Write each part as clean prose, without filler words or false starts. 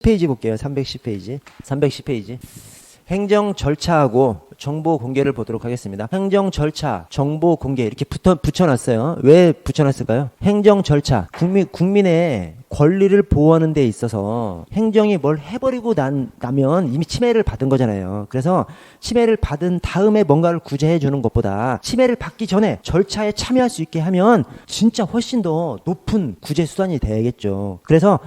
페이지 볼게요. 310페이지. 310페이지. 행정 절차하고 정보 공개를 보도록 하겠습니다. 행정 절차, 정보 공개 이렇게 붙여놨어요. 왜 붙여놨을까요? 행정 절차, 국민의 권리를 보호하는 데 있어서 행정이 뭘 해버리고 나면 이미 침해를 받은 거잖아요. 그래서 침해를 받은 다음에 뭔가를 구제해 주는 것보다 침해를 받기 전에 절차에 참여할 수 있게 하면 진짜 훨씬 더 높은 구제 수단이 되겠죠. 그래서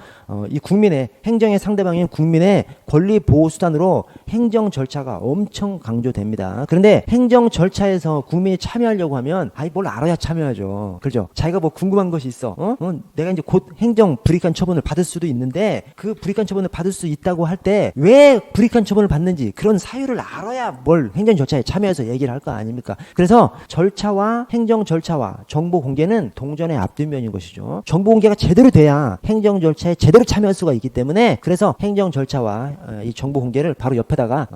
이 국민의 행정의 상대방인 국민의 권리 보호 수단으로 행정 절차가 엄청 강조됩니다. 그런데 행정 절차에서 국민이 참여하려고 하면 뭘 알아야 참여하죠. 그렇죠? 자기가 뭐 궁금한 것이 있어. 내가 이제 곧 행정 불이익한 처분을 받을 수도 있는데 그 불이익한 처분을 받을 수 있다고 할 때 왜 불이익한 처분을 받는지 그런 사유를 알아야 뭘 행정 절차에 참여해서 얘기를 할 거 아닙니까? 그래서 절차와 행정 절차와 정보 공개는 동전의 앞뒷면인 것이죠. 정보 공개가 제대로 돼야 행정 절차에 제대로 참여할 수가 있기 때문에 그래서 행정 절차와 이 정보 공개를 바로 옆에다가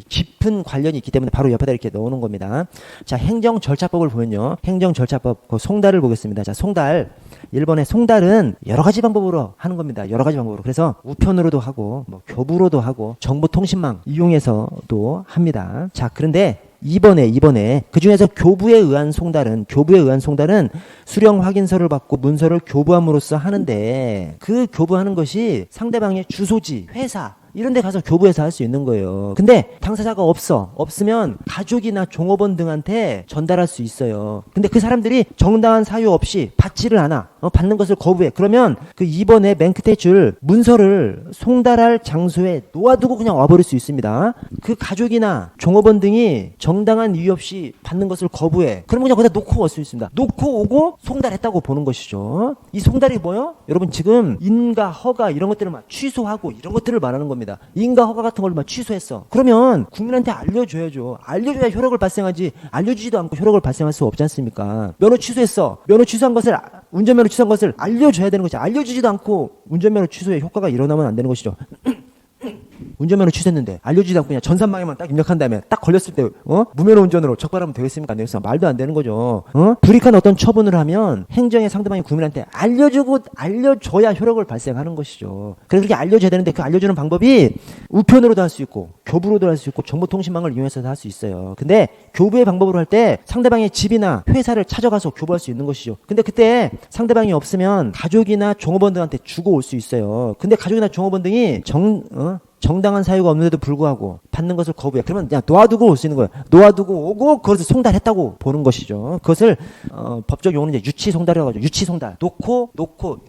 깊은 관련이 있기 때문에 바로 옆에다 이렇게 넣어놓은 겁니다. 자, 행정 절차법을 보면요. 행정 절차법 그 송달을 보겠습니다. 자, 송달 1번의 송달은 여러 가지 방법으로 하는 겁니다. 여러 가지 방법으로. 그래서 우편으로도 하고 뭐 교부로도 하고 정보통신망 이용해서도 합니다. 자, 그런데 이번에 그중에서 교부에 의한 송달은 수령 확인서를 받고 문서를 교부함으로써 하는데 그 교부하는 것이 상대방의 주소지, 회사 이런 데 가서 교부해서 할 수 있는 거예요. 근데 당사자가 없으면 가족이나 종업원 등한테 전달할 수 있어요. 근데 그 사람들이 정당한 사유 없이 받지를 않아. 받는 것을 거부해. 그러면 그 2번에 맨 끝에 줄 문서를 송달할 장소에 놓아두고 그냥 와버릴 수 있습니다. 그 가족이나 종업원 등이 정당한 이유 없이 받는 것을 거부해. 그러면 그냥 거기다 놓고 올 수 있습니다. 놓고 오고 송달했다고 보는 것이죠. 이 송달이 뭐요? 여러분 지금 인가, 허가 이런 것들을 막 취소하고 이런 것들을 말하는 겁니다. 인가 허가 같은 걸 막 취소했어. 그러면 국민한테 알려줘야죠. 알려줘야 효력을 발생하지. 알려주지도 않고 효력을 발생할 수 없지 않습니까? 면허 취소했어. 운전면허 취소한 것을 알려줘야 되는 것이 알려주지도 않고 운전면허 취소의 효과가 일어나면 안 되는 것이죠. 운전면허 취소했는데 알려주지도 않고 그냥 전산망에만 딱 입력한 다음에 딱 걸렸을 때 무면허 운전으로 적발하면 되겠습니까? 안 되겠습니까? 말도 안 되는 거죠. 불이익한 어떤 처분을 하면 행정의 상대방이 국민한테 알려줘야 효력을 발생하는 것이죠. 그래서 그렇게 알려줘야 되는데 그 알려주는 방법이 우편으로도 할 수 있고 교부로도 할 수 있고 정보통신망을 이용해서도 할 수 있어요. 근데 교부의 방법으로 할 때 상대방의 집이나 회사를 찾아가서 교부할 수 있는 것이죠. 근데 그때 상대방이 없으면 가족이나 종업원들한테 주고 올 수 있어요. 근데 가족이나 종업원 등이 정당한 사유가 없는데도 불구하고 받는 것을 거부해. 그러면 그냥 놓아두고 올 수 있는 거예요. 놓아두고 오고 그것을 송달했다고 보는 것이죠. 그것을 법적 용어는 이제 유치 송달이라고 하죠. 유치 송달. 놓고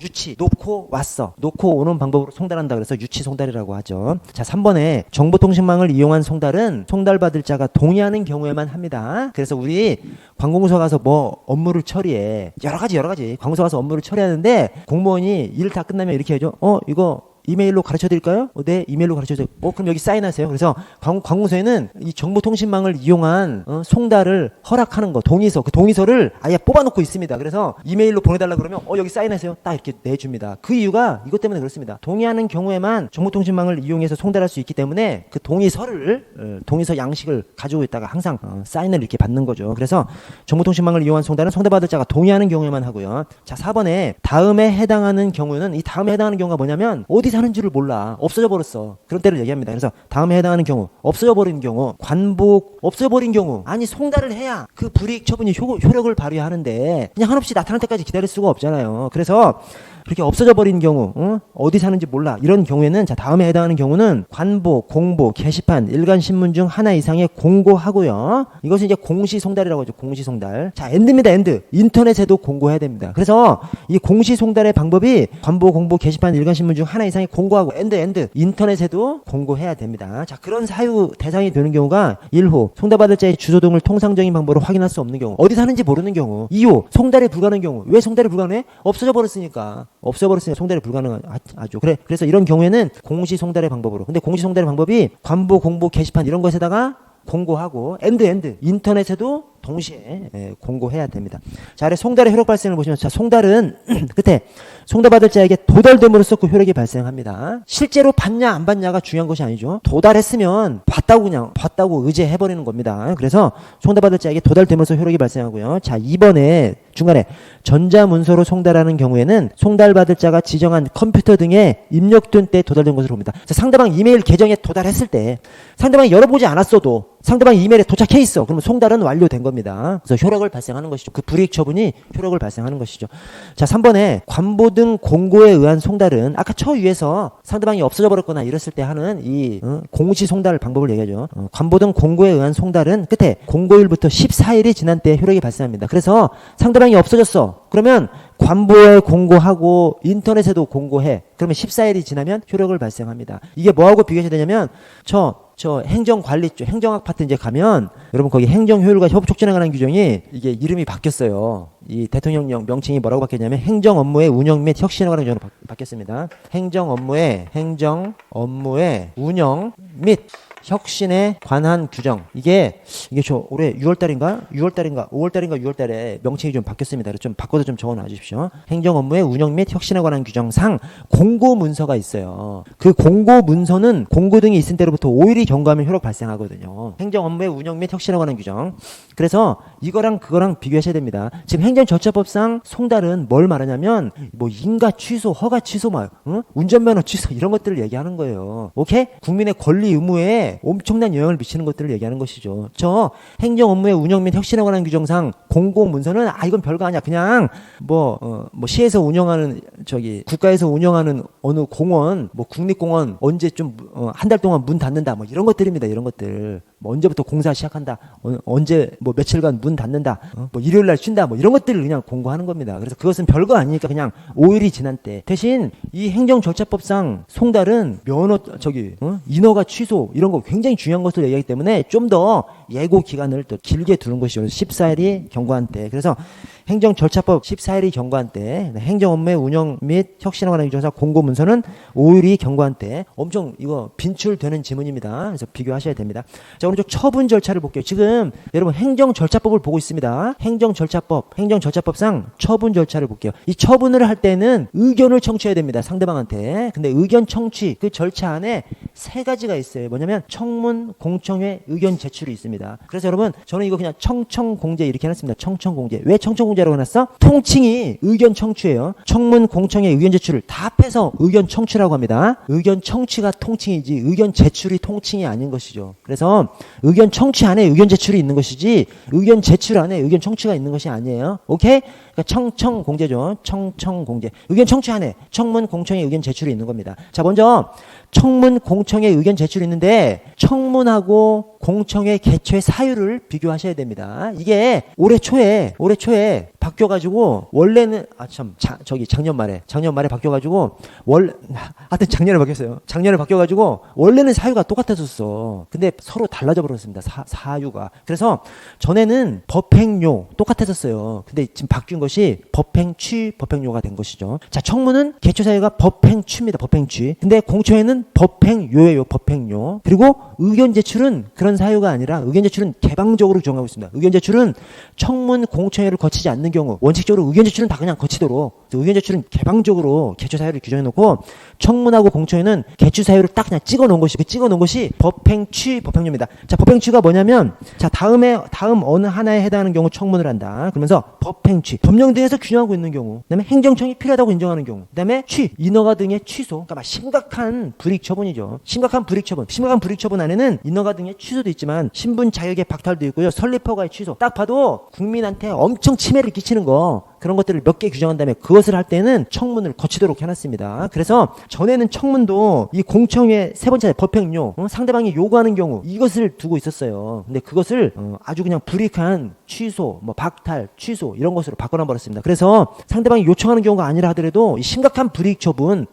유치. 놓고 왔어. 놓고 오는 방법으로 송달한다. 그래서 유치 송달이라고 하죠. 자, 3번에 정보통신망을 이용한 송달은 송달받을 자가 동의하는 경우에만 합니다. 그래서 우리 관공서 가서 뭐 업무를 처리해. 여러 가지 관공서 가서 업무를 처리하는데 공무원이 일 다 끝나면 이렇게 해줘. 이거 이메일로 가르쳐 드릴까요? 네, 이메일로 가르쳐 드릴까요? 그럼 여기 사인하세요. 그래서 관공서에는 이 정보통신망을 이용한 송달을 허락하는 거, 동의서, 그 동의서를 아예 뽑아놓고 있습니다. 그래서 이메일로 보내달라 그러면 여기 사인하세요. 딱 이렇게 내줍니다. 그 이유가 이것 때문에 그렇습니다. 동의하는 경우에만 정보통신망을 이용해서 송달할 수 있기 때문에 그 동의서 양식을 가지고 있다가 항상 사인을 이렇게 받는 거죠. 그래서 정보통신망을 이용한 송달은 송달받을 자가 동의하는 경우에만 하고요. 자, 4번에 다음에 해당하는 경우는 이 다음에 해당하는 경우가 뭐냐면 어디 사는지를 몰라. 없어져 버렸어. 그런 때를 얘기합니다. 그래서 다음에 해당하는 경우, 없어져 버린 경우, 관복, 없어져 버린 경우. 아니 송달을 해야 그 불이익 처분이 효력을 발휘하는데 그냥 한없이 나타날 때까지 기다릴 수가 없잖아요. 그래서 그렇게 없어져 버린 경우, 어디 사는지 몰라. 이런 경우에는 자, 다음에 해당하는 경우는 관보, 공보, 게시판, 일간 신문 중 하나 이상의 공고하고요. 이것은 이제 공시송달이라고 하죠. 공시송달. 자, 엔드입니다. 엔드. 인터넷에도 공고해야 됩니다. 그래서 이 공시송달의 방법이 관보, 공보, 게시판, 일간 신문 중 하나 이상의 공고하고 엔드. 인터넷에도 공고해야 됩니다. 자, 그런 사유 대상이 되는 경우가 1호 송달받을 자의 주소 등을 통상적인 방법으로 확인할 수 없는 경우. 어디 사는지 모르는 경우. 2호 송달이 불가능한 경우. 왜 송달이 불가능해? 없어져 버렸으니까 송달이 불가능하죠. 그래서 이런 경우에는 공시송달의 방법으로. 근데 공시송달의 방법이 관보, 공보, 게시판 이런 것에다가 공고하고 엔드 인터넷에도 동시에 공고해야 됩니다. 자, 아래 송달의 효력 발생을 보시면, 자, 송달은 끝에 송달받을 자에게 도달됨으로써 그 효력이 발생합니다. 실제로 받냐 안 받냐가 중요한 것이 아니죠. 도달했으면 받다고 의제해버리는 겁니다. 그래서 송달받을 자에게 도달됨으로써 효력이 발생하고요. 자, 2번에 중간에 전자문서로 송달하는 경우에는 송달받을 자가 지정한 컴퓨터 등에 입력된 때 도달된 것으로 봅니다. 자, 상대방 이메일 계정에 도달했을 때 상대방이 열어보지 않았어도 상대방 이메일에 도착해 있어. 그러면 송달은 완료된 겁니다. 그래서 효력을 발생하는 것이죠. 그 불이익 처분이 효력을 발생하는 것이죠. 자, 3번에 관보 등 공고에 의한 송달은 아까 위에서 상대방이 없어져 버렸거나 이랬을 때 하는 이 공시 송달 방법을 얘기하죠. 관보 등 공고에 의한 송달은 끝에 공고일부터 14일이 지난 때 효력이 발생합니다. 그래서 상대방이 없어졌어. 그러면 관보에 공고하고 인터넷에도 공고해. 그러면 14일이 지나면 효력을 발생합니다. 이게 뭐하고 비교해야 되냐면 저 행정관리 쪽, 행정학 파트 이제 가면 여러분 거기 행정효율과 협업촉진에 관한 규정이 이게 이름이 바뀌었어요. 이 대통령령 명칭이 뭐라고 바뀌었냐면 행정 업무의 운영 및 혁신에 관한 규정으로 바뀌었습니다. 행정 업무의 운영 및 혁신에 관한 규정. 이게 저 올해 6월달인가 6월달에 명칭이 좀 바뀌었습니다. 그래서 좀 바꿔서 좀 적어놔 주십시오. 행정 업무의 운영 및 혁신에 관한 규정상 공고 문서가 있어요. 그 공고 문서는 공고 등이 있은 때로부터 5일이 경과하면 효력 발생하거든요. 행정 업무의 운영 및 혁신에 관한 규정. 그래서 이거랑 그거랑 비교하셔야 됩니다. 지금 행정절차법상 송달은 뭘 말하냐면 뭐 인가 취소, 허가 취소, 운전면허 취소 이런 것들을 얘기하는 거예요. 오케이? 국민의 권리 의무에 엄청난 영향을 미치는 것들을 얘기하는 것이죠. 저 행정 업무의 운영 및 혁신에 관한 규정상 공고 문서는 이건 별거 아니야. 그냥 시에서 운영하는 국가에서 운영하는 어느 공원, 국립공원 언제 좀 한 달 동안 문 닫는다. 이런 것들입니다. 이런 것들. 언제부터 공사 시작한다. 언제 며칠간 문 닫는다. 일요일 날 쉰다. 이런 것들을 그냥 공고하는 겁니다. 그래서 그것은 별거 아니니까 그냥 5일이 지난 때. 대신 이 행정절차법상 송달은 인허가 취소 이런 거 굉장히 중요한 것을 얘기하기 때문에 좀 더 예고 기간을 또 길게 두는 것이죠. 14일이 경과한 때. 그래서 행정절차법 14일이 경과한 때, 행정 업무의 운영 및 혁신에 관한 규정상 공고 문서는 5일이 경과한 때. 엄청 이거 빈출되는 지문입니다. 그래서 비교하셔야 됩니다. 자, 오른쪽 처분 절차를 볼게요. 지금 여러분 행정절차법을 보고 있습니다. 행정절차법상 처분 절차를 볼게요. 이 처분을 할 때는 의견을 청취해야 됩니다. 상대방한테. 근데 의견 청취 그 절차 안에 3가지가 있어요. 뭐냐면 청문, 공청회, 의견 제출이 있습니다. 그래서 여러분 저는 이거 그냥 청청공제 이렇게 해놨습니다. 청청공제. 왜 청청공제라고 해놨어? 통칭이 의견 청취예요. 청문, 공청회, 의견 제출을 다 합해서 의견 청취라고 합니다. 의견 청취가 통칭이지 의견 제출이 통칭이 아닌 것이죠. 그래서 의견 청취 안에 의견 제출이 있는 것이지 의견 제출 안에 의견 청취가 있는 것이 아니에요. 오케이? 그러니까 청청공제죠. 청청공제. 의견 청취 안에 청문, 공청회, 의견 제출이 있는 겁니다. 자, 먼저 청문, 공청회, 의견 제출이 있는데 청문하고 공청회 개최 사유를 비교하셔야 됩니다. 이게 올해 초에 바뀌어가지고 원래는 작년 말에 바뀌어가지고 하여튼 작년에 바뀌었어요. 작년에 바뀌어가지고 원래는 사유가 똑같았었어. 근데 서로 달라져 버렸습니다. 사유가. 그래서 전에는 법행료 똑같았었어요. 근데 지금 바뀐 것이 법행취, 법행료가 된 것이죠. 자, 청문은 개최 사유가 법행취입니다. 법행취. 근데 공청회는 법행료예요. 법행료. 그리고 의견 제출은 그런 사유가 아니라 의견 제출은 개방적으로 규정하고 있습니다. 의견 제출은 청문, 공청회를 거치지 않는 경우 원칙적으로 의견 제출은 다 그냥 거치도록 의견 제출은 개방적으로 개최 사유를 규정해 놓고 청문하고 공청회는 개최 사유를 딱 그냥 찍어 놓은 것이 법행취, 법행료입니다. 자, 법행취가 뭐냐면 자, 다음 어느 하나에 해당하는 경우 청문을 한다. 그러면서 법행취, 법령 등에서 규정하고 있는 경우, 그다음에 행정청이 필요하다고 인정하는 경우, 그다음에 인허가 등의 취소. 그러니까 심각한 불이익 처분이죠. 심각한 불이익 처분 안에는 인허가 등의 취소도 있지만 신분 자격의 박탈도 있고요. 설립허가의 취소. 딱 봐도 국민한테 엄청 침해를 끼치는 거 그런 것들을 몇 개 규정한 다음에 그것을 할 때는 청문을 거치도록 해놨습니다. 그래서 전에는 청문도 이 공청회 세 번째 법행료 상대방이 요구하는 경우 이것을 두고 있었어요. 근데 그것을 아주 그냥 불이익한 취소, 박탈, 취소 이런 것으로 바꿔놔버렸습니다. 그래서 상대방이 요청하는 경우가 아니라 하더라도 이 심각한 불이익 처분은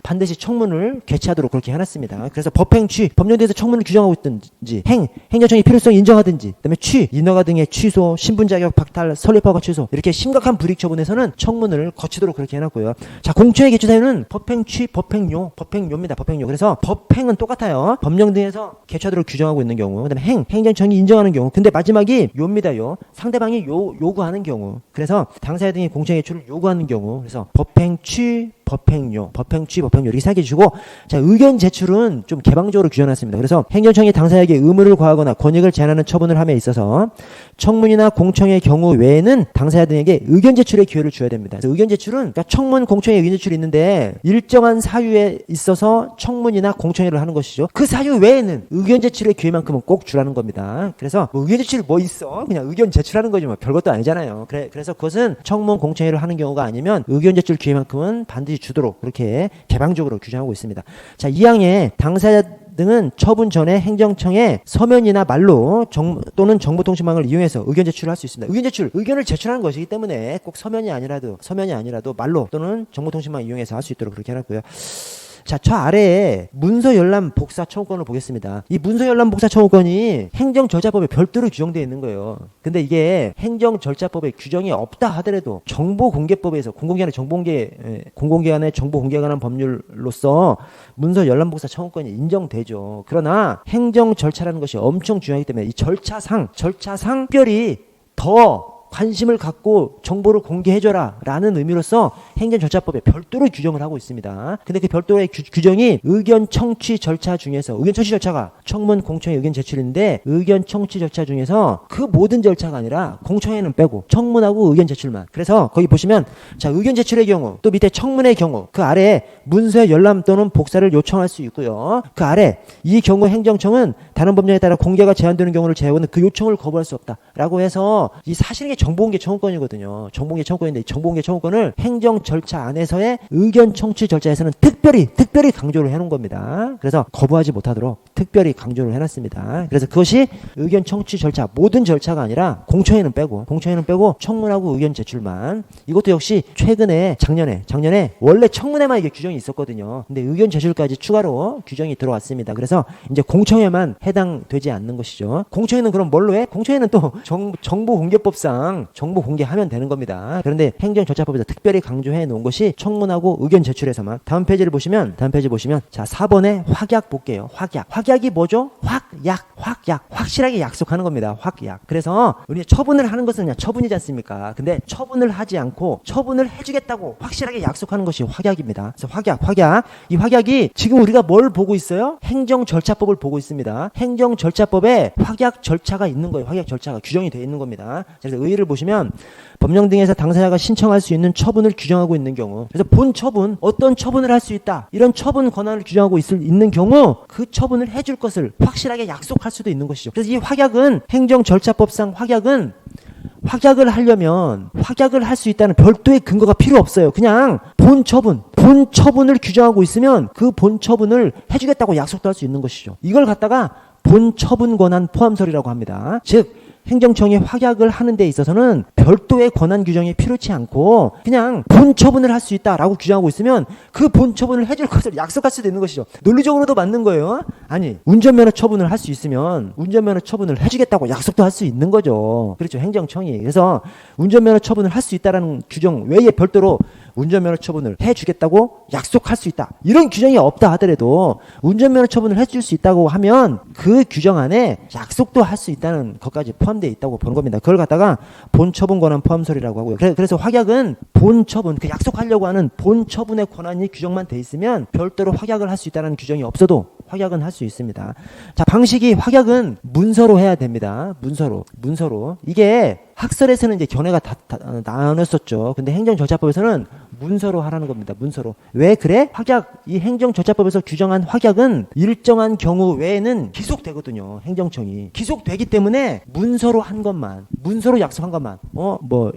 반드시 청문을 개최하도록 그렇게 해놨습니다. 그래서 법행취, 법령대에서 청문을 규정하고 있든지 행정청이 필요성 인정하든지 그다음에 인허가 등의 취소, 신분 자격 박탈, 설립허가 취소 이렇게 심각한 불이익 공익처분에서는 청문을 거치도록 그렇게 해놨고요. 자, 공청회 개최 사유는 법행취, 법행료입니다. 법행료. 그래서 법행은 똑같아요. 법령 등에서 개최하도록 규정하고 있는 경우, 그다음에 행정청이 인정하는 경우. 근데 마지막이 요입니다. 요. 상대방이 요구하는 경우. 그래서 당사자 등이 공청회 개최를 요구하는 경우. 그래서 법행취, 법행료, 법행취, 법행료 이렇게 생각해 주시고, 자, 의견 제출은 좀 개방적으로 규정했습니다. 그래서 행정청이 당사자에게 의무를 과하거나 권익을 제한하는 처분을 함에 있어서 청문이나 공청회의 경우 외에는 당사자 등에게 의견 제출의 기회를 줘야 됩니다. 그래서 의견 제출은, 그러니까 청문, 공청회 의견 제출이 있는데 일정한 사유에 있어서 청문이나 공청회를 하는 것이죠. 그 사유 외에는 의견 제출의 기회만큼은 꼭 주라는 겁니다. 그래서 뭐 의견 제출 뭐 있어? 그냥 의견 제출하는 거지 뭐 별것도 아니잖아요. 그래서 그것은 청문, 공청회를 하는 경우가 아니면 의견 제출 기회만큼은 반드시 주도록 그렇게 개방적으로 규정하고 있습니다. 자, 2항에 당사자 등은 처분 전에 행정청에 서면이나 말로 또는 정보통신망을 이용해서 의견 제출을 할 수 있습니다. 의견 제출, 의견을 제출하는 것이기 때문에 꼭 서면이 아니라도 말로 또는 정보통신망 이용해서 할 수 있도록 그렇게 해놨고요. 자, 저 아래에 문서 열람 복사 청구권을 보겠습니다. 이 문서 열람 복사 청구권이 행정절차법에 별도로 규정되어 있는 거예요. 근데 이게 행정절차법에 규정이 없다 하더라도 정보공개법에서 공공기관의 정보공개에 관한 법률로서 문서 열람 복사 청구권이 인정되죠. 그러나 행정절차라는 것이 엄청 중요하기 때문에 이 절차상 특별히 더 관심을 갖고 정보를 공개해줘라 라는 의미로서 행정절차법에 별도로 규정을 하고 있습니다. 근데 그 별도의 규정이 의견 청취 절차 중에서, 의견 청취 절차가 청문, 공청회 의견 제출인데 의견 청취 절차 중에서 그 모든 절차가 아니라 공청회는 빼고 청문하고 의견 제출만. 그래서 거기 보시면, 자, 의견 제출의 경우, 또 밑에 청문의 경우, 그 아래 문서의 열람 또는 복사를 요청할 수 있고요. 그 아래 이 경우 행정청은 다른 법령에 따라 공개가 제한되는 경우를 제외하고는 그 요청을 거부할 수 없다 라고 해서, 이 사실은 정보공개 청구권이거든요. 정보공개 청구권인데, 정보공개 청구권을 행정 절차 안에서의 의견 청취 절차에서는 특별히 강조를 해놓은 겁니다. 그래서 거부하지 못하도록 특별히 강조를 해놨습니다. 그래서 그것이 의견 청취 절차, 모든 절차가 아니라 공청회는 빼고 청문하고 의견 제출만. 이것도 역시 최근에 작년에 원래 청문회만 이게 규정이 있었거든요. 근데 의견 제출까지 추가로 규정이 들어왔습니다. 그래서 이제 공청회만 해당되지 않는 것이죠. 공청회는 그럼 뭘로 해? 공청회는 또 정보공개법상 정보 공개하면 되는 겁니다. 그런데 행정절차법에서 특별히 강조해 놓은 것이 청문하고 의견 제출에서만. 다음 페이지 보시면 자, 4번에 확약 볼게요. 확약이 뭐죠? 확약. 확실하게 약속하는 겁니다. 확약. 그래서 우리 처분을 하는 것은 그냥 처분이지 않습니까? 근데 처분을 하지 않고 처분을 해주겠다고 확실하게 약속하는 것이 확약입니다. 그래서 확약. 이 확약이 지금 우리가 뭘 보고 있어요? 행정절차법을 보고 있습니다. 행정절차법에 확약 절차가 있는 거예요. 확약 절차가 규정이 되어 있는 겁니다. 그래서 의의를 보시면 법령 등에서 당사자가 신청할 수 있는 처분을 규정하고 있는 경우, 그래서 본 처분, 어떤 처분을 할 수 있다, 이런 처분 권한을 규정하고 있는 경우 그 처분을 해줄 것을 확실하게 약속할 수도 있는 것이죠. 그래서 이 확약은, 행정절차법상 확약을 하려면 확약을 할 수 있다는 별도의 근거가 필요 없어요. 그냥 본 처분을 규정하고 있으면 그 본 처분을 해주겠다고 약속도 할 수 있는 것이죠. 이걸 갖다가 본 처분 권한 포함설이라고 합니다. 즉 행정청이 확약을 하는 데 있어서는 별도의 권한 규정이 필요치 않고 그냥 본 처분을 할 수 있다라고 규정하고 있으면 그 본 처분을 해줄 것을 약속할 수도 있는 것이죠. 논리적으로도 맞는 거예요. 아니, 운전면허 처분을 할 수 있으면 운전면허 처분을 해주겠다고 약속도 할 수 있는 거죠. 그렇죠, 행정청이. 그래서 운전면허 처분을 할 수 있다라는 규정 외에 별도로 운전면허 처분을 해주겠다고 약속할 수 있다, 이런 규정이 없다 하더라도 운전면허 처분을 해줄 수 있다고 하면 그 규정 안에 약속도 할 수 있다는 것까지 포함되어 있다고 보는 겁니다. 그걸 갖다가 본 처분 권한 포함설이라고 하고요. 그래서 확약은 본 처분, 그 약속하려고 하는 본 처분의 권한이 규정만 돼 있으면 별도로 확약을 할 수 있다는 규정이 없어도 확약은 할 수 있습니다. 자, 방식이, 확약은 문서로 해야 됩니다. 문서로. 이게 학설에서는 이제 견해가 다 나눴었죠. 근데 행정절차법에서는 문서로 하라는 겁니다. 문서로. 왜 그래? 확약, 이 행정절차법에서 규정한 확약은 일정한 경우 외에는 기속되거든요. 행정청이. 기속되기 때문에 문서로 한 것만, 문서로 약속한 것만,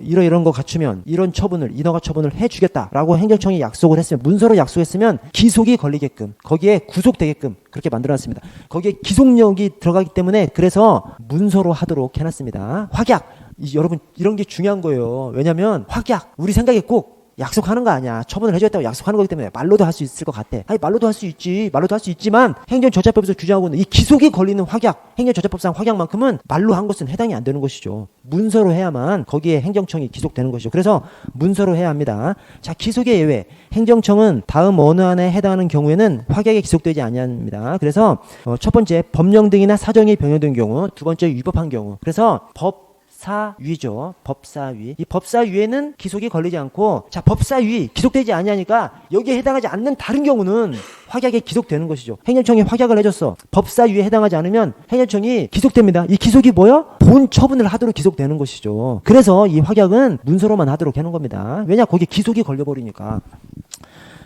이런 거 갖추면 이런 처분을, 인허가 처분을 해주겠다라고 행정청이 약속을 했으면, 문서로 약속했으면 기속이 걸리게끔, 거기에 구속되게끔 그렇게 만들어놨습니다. 거기에 기속력이 들어가기 때문에 그래서 문서로 하도록 해놨습니다. 확약. 여러분, 이런 게 중요한 거예요. 왜냐면 확약, 우리 생각에 꼭 약속하는 거 아니야. 처분을 해줬다고 약속하는 거기 때문에 말로도 할 수 있을 것 같아. 아니 말로도 할 수 있지. 말로도 할 수 있지만 행정절차법에서 규정하고 있는 이 기속이 걸리는 확약, 행정절차법상 확약만큼은 말로 한 것은 해당이 안 되는 것이죠. 문서로 해야만 거기에 행정청이 기속되는 것이죠. 그래서 문서로 해야 합니다. 자, 기속의 예외. 행정청은 다음 어느 안에 해당하는 경우에는 확약에 기속되지 아니합니다. 그래서 첫 번째 법령 등이나 사정이 변경된 경우, 두 번째 위법한 경우. 그래서 법사위죠. 법사위. 이 법사위에는 기속이 걸리지 않고, 자, 법사위 기속되지 아니하니까 여기에 해당하지 않는 다른 경우는 확약에 기속되는 것이죠. 행정청이 확약을 해줬어. 법사위에 해당하지 않으면 행정청이 기속됩니다. 이 기속이 뭐요? 본 처분을 하도록 기속되는 것이죠. 그래서 이 확약은 문서로만 하도록 하는 겁니다. 왜냐? 거기에 기속이 걸려버리니까.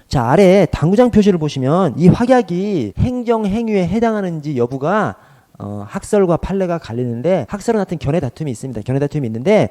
자, 아래 당구장 표시를 보시면 이 확약이 행정행위에 해당하는지 여부가 학설과 판례가 갈리는데, 학설은 하여튼 견해 다툼이 있습니다. 견해 다툼이 있는데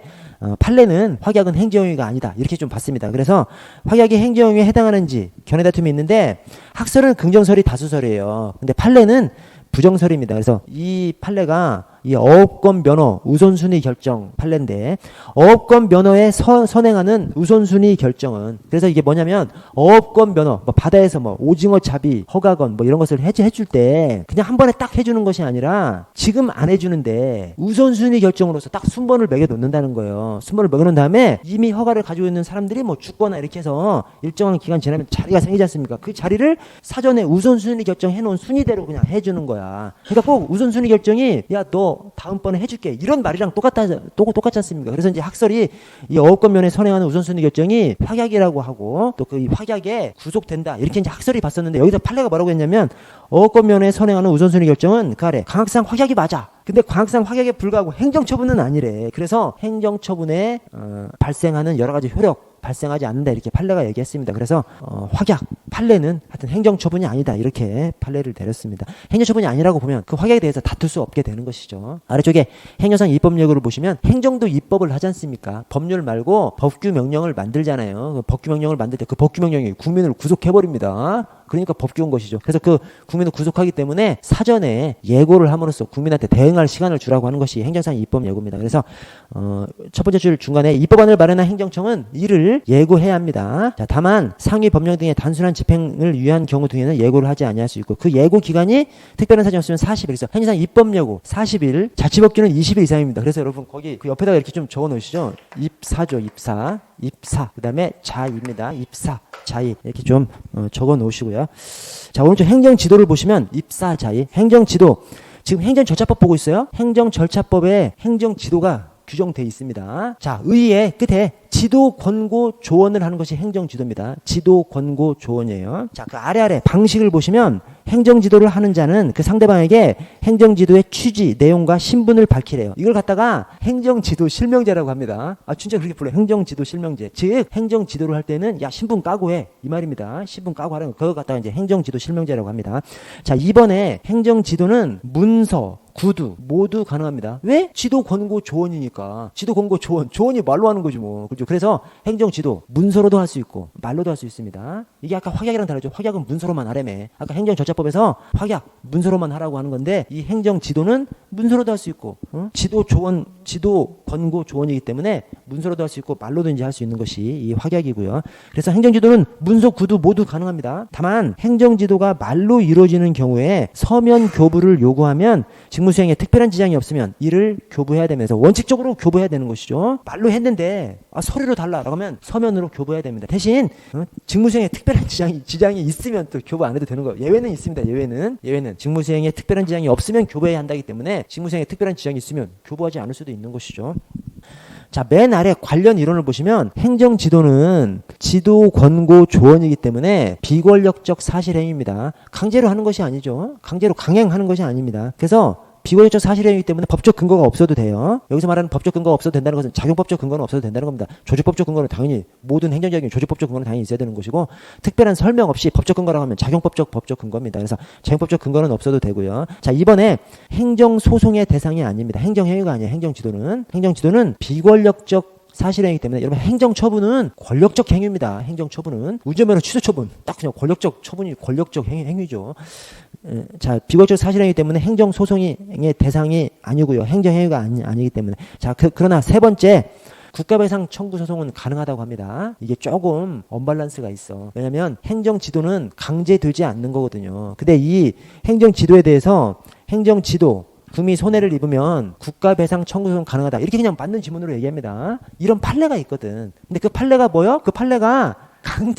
판례는 확약은 행정행위가 아니다 이렇게 좀 봤습니다. 그래서 확약이 행정행위에 해당하는지 견해 다툼이 있는데, 학설은 긍정설이 다수설이에요. 근데 판례는 부정설입니다. 그래서 이 판례가 이 어업권 면허 우선순위 결정 판례인데, 어업권 면허에 선행하는 우선순위 결정은, 그래서 이게 뭐냐면 어업권 면허, 뭐 바다에서 뭐 오징어 잡이 허가건 뭐 이런 것을 해줄 때 그냥 한 번에 딱 해주는 것이 아니라 지금 안 해주는데 우선순위 결정으로서 딱 순번을 매겨 놓는다는 거예요. 순번을 매겨 놓은 다음에 이미 허가를 가지고 있는 사람들이 뭐 죽거나 이렇게 해서 일정한 기간 지나면 자리가 생기지 않습니까? 그 자리를 사전에 우선순위 결정해 놓은 순위대로 그냥 해주는 거야. 그러니까 꼭 우선순위 결정이 야 너 다음번에 해줄게 이런 말이랑 똑같지 않습니까? 그래서 이제 학설이 이 어업권 면에 선행하는 우선순위 결정이 확약이라고 하고, 또 그 확약에 구속된다 이렇게 이제 학설이 봤었는데, 여기서 판례가 뭐라고 했냐면 어업권 면에 선행하는 우선순위 결정은 그 아래 강학상 확약이 맞아. 근데 강학상 확약에 불과하고 행정처분은 아니래. 그래서 행정처분에 발생하는 여러 가지 효력 발생하지 않는다 이렇게 판례가 얘기했습니다. 그래서 확약 판례는 하여튼 행정처분이 아니다 이렇게 판례를 내렸습니다. 행정처분이 아니라고 보면 그 확약에 대해서 다툴 수 없게 되는 것이죠. 아래쪽에 행정상 입법력을 보시면 행정도 입법을 하지 않습니까? 법률 말고 법규명령을 만들잖아요. 그 법규명령을 만들 때 그 법규명령이 국민을 구속해버립니다. 그러니까 법규인 것이죠. 그래서 그 국민을 구속하기 때문에 사전에 예고를 함으로써 국민한테 대응할 시간을 주라고 하는 것이 행정상 입법 예고입니다. 그래서 첫 번째 줄 중간에 입법안을 마련한 행정청은 이를 예고해야 합니다. 자, 다만 상위 법령 등의 단순한 집행을 위한 경우 등에는 예고를 하지 아니할 수 있고, 그 예고 기간이 특별한 사정이 없으면 40일. 그래서 행정상 입법 예고 40일, 자치법규는 20일 이상입니다. 그래서 여러분 거기 그 옆에다가 이렇게 좀 적어 놓으시죠. 입사죠. 입사. 그다음에 자입니다. 입사, 자이 이렇게 좀 적어 놓으시고요. 자, 오른쪽 행정지도를 보시면 입사자이 행정지도, 지금 행정절차법 보고 있어요. 행정절차법에 행정지도가 규정되어 있습니다. 자, 의의 끝에 지도, 권고, 조언을 하는 것이 행정지도입니다. 지도, 권고, 조언이에요. 자, 그 아래 방식을 보시면 행정지도를 하는 자는 그 상대방에게 행정지도의 취지, 내용과 신분을 밝히래요. 이걸 갖다가 행정지도 실명제라고 합니다. 아, 진짜 그렇게 불러요. 행정지도 실명제. 즉, 행정지도를 할 때는 야, 신분 까고 해. 이 말입니다. 신분 까고 하는 거. 그거 갖다가 이제 행정지도 실명제라고 합니다. 자, 이번에 행정지도는 문서, 구두 모두 가능합니다. 왜? 지도, 권고, 조언이니까. 지도, 권고, 조언이 말로 하는 거지 뭐. 그죠? 그래서 행정지도 문서로도 할 수 있고 말로도 할 수 있습니다. 이게 아까 확약이랑 다르죠. 확약은 문서로만 하라며. 아까 행정절차법에서 확약 문서로만 하라고 하는 건데, 이 행정지도는 문서로도 할 수 있고 지도, 조언, 지도, 권고, 조언이기 때문에 문서로도 할 수 있고 말로도 이제 할 수 있는 것이 이 확약이고요. 그래서 행정지도는 문서, 구두 모두 가능합니다. 다만 행정지도가 말로 이루어지는 경우에 서면 교부를 요구하면 직무수행에 특별한 지장이 없으면 이를 교부해야 되면서 원칙적으로 교부해야 되는 것이죠. 말로 했는데 서류로 달라라고 하면 서면으로 교부해야 됩니다. 대신 직무수행에 특별한 지장이 있으면 또 교부 안 해도 되는 거예요. 예외는 있습니다. 예외는 직무수행에 특별한 지장이 없으면 교부해야 한다기 때문에 직무수행에 특별한 지장이 있으면 교부하지 않을 수도 있는 것이죠. 자, 맨 아래 관련 이론을 보시면 행정지도는 지도, 권고, 조언이기 때문에 비권력적 사실행위입니다. 강제로 하는 것이 아니죠. 강제로 강행하는 것이 아닙니다. 그래서 비권력적 사실행위이기 때문에 법적 근거가 없어도 돼요. 여기서 말하는 법적 근거가 없어도 된다는 것은 작용법적 근거는 없어도 된다는 겁니다. 조직법적 근거는 당연히 모든 행정적인 조직법적 근거는 당연히 있어야 되는 것이고, 특별한 설명 없이 법적 근거라고 하면 작용법적 근거입니다. 그래서 작용법적 근거는 없어도 되고요. 자, 이번에 행정소송의 대상이 아닙니다. 행정행위가 아니에요. 행정지도는 비권력적 사실행위이기 때문에 여러분 행정처분은 권력적 행위입니다. 행정처분은 운전면허 취소처분 딱 그냥 권력적 처분이 권력적 행위죠. 자, 비권력적 사실행위이기 때문에 행정소송의 대상이 아니고요. 행정행위가 아니기 때문에. 자, 그러나 세 번째 국가배상 청구 소송은 가능하다고 합니다. 이게 조금 언밸런스가 있어. 왜냐면 행정지도는 강제되지 않는 거거든요. 근데 이 행정지도에 대해서 행정지도 국민이 손해를 입으면 국가배상 청구 소송 가능하다. 이렇게 그냥 맞는 지문으로 얘기합니다. 이런 판례가 있거든. 근데 그 판례가 뭐요? 그 판례가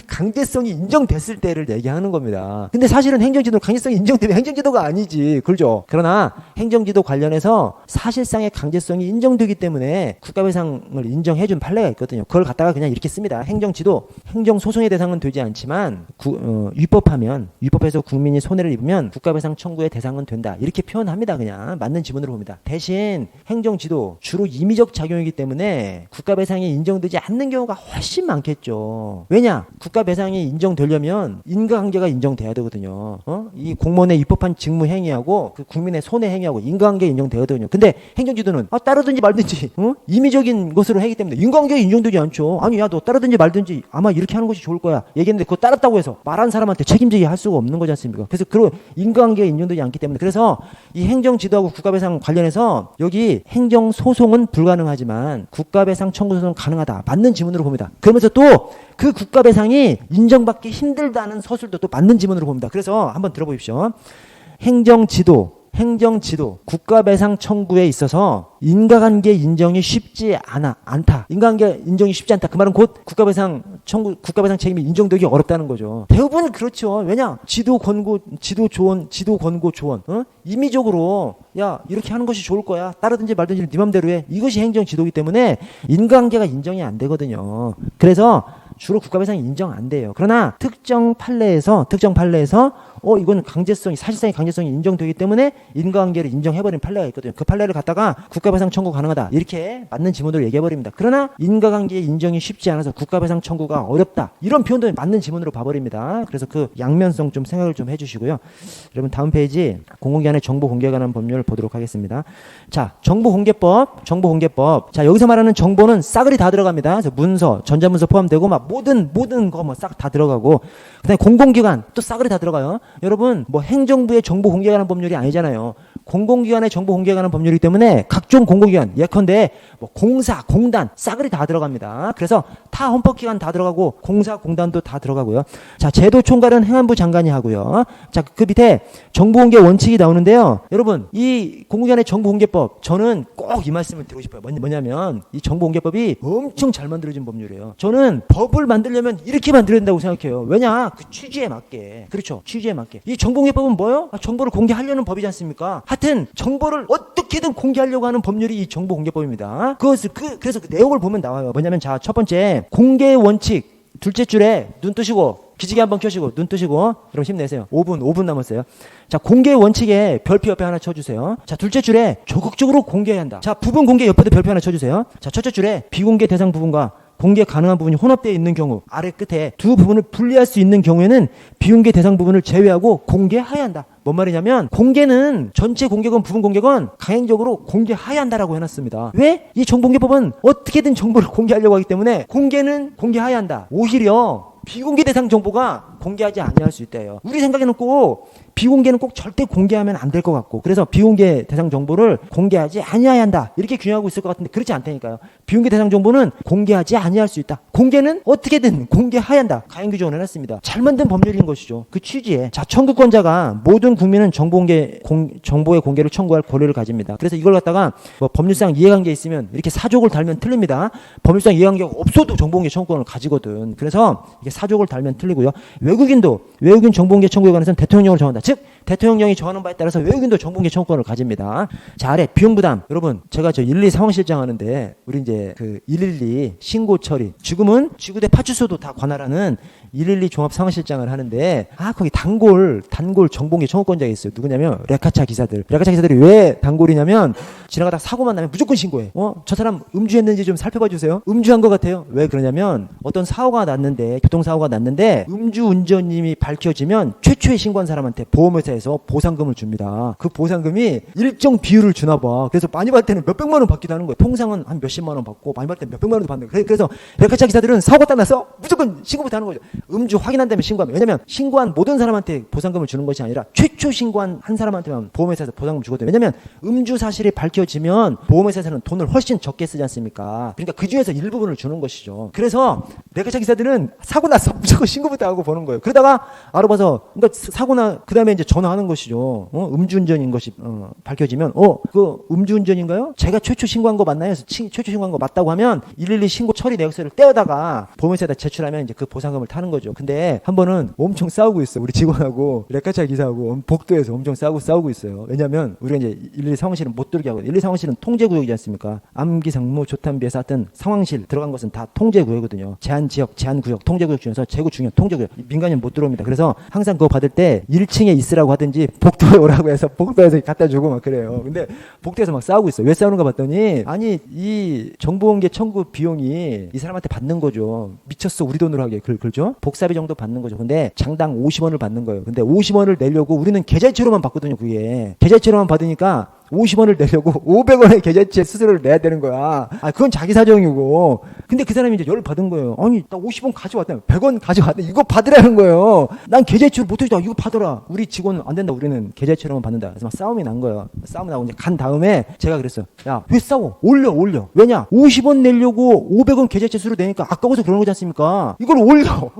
강제성이 인정됐을 때를 얘기하는 겁니다. 근데 사실은 행정지도 강제성이 인정되면 행정지도가 아니지. 그렇죠? 그러나 행정지도 관련해서 사실상의 강제성이 인정되기 때문에 국가배상을 인정해준 판례가 있거든요. 그걸 갖다가 그냥 이렇게 씁니다. 행정지도, 행정소송의 대상은 되지 않지만 위법해서 국민이 손해를 입으면 국가배상 청구의 대상은 된다. 이렇게 표현합니다. 그냥 맞는 지문으로 봅니다. 대신 행정지도 주로 임의적 작용이기 때문에 국가배상이 인정되지 않는 경우가 훨씬 많겠죠. 왜냐? 국가배상이 인정되려면 인과관계가 인정돼야 되거든요. 이 공무원의 위법한 직무 행위하고 그 국민의 손해 행위하고 인과관계가 인정돼야 되거든요. 근데 행정지도는 따르든지 말든지 임의적인 것으로 하기 때문에 인과관계가 인정되지 않죠. 아니 야 너 따르든지 말든지 아마 이렇게 하는 것이 좋을 거야 얘기했는데 그거 따랐다고 해서 말한 사람한테 책임지게 할 수가 없는 거지 않습니까? 그래서 그런 인과관계가 인정되지 않기 때문에 그래서 이 행정지도하고 국가배상 관련해서 여기 행정소송은 불가능하지만 국가배상 청구소송은 가능하다. 맞는 지문으로 봅니다. 그러면서 또 그 국가배상이 인정받기 힘들다는 서술도 또 맞는 지문으로 봅니다. 그래서 한번 들어보십시오. 행정지도, 국가배상 청구에 있어서 인과관계 인정이 쉽지 않다. 인과관계 인정이 쉽지 않다. 그 말은 곧 국가배상 책임이 인정되기 어렵다는 거죠. 대부분 그렇죠. 왜냐? 지도 권고 조언. 임의적으로 야 이렇게 하는 것이 좋을 거야. 따르든지 말든지 네 맘대로 해. 이것이 행정지도이기 때문에 인과관계가 인정이 안 되거든요. 그래서 주로 국가배상이 인정 안 돼요. 그러나 특정 판례에서 이건 사실상의 강제성이 인정되기 때문에 인과관계를 인정해버린 판례가 있거든요. 그 판례를 갖다가 국가배상 청구 가능하다. 이렇게 맞는 지문으로 얘기해버립니다. 그러나 인과관계 인정이 쉽지 않아서 국가배상 청구가 어렵다. 이런 표현도 맞는 지문으로 봐버립니다. 그래서 그 양면성 좀 생각을 좀 해주시고요. 여러분 다음 페이지 공공기관의 정보 공개에 관한 법률을 보도록 하겠습니다. 자, 정보공개법. 자, 여기서 말하는 정보는 싸그리 다 들어갑니다. 그래서 문서, 전자문서 포함되고 막 모든 거 뭐 싹 다 들어가고 그다음에 공공기관 또 싸그리 다 들어가요. 여러분 뭐 행정부의 정보 공개에 관한 법률이 아니잖아요. 공공기관의 정보 공개에 관한 법률이기 때문에 각종 공공기관 예컨대 뭐 공사, 공단 싸그리 다 들어갑니다. 그래서 타 헌법기관 다 들어가고 공사, 공단도 다 들어가고요. 자, 제도 총괄은 행안부 장관이 하고요. 자, 그 밑에 정보 공개 원칙이 나오는데요. 여러분 이 공공기관의 정보 공개법 저는 꼭 이 말씀을 드리고 싶어요. 뭐냐면 이 정보 공개법이 엄청 잘 만들어진 법률이에요. 저는 법을 만들려면 이렇게 만들어야 된다고 생각해요. 왜냐? 그 취지에 맞게. 그렇죠. 취지에 맞게. 이 정보공개법은 뭐예요? 정보를 공개하려는 법이지 않습니까? 하여튼 정보를 어떻게든 공개하려고 하는 법률이 이 정보공개법입니다. 그래서 그 내용을 보면 나와요. 뭐냐면 자, 첫 번째 공개 원칙 둘째 줄에 눈 뜨시고 기지개 한번 켜시고 눈 뜨시고 여러분 힘내세요. 5분 남았어요. 자, 공개 원칙에 별표 옆에 하나 쳐주세요. 자, 둘째 줄에 적극적으로 공개해야 한다. 자, 부분 공개 옆에도 별표 하나 쳐주세요. 자, 첫째 줄에 비공개 대상 부분과 공개 가능한 부분이 혼합되어 있는 경우 아래 끝에 두 부분을 분리할 수 있는 경우에는 비공개 대상 부분을 제외하고 공개해야 한다. 뭔 말이냐면 공개는 전체 공개건 부분 공개건 강행적으로 공개해야 한다라고 해놨습니다. 왜? 이 정보공개법은 어떻게든 정보를 공개하려고 하기 때문에 공개는 공개해야 한다. 오히려 비공개 대상 정보가 공개하지 아니할 수 있대요. 우리 생각에는 꼭 비공개는 꼭 절대 공개하면 안 될 것 같고 그래서 비공개 대상 정보를 공개하지 아니해야 한다. 이렇게 규정하고 있을 것 같은데 그렇지 않다니까요. 비공개 대상 정보는 공개하지 아니할 수 있다. 공개는 어떻게든 공개해야 한다. 가행 규정을 해놨습니다. 잘 만든 법률인 것이죠. 그 취지에. 자, 청구권자가 모든 국민은 정보의 공개를 청구할 권리를 가집니다. 그래서 이걸 갖다가 뭐 법률상 이해관계 있으면 이렇게 사족을 달면 틀립니다. 법률상 이해관계가 없어도 정보공개 청구권을 가지거든. 그래서 이게 사족을 달면 틀리고요. 외국인 정보공개 청구에 관해서는 대통령령을 정한다. 즉 대통령령이 정하는 바에 따라서 외국인도 정보공개 청구권을 가집니다. 자, 아래 비용부담. 여러분 제가 112 상황실장 하는데 우리 이제 그 112 신고 처리 지금은 지구대 파출소도 다 관할하는 112 종합 상황실장을 하는데 거기 단골 정보공개 청구권자가 있어요. 누구냐면 레카차 기사들이 왜 단골이냐면 지나가다 사고만 나면 무조건 신고해. 저 사람 음주했는지 좀 살펴봐 주세요. 음주한 것 같아요. 왜 그러냐면 어떤 교통사고가 났는데 음주운전님이 밝혀지면 최초에 신고한 사람한테 보험회사에서 보상금을 줍니다. 그 보상금이 일정 비율을 주나 봐. 그래서 많이 받을 때는 몇백만 원 받기도 하는 거예요. 통상은 한 몇십만 원 받고 많이 받을 때는 몇백만 원도 받는 거예요. 그래서 레카차 기사들은 사고가 딱 나서 무조건 신고부터 하는 거죠. 음주 확인한 다음에 신고하면. 왜냐면 신고한 모든 사람한테 보상금을 주는 것이 아니라 최초 신고한 한 사람한테만 보험회사에서 보상금 주거든요. 왜냐면 음주 사실이 밝혀지면 보험회사에서는 돈을 훨씬 적게 쓰지 않습니까? 그러니까 그 중에서 일부분을 주는 것이죠. 그래서 레카차 기사들은 사고 나서 무조건 신고부터 하고 보는 거예요. 그러다가 알아봐서 그러니까 사고나 그 다음에 이제 전화하는 것이죠. 음주운전인 것이 밝혀지면 그 음주운전인가요? 제가 최초 신고한 거 맞나요? 최초 신고한 거 맞다고 하면 112 신고 처리 내역서를 떼어다가 보험회사에다 제출하면 이제 그 보상금을 타는 거죠. 근데 한 번은 엄청 싸우고 있어요. 우리 직원하고 레카차 기사하고 복도에서 엄청 싸우고 있어요. 왜냐면 우리가 이제 112 상황실은 못 들게 하거든요. 112 상황실은 통제구역이지 않습니까? 암기, 상무, 조탄비에서 하여튼 상황실 들어간 것은 다 통제구역이거든요. 제한지역, 제한구역, 통제구역 중에서 최고 중요한 통제구역. 민간인 못 들어옵니다. 그래서 항상 그거 받을 때 1층에 있으라고 하든지 복도에 오라고 해서 복도에서 갖다 주고 막 그래요. 근데 복도에서 막 싸우고 있어요. 왜 싸우는가 봤더니 아니 이 정보공개 청구 비용이 이 사람한테 받는 거죠. 미쳤어 우리 돈으로 하게 그렇죠? 복사비 정도 받는 거죠. 근데 장당 50원을 받는 거예요. 근데 50원을 내려고 우리는 계좌이체로만 받거든요. 그게 계좌이체로만 받으니까 50원을 내려고 500원의 계좌이체 수수료를 내야 되는 거야. 그건 자기 사정이고. 근데 그 사람이 이제 열을 받은 거예요. 아니, 나 50원 가져왔다. 100원 가져왔다. 이거 받으라는 거예요. 난 계좌이체로 못해주다. 이거 받아라. 우리 직원 안 된다. 우리는 계좌이체로만 받는다. 그래서 막 싸움이 난 거예요. 싸움이 나고 이제 간 다음에 제가 그랬어요. 야, 왜 싸워? 올려. 왜냐? 50원 내려고 500원 계좌이체 수수료 내니까 아까워서 그러는 거지 않습니까? 이걸 올려.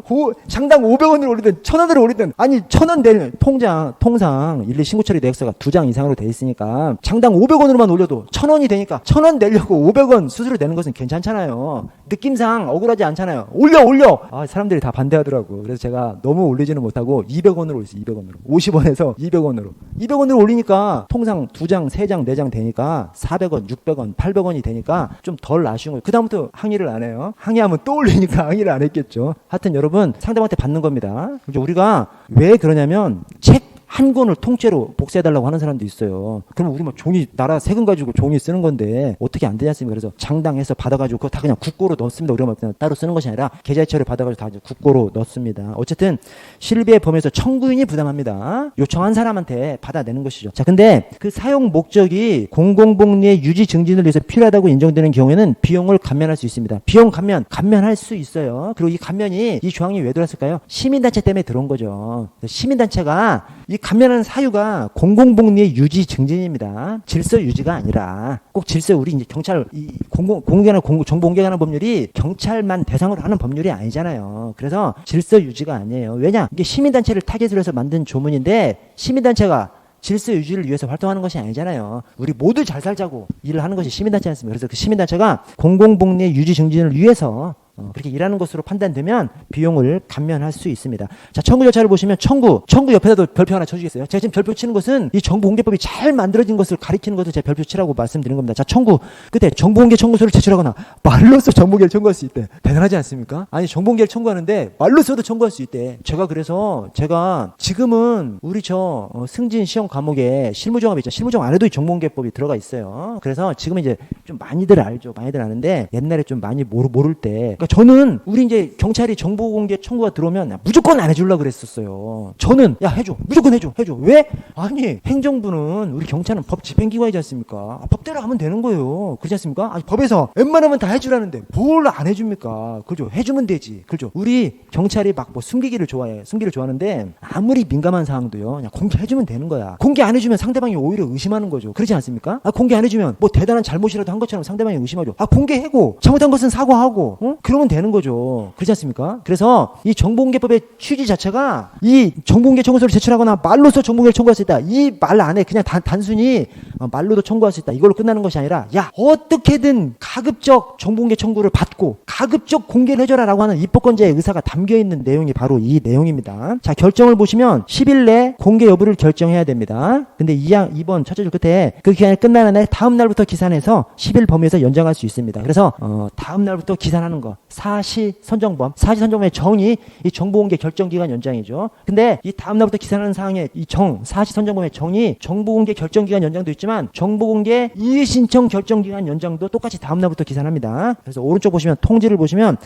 장당 500원을 올리든 1000원을 올리든 아니 1000원 낼 통상 112 신고 처리 내역서가 2장 이상으로 돼 있으니까 장당 500원으로만 올려도 1000원이 되니까 1000원 내려고 500원 수수료 내는 것은 괜찮잖아요. 느낌상 억울하지 않잖아요. 올려. 사람들이 다 반대하더라고. 그래서 제가 너무 올리지는 못하고 200원으로 올렸어요. 200원으로. 50원에서 200원으로. 200원으로 올리니까 통상 2장, 3장, 4장 되니까 400원, 600원, 800원이 되니까 좀 덜 아쉬운 거예요. 그 다음부터 항의를 안 해요. 항의하면 또 올리니까 항의를 안 했겠죠. 하여튼 여러분 상대방한테 받는 겁니다. 우리가 왜 그러냐면 책 한 권을 통째로 복사해달라고 하는 사람도 있어요. 그러면 우리 막 종이, 나라 세금 가지고 종이 쓰는 건데 어떻게 안 되지 않습니까? 그래서 장당해서 받아가지고 그거 다 그냥 국고로 넣습니다. 우리가 그냥 따로 쓰는 것이 아니라 계좌이체를 받아가지고 다 국고로 넣습니다. 어쨌든 실비의 범위에서 청구인이 부담합니다. 요청한 사람한테 받아내는 것이죠. 자, 근데 그 사용 목적이 공공복리의 유지 증진을 위해서 필요하다고 인정되는 경우에는 비용을 감면할 수 있습니다. 비용 감면할 수 있어요. 그리고 이 조항이 왜 들어왔을까요? 시민단체 때문에 들어온 거죠. 시민단체가 이 감면하는 사유가 공공복리의 유지 증진입니다. 질서 유지가 아니라 꼭 질서 우리 이제 경찰 공공공개나 정보 공개하는 법률이 경찰만 대상으로 하는 법률이 아니잖아요. 그래서 질서 유지가 아니에요. 왜냐? 이게 시민단체를 타겟으로 해서 만든 조문인데 시민단체가 질서 유지를 위해서 활동하는 것이 아니잖아요. 우리 모두 잘 살자고 일을 하는 것이 시민단체 않습니까? 그래서 그 시민단체가 공공복리의 유지 증진을 위해서 그렇게 일하는 것으로 판단되면 비용을 감면할 수 있습니다. 자, 청구 절차를 보시면 청구 옆에다도 별표 하나 쳐주겠어요? 제가 지금 별표 치는 것은 이 정보공개법이 잘 만들어진 것을 가리키는 것을 제가 별표 치라고 말씀드린 겁니다. 자, 청구 끝에 정보공개 청구서를 제출하거나 말로써 정보공개를 청구할 수 있대. 대단하지 않습니까? 아니 정보공개를 청구하는데 말로써도 청구할 수 있대. 제가 지금은 우리 승진 시험 과목에 실무정합이 있죠. 실무정합 안에도 이 정보공개법이 들어가 있어요. 그래서 지금은 이제 좀 많이들 알죠. 많이들 아는데 옛날에 좀 많이 모를 때 저는 우리 이제 경찰이 정보공개 청구가 들어오면 무조건 안 해주려고 그랬었어요. 저는 해줘. 무조건 해줘. 왜? 아니 행정부는 우리 경찰은 법 집행기관이지 않습니까? 법대로 하면 되는 거예요. 그렇지 않습니까? 아니 법에서 웬만하면 다 해주라는데 뭘 안 해줍니까? 그죠? 해주면 되지. 그죠? 우리 경찰이 막 숨기기를 좋아하는데 아무리 민감한 사항도요 그냥 공개해주면 되는 거야. 공개 안 해주면 상대방이 오히려 의심하는 거죠. 그렇지 않습니까? 공개 안 해주면 뭐 대단한 잘못이라도 한 것처럼 상대방이 의심하죠. 공개하고 잘못한 것은 사과하고 그러면 되는 거죠. 그렇지 않습니까? 그래서 이 정보공개법의 취지 자체가 이 정보공개 청구서를 제출하거나 말로서 정보공개를 청구할 수 있다. 이 말 안에 그냥 단순히 말로도 청구할 수 있다. 이걸로 끝나는 것이 아니라 어떻게든 가급적 정보공개 청구를 받고 가급적 공개를 해줘라라고 하는 입법권자의 의사가 담겨있는 내용이 바로 이 내용입니다. 자, 결정을 보시면 10일 내 공개 여부를 결정해야 됩니다. 근데 2번 첫째 줄 끝에 그 기간이 끝나는 날 다음 날부터 기산해서 10일 범위에서 연장할 수 있습니다. 그래서 다음 날부터 기산하는 거 사시선정범의 정의 이 정보공개 결정기간 연장이죠. 근데 이 다음 날부터 기산하는 사항의 이 사시선정범의 정의 정보공개 결정기간 연장도 있지만 정보공개 이의신청 결정기간 연장도 똑같이 다음 날부터 기산합니다. 그래서 오른쪽 보시면 통지를 보시면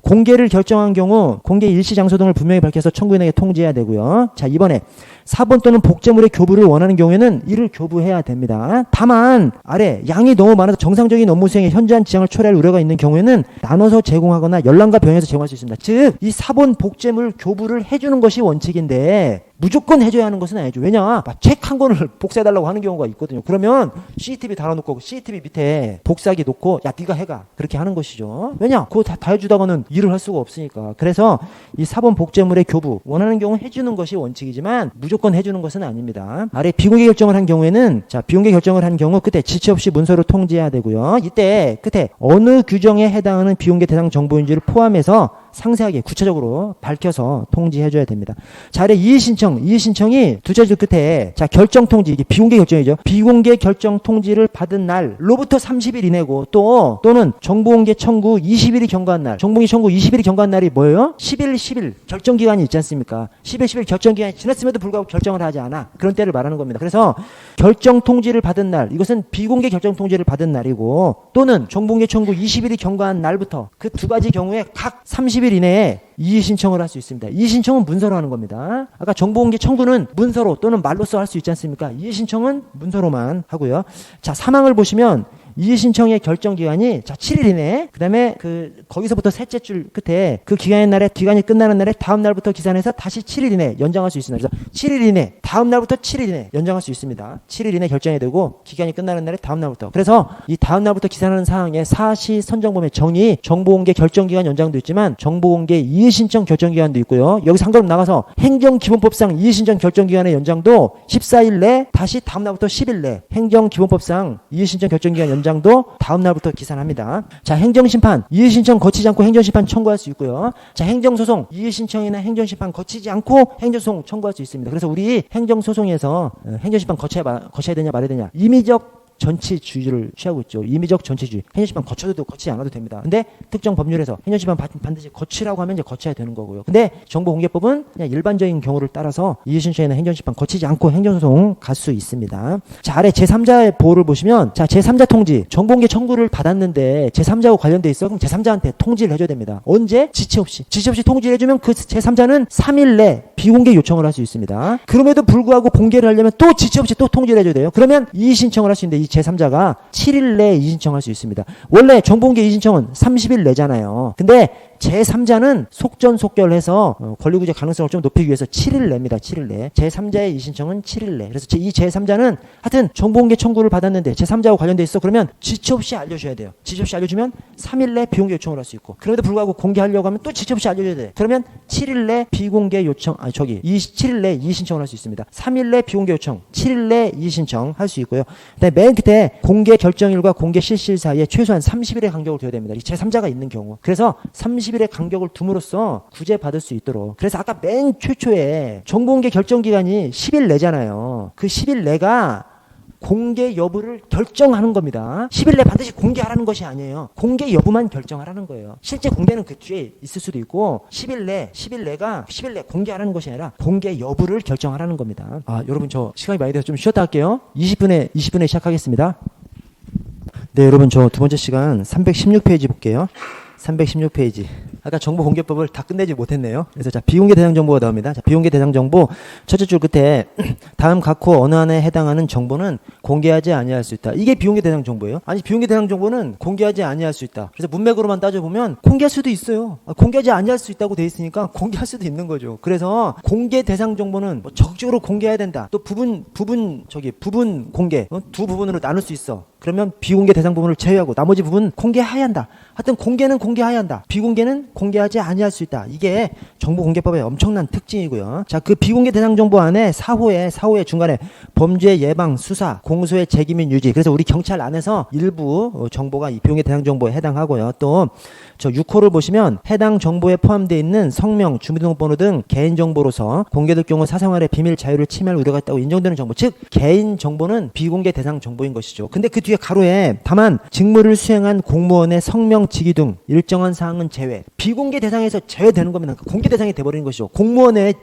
공개를 결정한 경우 공개 일시 장소 등을 분명히 밝혀서 청구인에게 통지해야 되고요. 자, 이번에 사본 또는 복제물의 교부를 원하는 경우에는 이를 교부해야 됩니다. 다만 아래 양이 너무 많아서 정상적인 업무 수행에 현저한 지장을 초래할 우려가 있는 경우에는 나눠서 제공하거나 열람과 병행해서 제공할 수 있습니다. 즉, 이 사본 복제물 교부를 해주는 것이 원칙인데 무조건 해줘야 하는 것은 아니죠. 왜냐? 책 한 권을 복사해달라고 하는 경우가 있거든요. 그러면 CCTV 달아놓고 CCTV 밑에 복사기 놓고 야 네가 해가 그렇게 하는 것이죠. 왜냐? 그거 다 해주다가는 일을 할 수가 없으니까. 그래서 이 사본 복제물의 교부 원하는 경우 해주는 것이 원칙이지만 무조건 해주는 것은 아닙니다. 아래 비공개 결정을 한 경우에는 자 비공개 결정을 한 경우 끝에 지체 없이 문서로 통지해야 되고요. 이때 끝에 어느 규정에 해당하는 비공개 대상 정보인지를 포함해서 상세하게 구체적으로 밝혀서 통지해줘야 됩니다. 자, 아래 이의신청이 두 자리 끝에 자 결정 통지 이게 비공개 결정이죠. 비공개 결정 통지를 받은 날로부터 30일 이내고 또는 정보공개 청구 20일이 경과한 날. 정보공개 청구 20일이 경과한 날이 뭐예요? 10일 결정 기간이 있지 않습니까? 10일 결정 기간이 지났음에도 불구하고 결정을 하지 않아. 그런 때를 말하는 겁니다. 그래서 결정 통지를 받은 날 이것은 비공개 결정 통지를 받은 날이고 또는 정보공개 청구 20일이 경과한 날부터 그 두 가지 경우에 각 30일 이내에 이의신청을 할 수 있습니다. 이의신청은 문서로 하는 겁니다. 아까 정보공개 청구는 문서로 또는 말로써 할 수 있지 않습니까? 이의신청은 문서로만 하고요. 자, 사망을 보시면 이의신청의 결정기간이 자 7일 이내 그 다음에 거기서부터 셋째 줄 끝에 그 기간이 끝나는 날에 다음 날부터 기산해서 다시 7일 이내 연장할 수 있습니다. 그래서 7일 이내 다음 날부터 7일 이내 연장할 수 있습니다. 7일 이내 결정이 되고 기간이 끝나는 날에 다음 날부터. 그래서 이 다음 날부터 기산하는 사항에 사시 선정범의 정의 정보공개 결정기간 연장도 있지만 정보공개 이의신청 결정기간도 있고요. 여기서 한 걸음 나가서 행정기본법상 이의신청 결정기간의 연장도 14일 내 다시 다음 날부터 10일 내 행정기본법상 이의신청 결정기간 장도 다음 날부터 기산합니다. 자, 행정심판 이의신청 거치지 않고 행정심판 청구할 수 있고요. 자, 행정소송 이의신청이나 행정심판 거치지 않고 행정소송 청구할 수 있습니다. 그래서 우리 행정소송에서 행정심판 거쳐야 되냐 말아야 되냐 임의적 전치주의를 취하고 있죠. 임의적 전치주의. 행정심판 거쳐도 거치지 않아도 됩니다. 근데 특정 법률에서 행정심판 반드시 거치라고 하면 이제 거쳐야 되는 거고요. 근데 정보공개법은 그냥 일반적인 경우를 따라서 이의신청이나 행정심판 거치지 않고 행정소송 갈 수 있습니다. 자, 아래 제3자의 보호를 보시면 자, 제3자 통지. 정보공개 청구를 받았는데 제3자하고 관련돼 있어. 그럼 제3자한테 통지를 해줘야 됩니다. 언제? 지체 없이 통지를 해주면 그 제3자는 3일 내 비공개 요청을 할 수 있습니다. 그럼에도 불구하고 공개를 하려면 또 지체 없이 또 통지를 해줘야 돼요. 그러면 이의신청을 할 수 있는데 이 제3자가 7일 내에 이의신청할 수 있습니다. 원래 정보공개 이의신청은 30일 내잖아요. 근데 제3자는 속전속결해서 권리구제 가능성을 좀 높이기 위해서 7일 내입니다. 7일 내. 제3자의 이의신청은 7일 내. 그래서 이 제3자는 하여튼 정보공개 청구를 받았는데 제3자하고 관련돼 있어. 그러면 지체 없이 알려줘야 돼요. 지체 없이 알려주면 3일 내 비공개 요청을 할 수 있고 그럼에도 불구하고 공개하려고 하면 또 지체 없이 알려줘야 돼. 그러면 7일 내 비공개 요청 7일 내 이의신청을 할 수 있습니다. 3일 내 비공개 요청 7일 내 이의신청 할 수 있고요. 그다음에 맨 끝에 공개 결정일과 공개 실시일 사이에 최소한 30일의 간격을 둬야 됩니다. 이 제3자가 있는 경우. 그래서 30일의 간격을 둠으로써 구제받을 수 있도록. 그래서 아까 맨 최초에 정보공개 결정기간이 10일 내잖아요. 그 10일 내가 공개 여부를 결정하는 겁니다. 10일 내 반드시 공개하라는 것이 아니에요. 공개 여부만 결정하라는 거예요. 실제 공개는 그 뒤에 있을 수도 있고 10일 내 공개하라는 것이 아니라 공개 여부를 결정하라는 겁니다. 아, 여러분 저 시간이 많이 돼서 좀 쉬었다 할게요. 20분에 시작하겠습니다. 네, 여러분 저 두 번째 시간 316페이지 볼게요. 316페이지. 아까 정보공개법을 다 끝내지 못했네요. 그래서 자, 비공개 대상 정보가 나옵니다. 자, 비공개 대상 정보 첫째 줄 끝에 다음 각호 어느 안에 해당하는 정보는 공개하지 아니할 수 있다. 이게 비공개 대상 정보예요. 아니, 비공개 대상 정보는 공개하지 아니할 수 있다. 그래서 문맥으로만 따져보면 공개할 수도 있어요. 공개하지 아니할 수 있다고 돼 있으니까 공개할 수도 있는 거죠. 그래서 공개 대상 정보는 뭐 적극적으로 공개해야 된다. 또 부분 공개 두 부분으로 나눌 수 있어. 그러면 비공개 대상 부분을 제외하고 나머지 부분 공개해야 한다. 하여튼 공개는 공개해야 한다. 비공개는 공개하지 아니할 수 있다. 이게 정보공개법의 엄청난 특징이고요. 자, 그 비공개 대상 정보 안에 4호의 중간에 범죄 예방, 수사, 공소의 제기 및 유지. 그래서 우리 경찰 안에서 일부 정보가 이 비공개 대상 정보에 해당하고요. 또 저 6호를 보시면 해당 정보에 포함되어 있는 성명, 주민등록번호 등 개인정보로서 공개될 경우 사생활의 비밀 자유를 침해할 우려가 있다고 인정되는 정보. 즉 개인정보는 비공개 대상 정보인 것이죠. 근데 그 뒤에 가로에 다만 직무를 수행한 공무원의 성명, 직위 등 일정한 사항은 제외, 비공개 대상에서 제외되는 겁니다. 공개 대상이 돼버리는 것이죠. 공무원의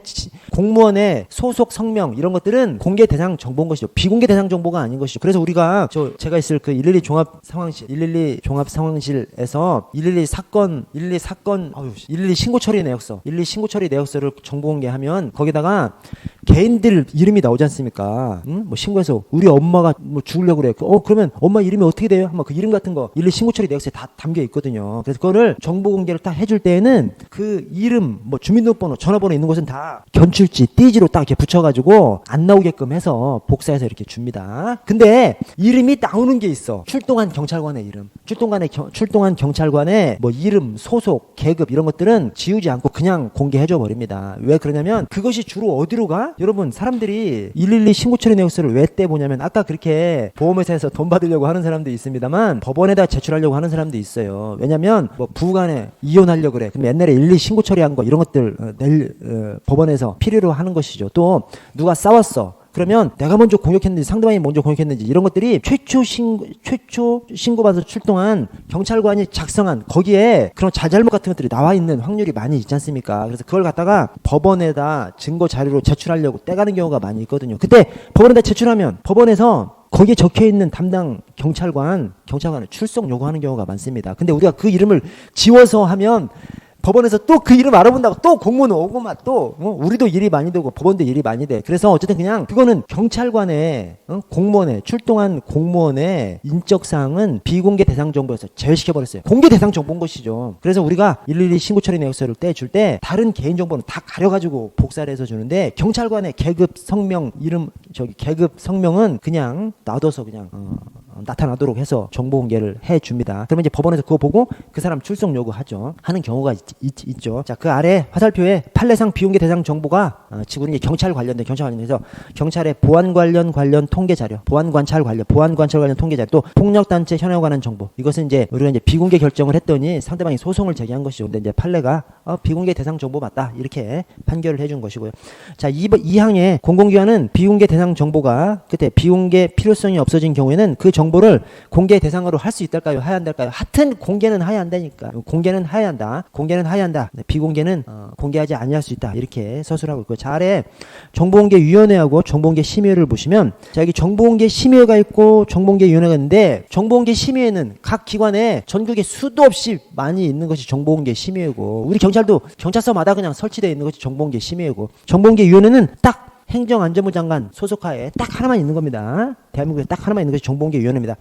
소속 성명 이런 것들은 공개 대상 정보인 것이죠. 비공개 대상 정보가 아닌 것이죠. 그래서 우리가 제가 있을 그 112 종합 상황실에서 112 신고 처리 내역서, 112 신고 처리 내역서를 정보 공개하면 거기다가 개인들 이름이 나오지 않습니까? 뭐 신고해서 우리 엄마가 뭐 죽으려고 그래. 그러면 엄마 이름이 어떻게 돼요? 한번 그 이름 같은 거 112 신고 처리 내역서에 다 담겨 있거든요. 그래서 그거를 정보 공개를 딱 해줄 때에는 그 이름, 뭐 주민등록번호, 전화번호 있는 곳은 다 견출지, 띠지로 딱 이렇게 붙여가지고 안 나오게끔 해서 복사해서 이렇게 줍니다. 근데 이름이 나오는 게 있어. 출동한 경찰관의 이름. 출동한 경찰관의 뭐 이름, 소속, 계급 이런 것들은 지우지 않고 그냥 공개해줘 버립니다. 왜 그러냐면 그것이 주로 어디로 가? 여러분 사람들이 112 신고 처리 내역서를 왜 떼보냐면 아까 그렇게 보험회사에서 돈 받으려고 하는 사람도 있습니다만 법원에다 제출하려고 하는 사람도 있어요. 왜냐면 뭐 부부간에 이혼하려고 그래. 그럼 옛날에 112 신고 처리한 거 이런 것들 법원에서 필요로 하는 것이죠. 또 누가 싸웠어. 그러면 내가 먼저 공격했는지 상대방이 먼저 공격했는지 이런 것들이 최초 신고받아서 출동한 경찰관이 작성한 거기에 그런 잘잘못 같은 것들이 나와 있는 확률이 많이 있지 않습니까? 그래서 그걸 갖다가 법원에다 증거 자료로 제출하려고 떼가는 경우가 많이 있거든요. 그때 법원에다 제출하면 법원에서 거기에 적혀있는 담당 경찰관을 출석 요구하는 경우가 많습니다. 근데 우리가 그 이름을 지워서 하면 법원에서 또 그 이름 알아본다고 또 공무원 오고 막 또 우리도 일이 많이 되고 법원도 일이 많이 돼. 그래서 어쨌든 그냥 그거는 경찰관의 공무원의 출동한 공무원의 인적 사항은 비공개 대상 정보에서 제외시켜 버렸어요. 공개 대상 정보인 것이죠. 그래서 우리가 112 신고 처리 내역서를 떼줄 때 다른 개인 정보는 다 가려가지고 복사를 해서 주는데 경찰관의 계급 성명 이름 계급 성명은 그냥 놔둬서 그냥 나타나도록 해서 정보 공개를 해줍니다. 그러면 이제 법원에서 그거 보고 그 사람 출석 요구하죠. 하는 경우가 있죠. 자, 그 아래 화살표에 판례상 비공개 대상 정보가 지금 경찰 관련돼서 경찰의 보안 관련 통계 자료, 보안 관찰 관련 통계 자료, 또 폭력 단체 현황에 관한 정보. 이것은 이제 우리가 이제 비공개 결정을 했더니 상대방이 소송을 제기한 것이죠. 근데 이제 판례가 비공개 대상 정보 맞다 이렇게 판결을 해준 것이고요. 자, 2항에 공공기관은 비공개 대상 정보가 그때 비공개 필요성이 없어진 경우에는 그 정보를 공개 대상으로 할 수 있달까요? 해야 한달까요? 하여튼 공개는 해야 한다니까. 공개는 해야 한다. 네, 비공개는 공개하지 아니할 수 있다. 이렇게 서술하고 있고. 자, 아래 정보공개위원회하고 정보공개심의회를 보시면 자, 여기 정보공개심의회가 있고 정보공개위원회가 있는데 정보공개심의회는 각 기관에 전국에 수도 없이 많이 있는 것이 정보공개심의회고 우리 경찰도 경찰서마다 그냥 설치되어 있는 것이 정보공개심의회고 정보공개위원회는 딱 행정안전부 장관 소속하에 딱 하나만 있는 겁니다. 대한민국에 딱 하나만 있는 것이 정보공개위원회입니다.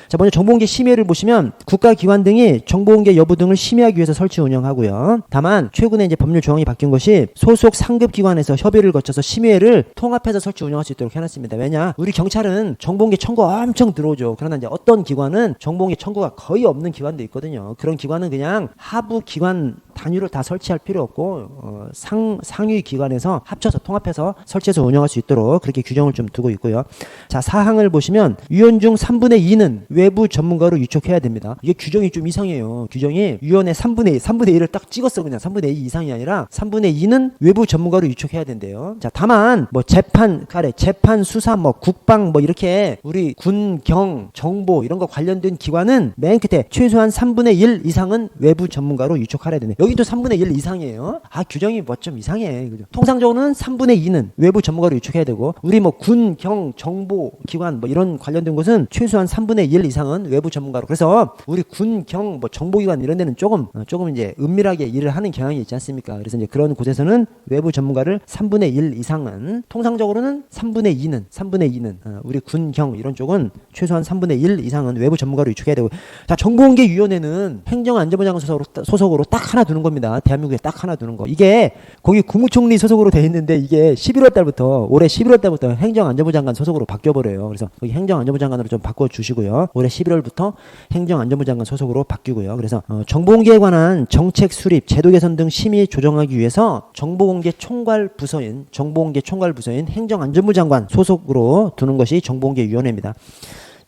자, 먼저 정보공개 심의를 보시면 국가기관 등이 정보공개 여부 등을 심의하기 위해서 설치 운영하고요. 다만 최근에 이제 법률 조항이 바뀐 것이 소속 상급기관에서 협의를 거쳐서 심의회를 통합해서 설치 운영할 수 있도록 해놨습니다. 왜냐? 우리 경찰은 정보공개 청구 엄청 들어오죠. 그러나 이제 어떤 기관은 정보공개 청구가 거의 없는 기관도 있거든요. 그런 기관은 그냥 하부 기관 단위로 다 설치할 필요 없고 상위 기관에서 합쳐서 통합해서 설치해서 운영할 수 있도록 그렇게 규정을 좀 두고 있고요. 자, 사항을 보시면 위원 중 3분의 2는 외부 전문가로 위촉해야 됩니다. 이게 규정이 좀 이상해요. 규정이 위원의 3분의 1을 딱 찍었어. 그냥 3분의 2 이상이 아니라 3분의 2는 외부 전문가로 위촉해야 된대요. 자, 다만 뭐 재판 수사 뭐 국방 뭐 이렇게 우리 군, 경, 정보 이런 거 관련된 기관은 맨 끝에 최소한 3분의 1 이상은 외부 전문가로 위촉하려야 되네. 여기도 3분의 1 이상이에요. 규정이 뭐 좀 이상해. 그죠? 통상적으로는 3분의 2는 외부 전문가로 위촉해야 되고 우리 뭐 군, 경, 정보 기관 뭐 이런 관련된 곳은 최소한 3분의 1 이상은 외부 전문가로. 그래서 우리 군, 경, 뭐 정보기관 이런 데는 조금 이제 은밀하게 일을 하는 경향이 있지 않습니까? 그래서 이제 그런 곳에서는 외부 전문가를 3분의 1 이상은 통상적으로는 3분의 2는 우리 군, 경 이런 쪽은 최소한 3분의 1 이상은 외부 전문가로 위촉해야 되고. 자, 정보공개위원회는 행정안전부 장관 소속으로 딱 하나 두는 겁니다. 대한민국에 딱 하나 두는 거. 이게 거기 국무총리 소속으로 돼 있는데 이게 올해 11월 달부터 행정안전부 장관 소속으로 바뀌어버려요. 그래서 거기 행정안전부 장관으로 좀 바꿔주시고요. 올해 11월부터 행정안전부 장관 소속으로 바뀌고요. 그래서 정보공개에 관한 정책 수립, 제도 개선 등 심의 조정하기 위해서 정보공개 총괄 부서인 행정안전부 장관 소속으로 두는 것이 정보공개위원회입니다.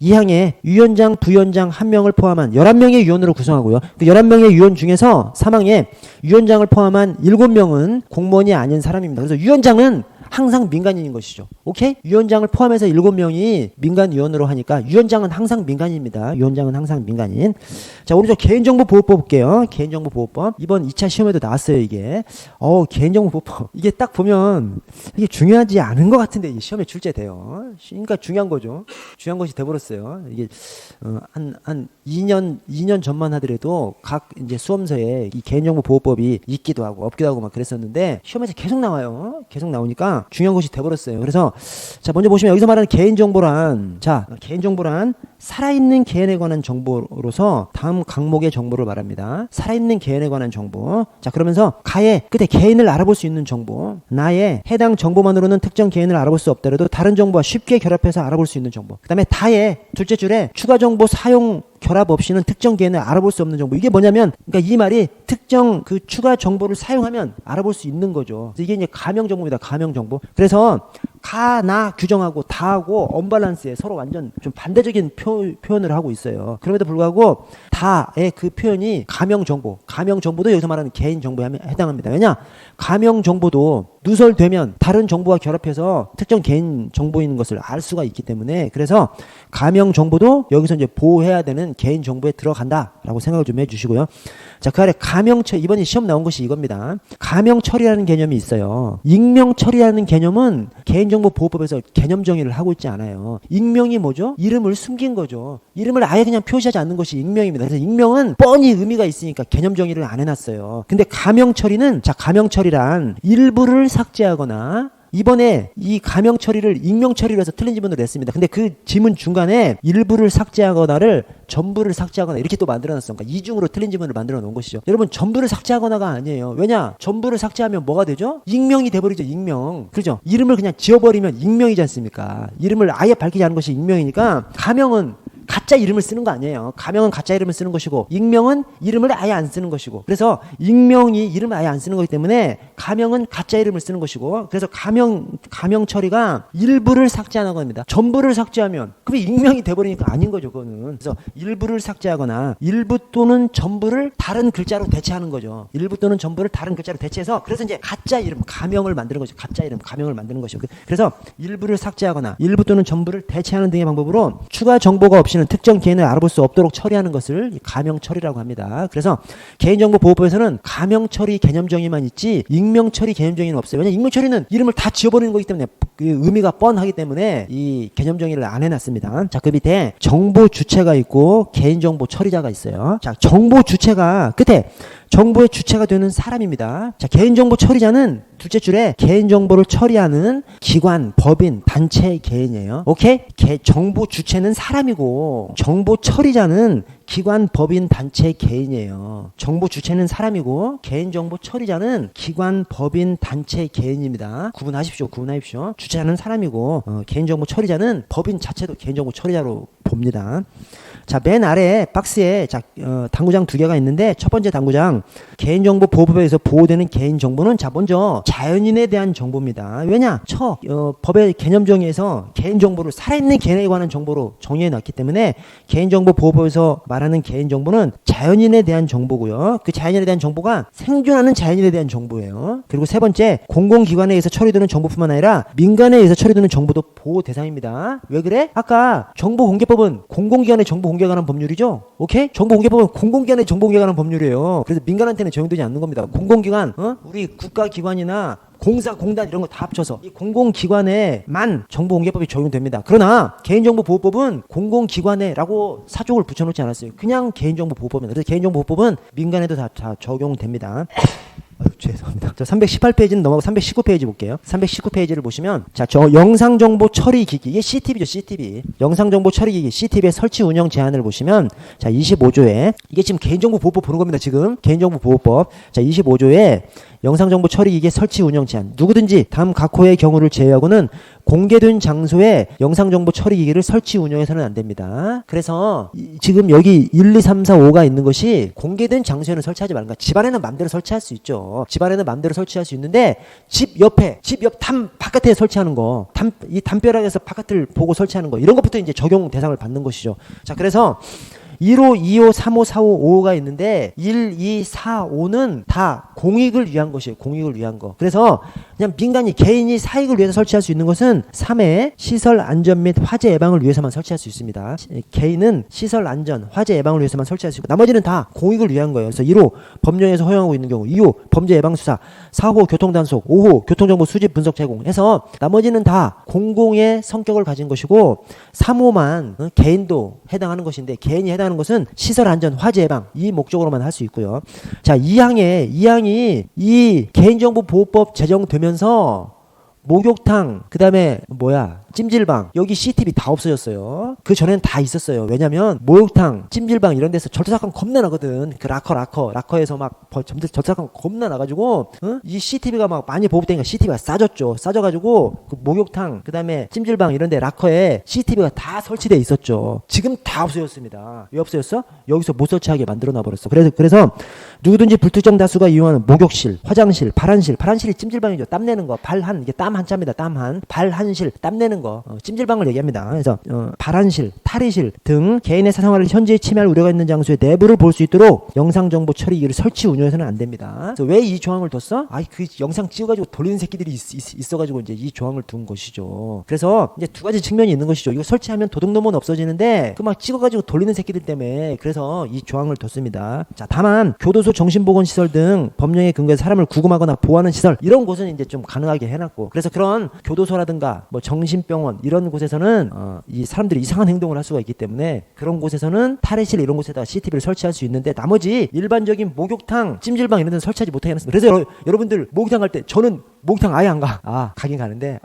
2항에 위원장, 부위원장 1명을 포함한 11명의 위원으로 구성하고요. 그 11명의 위원 중에서 3항에 위원장을 포함한 7명은 공무원이 아닌 사람입니다. 그래서 위원장은 항상 민간인인 것이죠. 오케이? 위원장을 포함해서 7명이 민간위원으로 하니까 위원장은 항상 민간인입니다. 위원장은 항상 민간인. 자, 오른쪽 개인정보보호법 볼게요. 개인정보보호법. 이번 2차 시험에도 나왔어요, 이게. 개인정보보호법. 이게 딱 보면 이게 중요하지 않은 것 같은데 이 시험에 출제돼요. 그러니까 중요한 거죠. 중요한 것이 돼버렸어요. 이게 한 2년 전만 하더라도 각 이제 수험서에 이 개인정보보호법이 있기도 하고 없기도 하고 막 그랬었는데 시험에서 계속 나와요. 계속 나오니까 중요한 것이 돼버렸어요. 그래서 자, 먼저 보시면 여기서 말하는 개인정보란, 자, 개인정보란 살아있는 개인에 관한 정보로서 다음 항목의 정보를 말합니다. 살아있는 개인에 관한 정보. 자, 그러면서 가의 끝에 개인을 알아볼 수 있는 정보. 나의 해당 정보만으로는 특정 개인을 알아볼 수 없더라도 다른 정보와 쉽게 결합해서 알아볼 수 있는 정보. 그 다음에 다의 둘째 줄에 추가 정보 사용 결합 없이는 특정 개인을 알아볼 수 없는 정보. 이게 뭐냐면, 그러니까 이 말이 특정 그 추가 정보를 사용하면 알아볼 수 있는 거죠. 그래서 이게 이제 가명 정보입니다. 가명 정보. 그래서 가, 나 규정하고 다하고 언밸런스에 서로 완전 좀 반대적인 표현을 하고 있어요. 그럼에도 불구하고 다의 그 표현이 가명 정보도 여기서 말하는 개인 정보에 해당합니다. 왜냐? 가명 정보도 누설되면 다른 정보와 결합해서 특정 개인 정보인 것을 알 수가 있기 때문에, 그래서 가명 정보도 여기서 이제 보호해야 되는 개인 정보에 들어간다라고 생각을 좀 해주시고요. 자, 그 아래 가명 처리, 이번에 시험 나온 것이 이겁니다. 가명 처리라는 개념이 있어요. 익명 처리라는 개념은 개인정보보호법에서 개념 정의를 하고 있지 않아요. 익명이 뭐죠? 이름을 숨긴 거죠. 이름을 아예 그냥 표시하지 않는 것이 익명입니다. 그래서 익명은 뻔히 의미가 있으니까 개념 정의를 안 해놨어요. 근데 가명 처리는, 자, 가명 처리란 일부를 삭제하거나, 이번에 이 가명 처리를 익명 처리로 해서 틀린 지문을 냈습니다. 근데 그 지문 중간에 일부를 삭제하거나를 전부를 삭제하거나 이렇게 또 만들어놨어. 그러니까 이중으로 틀린 지문을 만들어 놓은 것이죠. 여러분, 전부를 삭제하거나가 아니에요. 왜냐? 전부를 삭제하면 뭐가 되죠? 익명이 돼버리죠. 익명. 그죠? 이름을 그냥 지워버리면 익명이지 않습니까? 이름을 아예 밝히지 않은 것이 익명이니까 가명은 가짜 이름을 쓰는 거 아니에요. 가명은 가짜 이름을 쓰는 것이고 익명은 이름을 아예 안 쓰는 것이고, 그래서 익명이 이름을 아예 안 쓰는 거기 때문에 가명은 가짜 이름을 쓰는 것이고, 그래서 가명 처리가 일부를 삭제하는 겁니다. 전부를 삭제하면 그게 익명이 돼버리니까 아닌 거죠. 그거는. 그래서 일부를 삭제하거나 일부 또는 전부를 다른 글자로 대체하는 거죠. 일부 또는 전부를 다른 글자로 대체해서, 그래서 이제 가짜 이름, 가명을 만드는 거죠. 가짜 이름, 가명을 만드는 것이죠. 그래서 일부를 삭제하거나 일부 또는 전부를 대체하는 등의 방법으로 추가 정보가 없이 는 특정 개인을 알아볼 수 없도록 처리하는 것을 가명 처리라고 합니다. 그래서 개인정보보호법에서는 가명 처리 개념 정의만 있지 익명 처리 개념 정의는 없어요. 왜냐하면 익명 처리는 이름을 다 지워버리는 거기 때문에 그 의미가 뻔하기 때문에 이 개념 정의를 안 해놨습니다. 자, 그 밑에 정보 주체가 있고 개인정보 처리자가 있어요. 자, 정보 주체가 끝에 정보의 주체가 되는 사람입니다. 자, 개인정보 처리자는 둘째 줄에 개인정보를 처리하는 기관, 법인, 단체, 개인이에요. 오케이? 정보 주체는 사람이고 정보 처리자는 기관, 법인, 단체, 개인이에요. 정보 주체는 사람이고 개인정보 처리자는 기관, 법인, 단체, 개인입니다. 구분하십시오. 주체자는 사람이고 개인정보 처리자는 법인 자체도 개인정보 처리자로 봅니다. 자, 맨 아래 박스에 당구장 2개가 있는데, 첫 번째 당구장 개인정보보호법에서 보호되는 개인정보는, 자, 먼저 자연인에 대한 정보입니다. 왜냐? 법의 개념 정의에서 개인정보를 살아있는 개인에 관한 정보로 정의해 놨기 때문에 개인정보보호법에서 말하는 개인정보는 자연인에 대한 정보고요. 그 자연인에 대한 정보가 생존하는 자연인에 대한 정보예요. 그리고 세 번째, 공공기관에 의해서 처리되는 정보뿐만 아니라 민간에 의해서 처리되는 정보도 보호 대상입니다. 왜 그래? 아까 정보공개법은 공공기관의 정보 공개에 관한 법률이죠. 오케이? 정보공개법은 공공기관의 정보공개에 관한 법률이에요. 그래서 민간한테는 적용되지 않는 겁니다. 공공기관, 우리 국가기관이나 공사, 공단 이런 거 다 합쳐서 이 공공기관에만 정보공개법이 적용됩니다. 그러나 개인정보보호법은 공공기관에라고 사족을 붙여놓지 않았어요. 그냥 개인정보보호법입니다. 그래서 개인정보보호법은 민간에도 다 적용됩니다. 죄송합니다. 318페이지는 넘어가고 319페이지 볼게요. 319페이지를 보시면, 자, 저 영상정보 처리기기, 이게 CTV죠, CTV. 영상정보 처리기기, CTV의 설치 운영 제한을 보시면, 자, 25조에, 이게 지금 개인정보보호법 보는 겁니다, 지금. 개인정보보호법. 자, 25조에 영상정보 처리기기의 설치 운영 제한. 누구든지 다음 각 호의 경우를 제외하고는 공개된 장소에 영상정보 처리기기를 설치 운영해서는 안 됩니다. 그래서 지금 여기 1, 2, 3, 4, 5가 있는 것이 공개된 장소에는 설치하지 말는 거야. 집안에는 마음대로 설치할 수 있죠. 집안에는 마음대로 설치할 수 있는데 집 옆 바깥에 설치하는 거, 이 담벼락에서 바깥을 보고 설치하는 거, 이런 것부터 이제 적용 대상을 받는 것이죠. 자, 그래서 1호, 2호, 3호, 4호, 5호가 있는데 1, 2, 4, 5는 다 공익을 위한 것이에요. 공익을 위한 거. 그래서 그냥 민간이 개인이 사익을 위해서 설치할 수 있는 것은 3회 시설 안전 및 화재 예방을 위해서만 설치할 수 있습니다. 개인은 시설 안전, 화재 예방을 위해서만 설치할 수 있고 나머지는 다 공익을 위한 거예요. 그래서 1호 법령에서 허용하고 있는 경우, 2호 범죄 예방 수사, 4호 교통 단속, 5호 교통정보 수집 분석 제공해서 나머지는 다 공공의 성격을 가진 것이고 3호만 개인도 해당하는 것인데 개인이 해당하는 것은 시설 안전, 화재 예방 이 목적으로만 할 수 있고요. 자, 2항이 이 개인정보보호법 제정되면서 목욕탕, 그 다음에 찜질방, 여기 CCTV 다 없어졌어요. 그 전에는 다 있었어요. 왜냐면 목욕탕, 찜질방 이런 데서 절도사건 겁나 나거든. 그 라커에서 막 절도사건 겁나 나가지고 이 CCTV가 막 많이 보급되니까 CCTV가 싸졌죠. 싸져가지고 그 목욕탕, 그 다음에 찜질방 이런 데 라커에 CCTV가 다 설치돼 있었죠. 지금 다 없어졌습니다. 왜 없어졌어? 여기서 못 설치하게 만들어 놔버렸어. 그래서 누구든지 불특정 다수가 이용하는 목욕실, 화장실, 발한실이 찜질방이죠. 땀내는 거, 발한, 이게 땀 한자입니다. 땀한, 발한실, 땀내는 거, 찜질방을 얘기합니다. 그래서 발한실, 탈의실 등 개인의 사생활을 현재에 침해할 우려가 있는 장소에 내부를 볼 수 있도록 영상정보 처리기를 설치 운영해서는 안 됩니다. 왜 이 조항을 뒀어? 그 영상 찍어가지고 돌리는 새끼들이 있어가지고 이제 이 조항을 둔 것이죠. 그래서 이제 두 가지 측면이 있는 것이죠. 이거 설치하면 도둑놈은 없어지는데 그 막 찍어가지고 돌리는 새끼들 때문에 그래서 이 조항을 뒀습니다. 자, 다만 교도소, 정신보건시설 등 법령에 근거해서 사람을 구금하거나 보호하는 시설 이런 곳은 이제 좀 가능하게 해놨고, 그래서 그런 교도소라든가 뭐 정신병원 이런 곳에서는 이 사람들이 이상한 행동을 할 수가 있기 때문에 그런 곳에서는 탈의실 이런 곳에다가 CCTV를 설치할 수 있는데 나머지 일반적인 목욕탕, 찜질방 이런 데는 설치하지 못하게 해놨습니다. 그래서 여러분들 목욕탕 갈 때 저는 목욕탕 아예 안 가. 가긴 가는데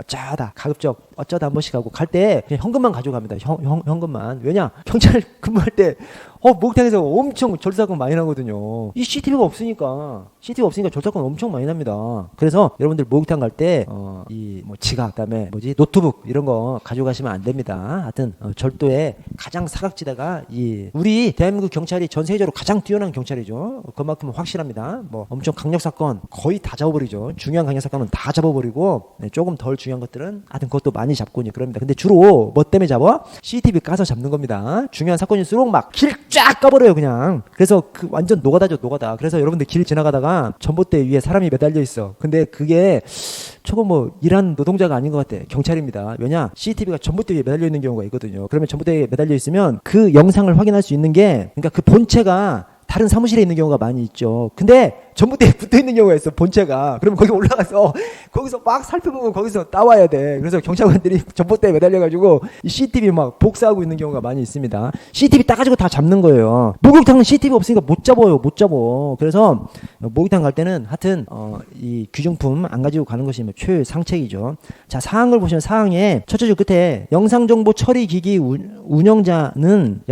가급적 어쩌다 한 번씩 가고 갈 때 그냥 현금만 가져갑니다. 현금만. 왜냐? 경찰 근무할 때 목욕탕에서 엄청 절도사건 많이 나거든요. 이 CCTV가 없으니까 절도사건 엄청 많이 납니다. 그래서 여러분들 목욕탕 갈 때 이 뭐 지갑, 그다음에 노트북 이런 거 가져가시면 안 됩니다. 하여튼 절도의 가장 사각지대가 우리 대한민국 경찰이 전 세계적으로 가장 뛰어난 경찰이죠. 그만큼 확실합니다. 뭐 엄청 강력 사건 거의 다 잡아버리죠. 중요한 강력 사건은 다 잡아버리고 조금 덜 중요한 것들은 하여튼 그것도 많이 잡고 그럽니다. 근데 주로 뭐 때문에 잡아? CCTV 까서 잡는 겁니다. 중요한 사건일수록 막 길 쫙 까버려요 그냥. 그래서 그 완전 노가다죠, 노가다. 그래서 여러분들 길 지나가다가 전봇대 위에 사람이 매달려 있어. 근데 그게 저거 뭐 일한 노동자가 아닌 것 같아. 경찰입니다. 왜냐? CCTV가 전봇대 위에 매달려 있는 경우가 있거든요. 그러면 전봇대 위에 매달려 있으면 그 영상을 확인할 수 있는 게, 그러니까 그 본체가 다른 사무실에 있는 경우가 많이 있죠. 근데 전봇대에 붙어있는 경우가 있어, 본체가. 그러면 거기 올라가서 거기서 막 살펴보고 거기서 따와야 돼. 그래서 경찰관들이 전봇대에 매달려가지고 이 CCTV 막 복사하고 있는 경우가 많이 있습니다. CCTV 따가지고 다 잡는 거예요. 목욕탕은 CCTV 없으니까 못 잡아. 그래서 목욕탕 갈 때는 하여튼 이 귀중품 안 가지고 가는 것이 최상책이죠. 자, 사항을 보시면 사항에 첫째 줄 끝에 영상정보 처리기기 운영자는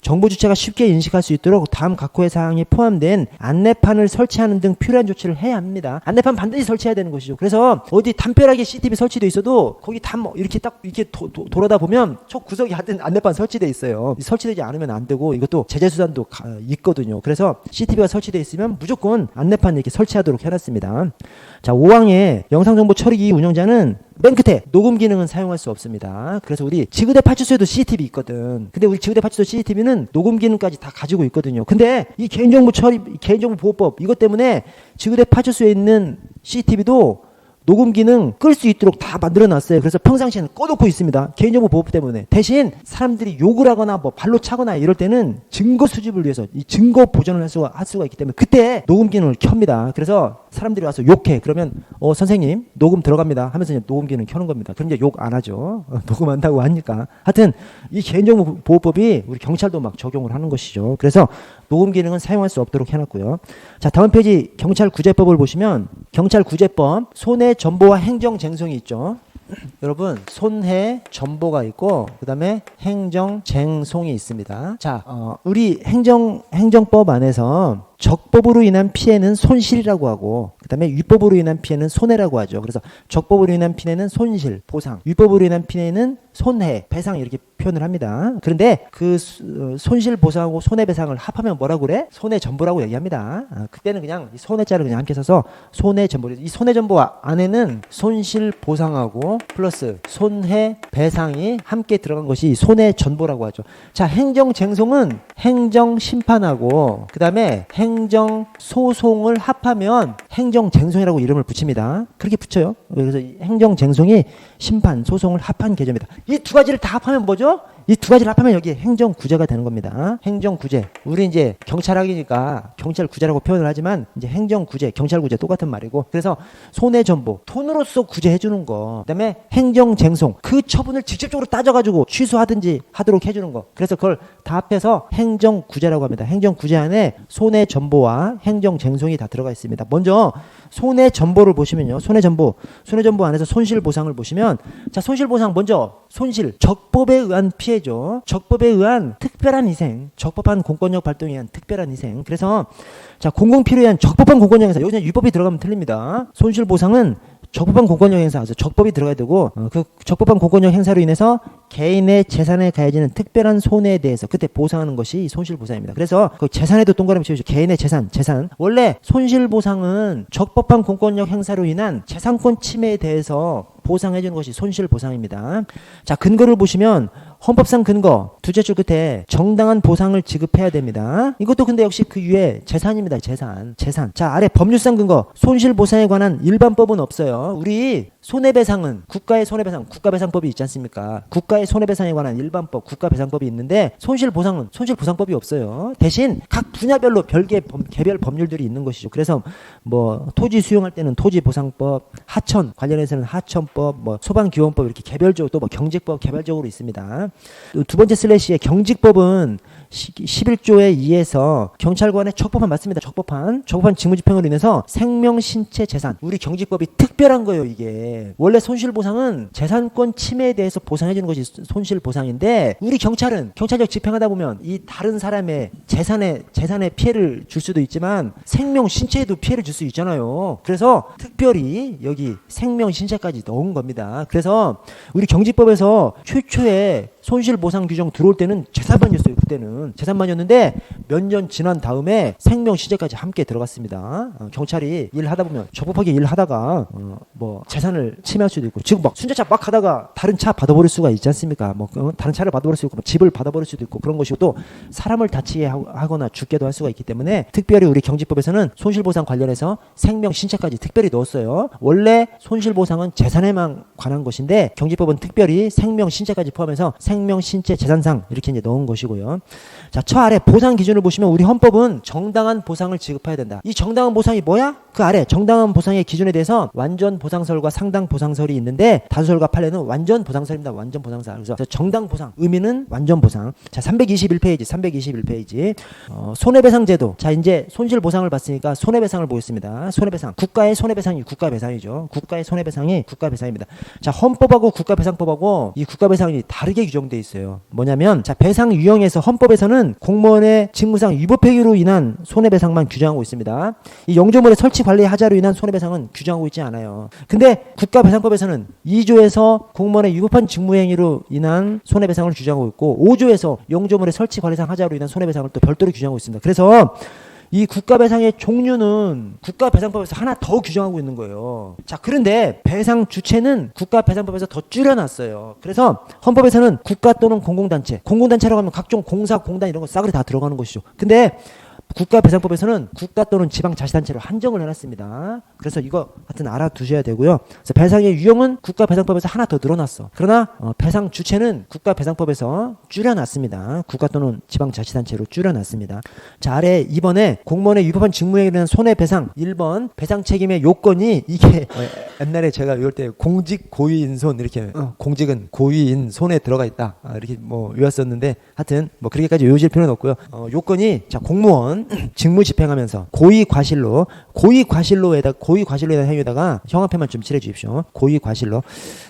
정보 주체가 쉽게 인식할 수 있도록 다음 각호의 사항이 포함된 안내판을 설치하는 등 필요한 조치를 해야 합니다. 안내판 반드시 설치해야 되는 것이죠. 그래서 어디 담벼락에 CCTV 설치돼 있어도 거기 이렇게 돌아다 보면 저 구석에 하여튼 안내판 설치돼 있어요. 설치되지 않으면 안 되고 이것도 제재 수단도 있거든요. 그래서 CCTV가 설치돼 있으면 무조건 안내판 이렇게 설치하도록 해놨습니다. 자, 5항에 영상정보 처리기기 운영자는 맨 끝에 녹음 기능은 사용할 수 없습니다. 그래서 우리 지구대 파출소에도 CCTV 있거든. 근데 우리 지구대 파출소 CCTV는 녹음 기능까지 다 가지고 있거든요. 근데 이 개인정보 보호법 이것 때문에 지구대 파출소에 있는 CCTV도 녹음 기능 끌 수 있도록 다 만들어놨어요. 그래서 평상시에는 꺼놓고 있습니다. 개인정보 보호법 때문에. 대신 사람들이 욕을 하거나 뭐 발로 차거나 이럴 때는 증거 수집을 위해서 이 증거 보존을 할 수가 있기 때문에 그때 녹음 기능을 켭니다. 그래서 사람들이 와서 욕해. 그러면 선생님 녹음 들어갑니다 하면서 이제 녹음 기능 켜는 겁니다. 그럼 이제 욕 안 하죠. 녹음한다고 하니까. 하여튼 이 개인정보 보호법이 우리 경찰도 막 적용을 하는 것이죠. 그래서 녹음 기능은 사용할 수 없도록 해놨고요. 자, 다음 페이지 경찰구제법을 보시면 경찰구제법 손해 전보와 행정쟁송이 있죠. 여러분, 손해 전보가 있고 그 다음에 행정쟁송이 있습니다. 자, 우리 행정법 안에서 적법으로 인한 피해는 손실이라고 하고 그 다음에 위법으로 인한 피해는 손해라고 하죠. 그래서 적법으로 인한 피해는 손실, 보상, 위법으로 인한 피해는 손해, 배상 이렇게 표현을 합니다. 그런데 그 손실보상하고 손해배상을 합하면 뭐라고 그래? 손해전보라고 얘기합니다. 그때는 그냥 손해자를 그냥 함께 써서 손해전보. 이 손해전보 안에는 손실보상하고 플러스 손해배상이 함께 들어간 것이 손해전보라고 하죠. 자, 행정쟁송은 행정심판하고 그 다음에 행정소송을 합하면 행정쟁송이라고 이름을 붙입니다. 그렇게 붙여요. 그래서 행정쟁송이 심판, 소송을 합한 개념이다. 이 두 가지를 다 합하면 뭐죠? 이 두 가지를 합하면 여기 행정구제가 되는 겁니다. 행정구제. 우리 이제 경찰학이니까 경찰구제라고 표현을 하지만 이제 행정구제, 경찰구제 똑같은 말이고, 그래서 손해전보, 돈으로서 구제해주는 거. 그다음에 행정쟁송, 그 처분을 직접적으로 따져가지고 취소하든지 하도록 해주는 거. 그래서 그걸 다 합해서 행정구제라고 합니다. 행정구제 안에 손해전보와 행정쟁송이 다 들어가 있습니다. 먼저 손해전보를 보시면요. 손해전보 안에서 손실보상을 보시면, 자, 손실보상 먼저 손실, 적법에 의한 피해죠. 적법에 의한 특별한 희생, 적법한 공권력 발동에 의한 특별한 희생. 그래서 자, 공공필요에 의한 적법한 공권력 행사. 여기서 유법이 들어가면 틀립니다. 손실보상은 적법한 공권력 행사, 적법이 들어가야 되고, 그 적법한 공권력 행사로 인해서 개인의 재산에 가해지는 특별한 손해에 대해서 그때 보상하는 것이 손실보상입니다. 그래서 그 재산에도 동그라미 치우죠. 개인의 재산. 원래 손실보상은 적법한 공권력 행사로 인한 재산권 침해에 대해서 보상해주는 것이 손실보상입니다. 자, 근거를 보시면 헌법상 근거 두째 줄 끝에 정당한 보상을 지급해야 됩니다. 이것도 근데 역시 그 위에 재산입니다. 재산. 자, 아래 법률상 근거 손실보상에 관한 일반법은 없어요. 우리 손해배상은 국가의 손해배상, 국가배상법이 있지 않습니까? 국가의 손해배상에 관한 일반법, 국가배상법이 있는데 손실보상은 손실보상법이 없어요. 대신 각 분야별로 별개 개별 법률들이 있는 것이죠. 그래서 뭐 토지 수용할 때는 토지보상법, 하천 관련해서는 하천법, 뭐 소방기원법 이렇게 개별적으로, 또 뭐 경직법 개별적으로 있습니다. 두 번째 슬래시에 경직법은 11조에 의해서 경찰관의 적법한, 맞습니다. 적법한 직무집행으로 인해서 생명, 신체, 재산, 우리 경직법이 특별한 거예요. 이게 원래 손실보상은 재산권 침해에 대해서 보상해 주는 것이 손실보상인데, 우리 경찰은 경찰력 집행하다 보면 이 다른 사람의 재산에 피해를 줄 수도 있지만 생명, 신체에도 피해를 줄 수 있잖아요. 그래서 특별히 여기 생명, 신체까지 넣은 겁니다. 그래서 우리 경직법에서 최초에 손실보상 규정 들어올 때는 재산만이었어요. 그때는 재산만이었는데 몇 년 지난 다음에 생명, 신체까지 함께 들어갔습니다. 경찰이 일하다 보면 적법하게 일하다가 뭐 재산을 침해할 수도 있고, 지금 막 순자차 막 하다가 다른 차 받아버릴 수가 있지 않습니까? 뭐 다른 차를 받아버릴 수 있고, 뭐 집을 받아버릴 수도 있고, 그런 것이고, 또 사람을 다치게 하거나 죽게도 할 수가 있기 때문에 특별히 우리 경직법에서는 손실보상 관련해서 생명, 신체까지 특별히 넣었어요. 원래 손실보상은 재산에만 관한 것인데 경직법은 특별히 생명, 신체까지 포함해서 생명, 신체, 재산상 이렇게 이제 넣은 것이고요. 자, 저 아래 보상 기준을 보시면 우리 헌법은 정당한 보상을 지급해야 된다. 이 정당한 보상이 뭐야? 그 아래 정당한 보상의 기준에 대해서 완전 보상설과 상당 보상설이 있는데, 다수설과 판례는 완전 보상설입니다. 완전 보상설. 그래서 정당 보상 의미는 완전 보상. 자, 321페이지. 손해배상 제도. 자, 이제 손실 보상을 봤으니까 손해배상을 보겠습니다. 손해배상. 국가의 손해배상이 국가배상이죠. 국가의 손해배상이 국가배상입니다. 자, 헌법하고 국가배상법하고 이 국가배상이 다르게 규정돼 있어요. 뭐냐면, 자, 배상 유형에서 헌법에서는 공무원의 직무상 위법행위로 인한 손해배상만 규정하고 있습니다. 이 영조물의 설치 관리 하자로 인한 손해배상은 규정하고 있지 않아요. 근데 국가배상법에서는 2조에서 공무원의 위법한 직무행위로 인한 손해배상을 규정하고 있고, 5조에서 영조물의 설치 관리상 하자로 인한 손해배상을 또 별도로 규정하고 있습니다. 그래서 이 국가배상의 종류는 국가배상법에서 하나 더 규정하고 있는 거예요. 자, 그런데 배상 주체는 국가배상법에서 더 줄여놨어요. 그래서 헌법에서는 국가 또는 공공단체라고 하면 각종 공사, 공단 이런 거 싸그리 다 들어가는 것이죠. 근데 국가배상법에서는 국가 또는 지방자치단체로 한정을 해놨습니다. 그래서 이거 하여튼 알아두셔야 되고요. 그래서 배상의 유형은 국가배상법에서 하나 더 늘어났어. 그러나 배상 주체는 국가배상법에서 줄여놨습니다. 국가 또는 지방자치단체로 줄여놨습니다. 자, 아래 2번에 공무원의 위법한 직무행위에 대한 손해배상 1번 배상 책임의 요건이, 이게 옛날에 제가 이럴 때 공직 고유인손 이렇게 공직은 고유인손에 들어가 있다 이렇게 뭐 외웠었는데, 하여튼 뭐 그렇게까지 외우실 필요는 없고요. 요건이, 자, 공무원 직무 집행하면서 고의과실로 대한 행위에다가 형합해만 좀 칠해 주십시오. 고의과실로.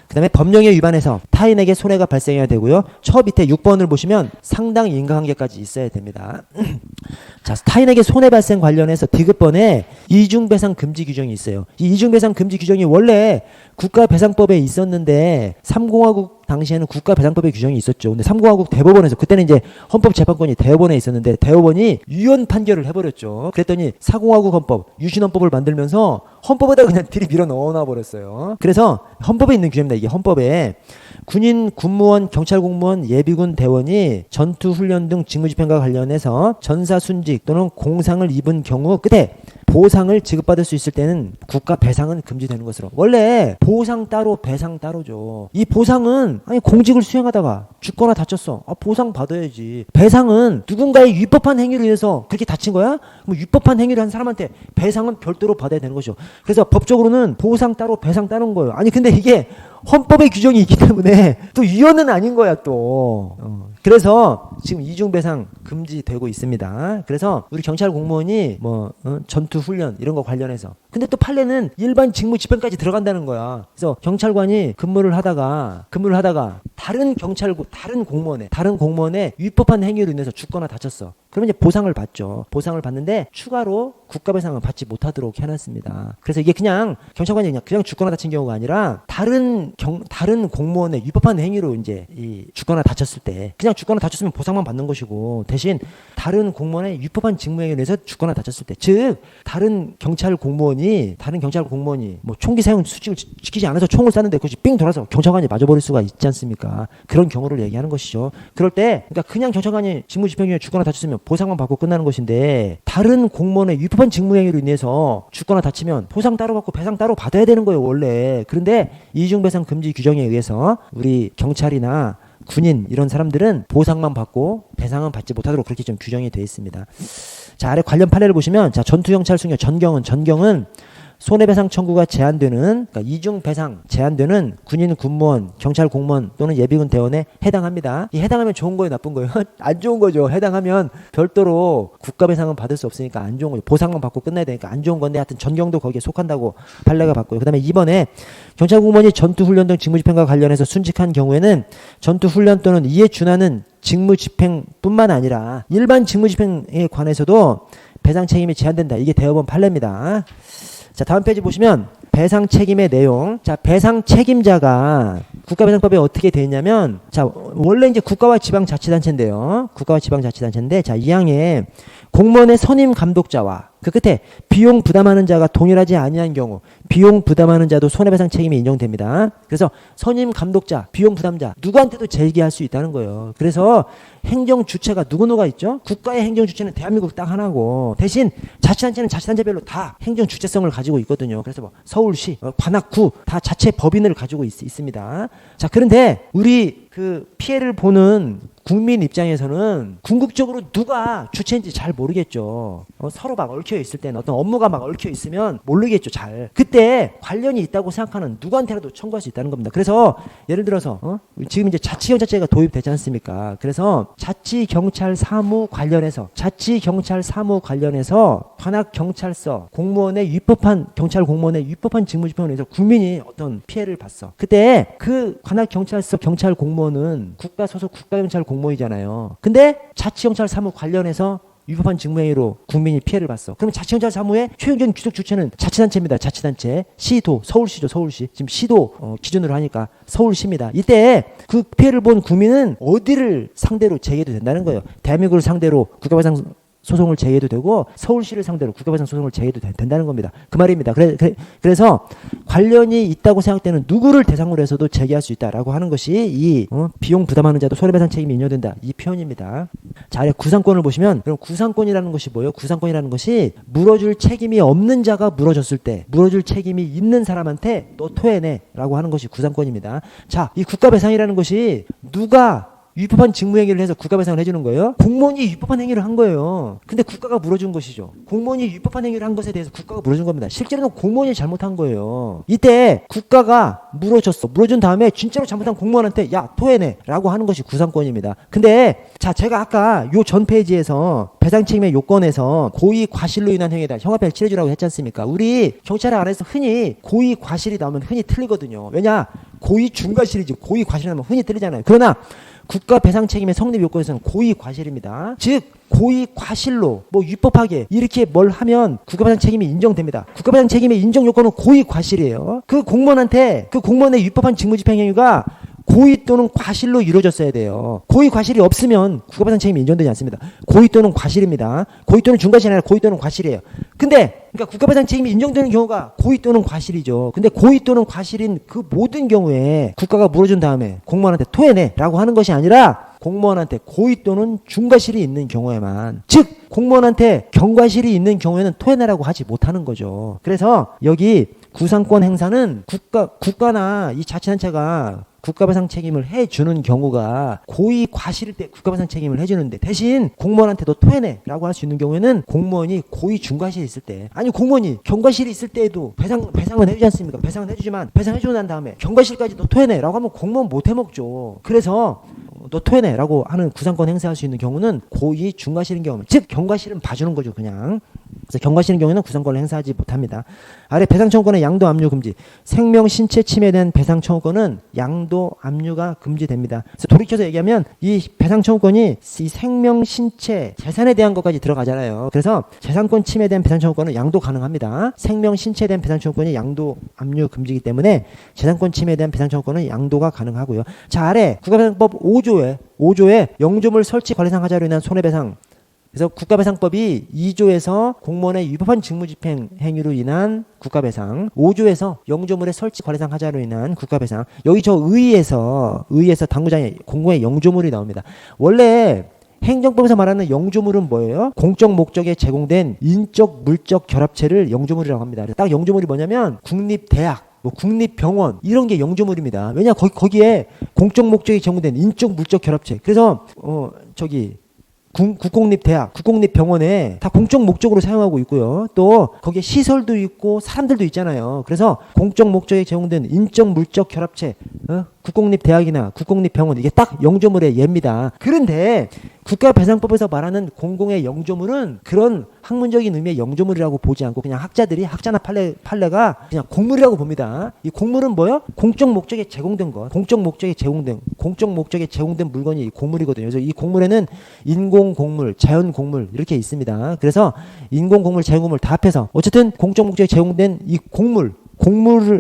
그 다음에 법령에 위반해서 타인에게 손해가 발생해야 되고요. 처 밑에 6번을 보시면 상당 인과관계까지 있어야 됩니다. 자, 타인에게 손해 발생 관련해서 디귿번에 이중배상 금지 규정이 있어요. 이 이중배상 금지 규정이 원래 국가배상법에 있었는데 3공화국 당시에는 국가배상법의 규정이 있었죠. 근데 3공화국 대법원에서 그때는 이제 헌법재판권이 대법원에 있었는데 대법원이 유연 판결을 해버렸죠. 그랬더니 4공화국 헌법, 유신헌법을 만들면서 헌법에다 그냥 들이밀어 넣어놔 버렸어요. 그래서 헌법에 있는 규정입니다. 이게 헌법에 군인, 군무원, 경찰 공무원, 예비군 대원이 전투 훈련 등 직무집행과 관련해서 전사순직 또는 공상을 입은 경우 끝에 보상을 지급받을 수 있을 때는 국가 배상은 금지되는 것으로. 원래 보상 따로 배상 따로죠. 이 보상은 아니 공직을 수행하다가 죽거나 다쳤어. 보상 받아야지. 배상은 누군가의 위법한 행위로 인해서 그렇게 다친 거야? 그럼 위법한 행위를 한 사람한테 배상은 별도로 받아야 되는 거죠. 그래서 법적으로는 보상 따로 배상 따른 거예요. 아니 근데 이게 헌법의 규정이 있기 때문에 또 유연은 아닌 거야 또. 그래서 지금 이중배상 금지되고 있습니다. 그래서 우리 경찰 공무원이 전투 훈련 이런 거 관련해서 근데 또 판례는 일반 직무 집행까지 들어간다는 거야. 그래서 경찰관이 근무를 하다가 다른 공무원의 위법한 행위로 인해서 죽거나 다쳤어. 그러면 이제 보상을 받죠. 보상을 받는데 추가로 국가배상은 받지 못하도록 해놨습니다. 그래서 이게 그냥 경찰관이 그냥 죽거나 다친 경우가 아니라 다른 공무원의 위법한 행위로 이제 죽거나 다쳤을 때 그냥 죽거나 다쳤으면 보상만 받는 것이고 대신 다른 공무원의 위법한 직무행위로 인해서 죽거나 다쳤을 때 즉 다른 경찰 공무원이 뭐 총기 사용 수칙을 지키지 않아서 총을 쐈는데 그것이 삥 돌아서 경찰관이 맞아버릴 수가 있지 않습니까? 그런 경우를 얘기하는 것이죠. 그럴 때 그러니까 그냥 경찰관이 직무집행 중에 죽거나 다쳤으면 보상만 받고 끝나는 것인데 다른 공무원의 위법한 직무행위로 인해서 죽거나 다치면 보상 따로 받고 배상 따로 받아야 되는 거예요 원래. 그런데 이중배상 금지 규정에 의해서 우리 경찰이나 군인 이런 사람들은 보상만 받고 배상은 받지 못하도록 그렇게 좀 규정이 되어 있습니다. 자, 아래 관련 판례를 보시면 자, 전투경찰 수녀 전경은 손해배상 청구가 제한되는 그러니까 이중배상 제한되는 군인, 군무원, 경찰 공무원 또는 예비군 대원에 해당합니다. 이 해당하면 좋은 거예요, 나쁜 거예요? 안 좋은 거죠. 해당하면 별도로 국가배상은 받을 수 없으니까 안 좋은 거죠. 보상만 받고 끝나야 되니까 안 좋은 건데 하여튼 전경도 거기에 속한다고 판례가 봤고요. 그 다음에 이번에 경찰 공무원이 전투훈련 등 직무집행과 관련해서 순직한 경우에는 전투훈련 또는 이에 준하는 직무집행뿐만 아니라 일반 직무집행에 관해서도 배상 책임이 제한된다. 이게 대법원 판례입니다. 자, 다음 페이지 보시면 배상 책임의 내용. 자, 배상 책임자가 국가배상법에 어떻게 되어 있냐면 자, 원래 이제 국가와 지방자치단체인데요. 국가와 지방자치단체인데 자, 이 항에 공무원의 선임 감독자와 그 끝에 비용 부담하는 자가 동일하지 아니한 경우 비용 부담하는 자도 손해배상 책임이 인정됩니다. 그래서 선임 감독자, 비용 부담자 누구한테도 제기할 수 있다는 거예요. 그래서 행정 주체가 누구누가 있죠? 국가의 행정 주체는 대한민국 딱 하나고 대신 자치단체는 자치단체별로 다 행정 주체성을 가지고 있거든요. 그래서 뭐 서울시, 관악구 다 자체 법인을 가지고 있습니다. 자, 그런데 우리 그 피해를 보는 국민 입장에서는 궁극적으로 누가 주체인지 잘 모르겠죠. 서로 막 얽혀 있을 때는 어떤 업무가 막 얽혀 있으면 모르겠죠, 잘. 그때 관련이 있다고 생각하는 누구한테라도 청구할 수 있다는 겁니다. 그래서 예를 들어서 지금 이제 자치경찰제가 도입되지 않습니까? 그래서 자치경찰 사무 관련해서 관악경찰서 경찰 공무원의 위법한 직무집행을 해서 국민이 어떤 피해를 봤어. 그때 그 관악경찰서 경찰 공무원은 국가 소속 국가경찰 공무원이잖아요. 근데 자치경찰 사무 관련해서 위법한 직무행위로 국민이 피해를 봤어. 그럼 자치경찰 사무의 최종적인 귀속 주체는 자치단체입니다. 자치단체. 시도, 서울시죠. 서울시. 지금 시도 기준으로 하니까 서울시입니다. 이때 그 피해를 본 국민은 어디를 상대로 제기해도 된다는 거예요. 대한민국을 상대로 국가배상 소송을 제기해도 되고 서울시를 상대로 국가배상 소송을 제기해도 된다는 겁니다. 그 말입니다. 그래서 관련이 있다고 생각되는 누구를 대상으로 해서도 제기할 수 있다라고 하는 것이 이 비용 부담하는 자도 손해배상 책임이 인정된다. 이 표현입니다. 자, 아래 구상권을 보시면 그럼 구상권이라는 것이 뭐예요? 구상권이라는 것이 물어줄 책임이 없는 자가 물어줬을 때 물어줄 책임이 있는 사람한테 너 토해내라고 하는 것이 구상권입니다. 자, 이 국가배상이라는 것이 누가 위법한 직무행위를 해서 국가배상을 해주는 거예요? 공무원이 위법한 행위를 한 거예요. 근데 국가가 물어준 것이죠. 공무원이 위법한 행위를 한 것에 대해서 국가가 물어준 겁니다. 실제로는 공무원이 잘못한 거예요. 이때 국가가 물어줬어. 물어준 다음에 진짜로 잘못한 공무원한테 야 토해내 라고 하는 것이 구상권입니다. 근데 자, 제가 아까 요 전 페이지에서 배상 책임의 요건에서 고의 과실로 인한 행위다 형합형을 칠해주라고 했지 않습니까? 우리 경찰 안에서 흔히 고의 과실이 나오면 흔히 틀리거든요. 왜냐? 고의 중과실이지 고의 과실이 나오면 흔히 틀리잖아요. 그러나 국가 배상 책임의 성립 요건에서는 고의 과실입니다. 즉 고의 과실로 뭐 위법하게 이렇게 뭘 하면 국가배상 책임이 인정됩니다. 국가배상 책임의 인정 요건은 고의 과실이에요. 그 공무원의 위법한 직무집행 행위가 고의 또는 과실로 이루어졌어야 돼요. 고의 과실이 없으면 국가배상 책임이 인정되지 않습니다. 고의 또는 과실입니다. 고의 또는 중과실이 아니라 고의 또는 과실이에요. 근데 그러니까 국가배상 책임이 인정되는 경우가 고의 또는 과실이죠. 근데 고의 또는 과실인 그 모든 경우에 국가가 물어준 다음에 공무원한테 토해내라고 하는 것이 아니라 공무원한테 고의 또는 중과실이 있는 경우에만, 즉 공무원한테 경과실이 있는 경우에는 토해내라고 하지 못하는 거죠. 그래서 여기 구상권 행사는 국가나 이 자치단체가 국가배상 책임을 해주는 경우가 고의 과실일 때 국가배상 책임을 해주는데, 대신 공무원한테도 토해내라고 할 수 있는 경우에는 공무원이 고의 중과실이 있을 때, 아니 공무원이 경과실이 있을 때에도 배상은 해주지 않습니까? 배상은 해주지만 배상해주고 난 다음에 경과실까지 너 토해내라고 하면 공무원 못 해먹죠. 그래서 너 토해내라고 하는 구상권 행사할 수 있는 경우는 고의 중과실인 경우면, 즉 경과실은 봐주는 거죠. 그냥. 그래서 경과실인 경우에는 구상권을 행사하지 못합니다. 아래 배상 청구권의 양도 압류 금지. 생명 신체 침해에 대한 배상 청구권은 양도 압류가 금지됩니다. 그래서 돌이켜서 얘기하면 이 배상 청구권이 이 생명 신체 재산에 대한 것까지 들어가잖아요. 그래서 재산권 침해에 대한 배상 청구권은 양도 가능합니다. 생명 신체에 대한 배상 청구권이 양도 압류 금지이기 때문에 재산권 침해에 대한 배상 청구권은 양도가 가능하고요. 자, 아래 국가배상법 5조에 영조물 설치 관리상 하자로 인한 손해배상. 그래서 국가배상법이 2조에서 공무원의 위법한 직무집행 행위로 인한 국가배상, 5조에서 영조물의 설치 관리상 하자로 인한 국가배상. 여기 저 의에서 당구장에 공무원의 영조물이 나옵니다. 원래 행정법에서 말하는 영조물은 뭐예요? 공적 목적에 제공된 인적 물적 결합체를 영조물이라고 합니다. 딱 영조물이 뭐냐면 국립대학, 국립병원 이런 게 영조물입니다. 왜냐 거기에 공적 목적에 제공된 인적 물적 결합체. 그래서 국공립대학, 국공립병원에 다 공적 목적으로 사용하고 있고요. 또 거기에 시설도 있고 사람들도 있잖아요. 그래서 공적 목적에 제공된 인적 물적 결합체, 국공립대학이나 국공립병원, 이게 딱 영조물의 예입니다. 그런데 국가배상법에서 말하는 공공의 영조물은 그런 학문적인 의미의 영조물이라고 보지 않고 그냥 학자나 판례가 그냥 곡물이라고 봅니다. 이 곡물은 뭐요? 공적 목적에 제공된 것, 공적 목적에 제공된 물건이 곡물이거든요. 그래서 이 곡물에는 인공 곡물, 자연 곡물 이렇게 있습니다. 그래서 인공 곡물, 자연 곡물 다 합해서 어쨌든 공적 목적에 제공된 이 곡물을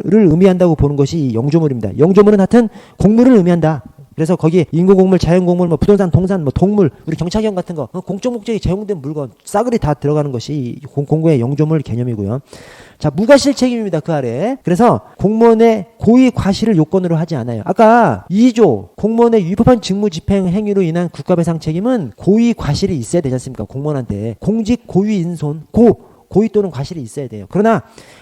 의미한다고 보는 것이 이 영조물입니다. 영조물은 하여튼 곡물을 의미한다. 그래서 거기 인공곡물, 자연곡물, 부동산, 동산, 동물, 우리 경찰경 같은 거 공적 목적에 제공된 물건 싸그리 다 들어가는 것이 공공의 영조물 개념이고요. 자, 무과실 책임입니다. 그 아래. 그래서 공무원의 고의 과실을 요건으로 하지 않아요. 아까 2조 공무원의 위법한 직무집행 행위로 인한 국가배상 책임은 고의 과실이 있어야 되지 않습니까? 공무원한테 공직 고의 인손 고의 또는 과실이 있어야 돼요. 그러나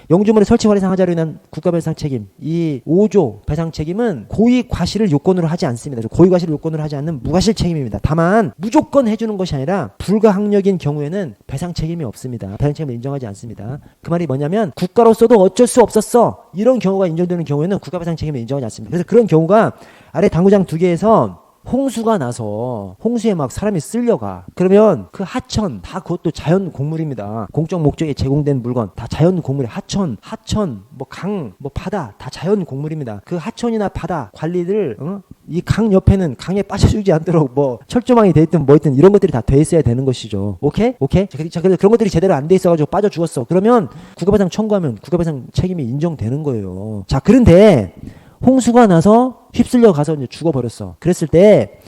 영조물의 설치 관리상 하자로 인한 국가배상 책임, 이 5조 배상 책임은 고의 과실을 요건으로 하지 않습니다. 고의 과실을 요건으로 하지 않는 무과실 책임입니다. 다만 무조건 해주는 것이 아니라 불가항력인 경우에는 배상 책임이 없습니다. 배상 책임을 인정하지 않습니다. 그 말이 뭐냐면 국가로서도 어쩔 수 없었어, 이런 경우가 인정되는 경우에는 국가배상 책임을 인정하지 않습니다. 그래서 그런 경우가 아래 당구장 2개에서 홍수가 나서 홍수에 막 사람이 쓸려가. 그러면 그 하천 다 그것도 자연 곡물입니다. 공적 목적에 제공된 물건 다 자연 곡물이 하천, 강, 바다 다 자연 곡물입니다. 그 하천이나 바다 관리들 이 강 옆에는 강에 빠져주지 않도록 철조망이 돼 있든 있든 이런 것들이 다 돼 있어야 되는 것이죠. 오케이? 자, 그래서 그런 것들이 제대로 안 돼 있어가지고 빠져 죽었어. 그러면 국가배상 청구하면 국가배상 책임이 인정되는 거예요. 자, 그런데 홍수가 나서 휩쓸려 가서 이제 죽어버렸어. 그랬을 때,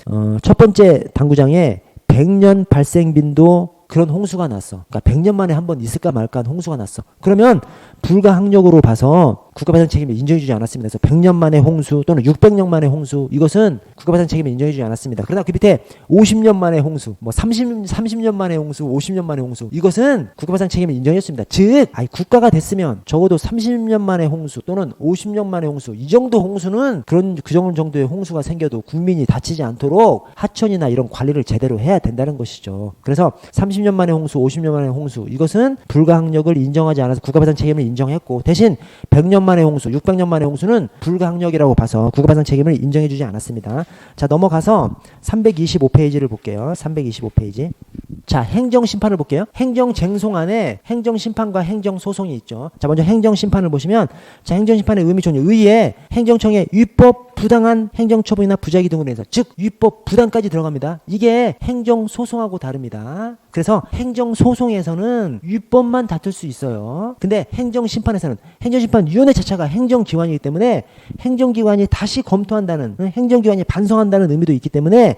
첫 번째 당구장에 100년 발생 빈도 그런 홍수가 났어. 그러니까 100년 만에 한 번 있을까 말까 한 홍수가 났어. 그러면 불가항력으로 봐서 국가배상 책임을 인정해주지 않았습니다. 그래서 100년 만에 홍수 또는 600년 만에 홍수, 이것은 국가배상 책임을 인정해주지 않았습니다. 그러나 그 밑에 50년 만에 홍수, 30년 만에 홍수, 50년 만에 홍수, 이것은 국가배상 책임을 인정했습니다. 즉, 국가가 됐으면 적어도 30년 만에 홍수 또는 50년 만에 홍수, 이 정도 홍수는 그 정도의 홍수가 생겨도 국민이 다치지 않도록 하천이나 이런 관리를 제대로 해야 된다는 것이죠. 그래서 30년 만에 홍수, 50년 만에 홍수, 이것은 불가항력을 인정하지 않아서 국가배상 책임을 인정했고, 대신 100년 만의 홍수, 600년 만의 홍수는 불가항력이라고 봐서 국가배상 책임을 인정해주지 않았습니다. 자, 넘어가서 325페이지를 볼게요. 325페이지. 자, 행정심판을 볼게요. 행정쟁송 안에 행정심판과 행정소송이 있죠. 자, 먼저 행정심판을 보시면, 자, 행정심판의 의미 좋냐. 의에 행정청의 위법 부당한 행정처분이나 부작위 등으로 인해서 즉 위법 부당까지 들어갑니다. 이게 행정소송하고 다릅니다. 그래서 행정소송에서는 위법만 다툴 수 있어요. 근데 행정심판에서는 행정심판위원회 자체가 행정기관이기 때문에 행정기관이 다시 검토한다는, 행정기관이 반성한다는 의미도 있기 때문에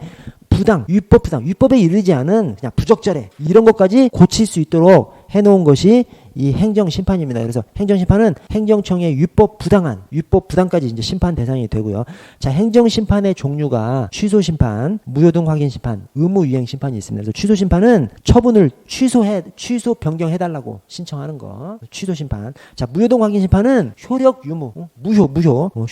부당, 위법 부당, 위법에 이르지 않은 그냥 부적절해 이런 것까지 고칠 수 있도록 해놓은 것이 이 행정심판입니다. 그래서 행정심판은 행정청의 위법 부당까지 이제 심판 대상이 되고요. 자, 행정심판의 종류가 취소심판, 무효등 확인심판, 의무이행심판이 있습니다. 그래서 취소심판은 처분을 취소 변경해달라고 신청하는 거. 취소심판. 자, 무효등 확인심판은 효력 유무,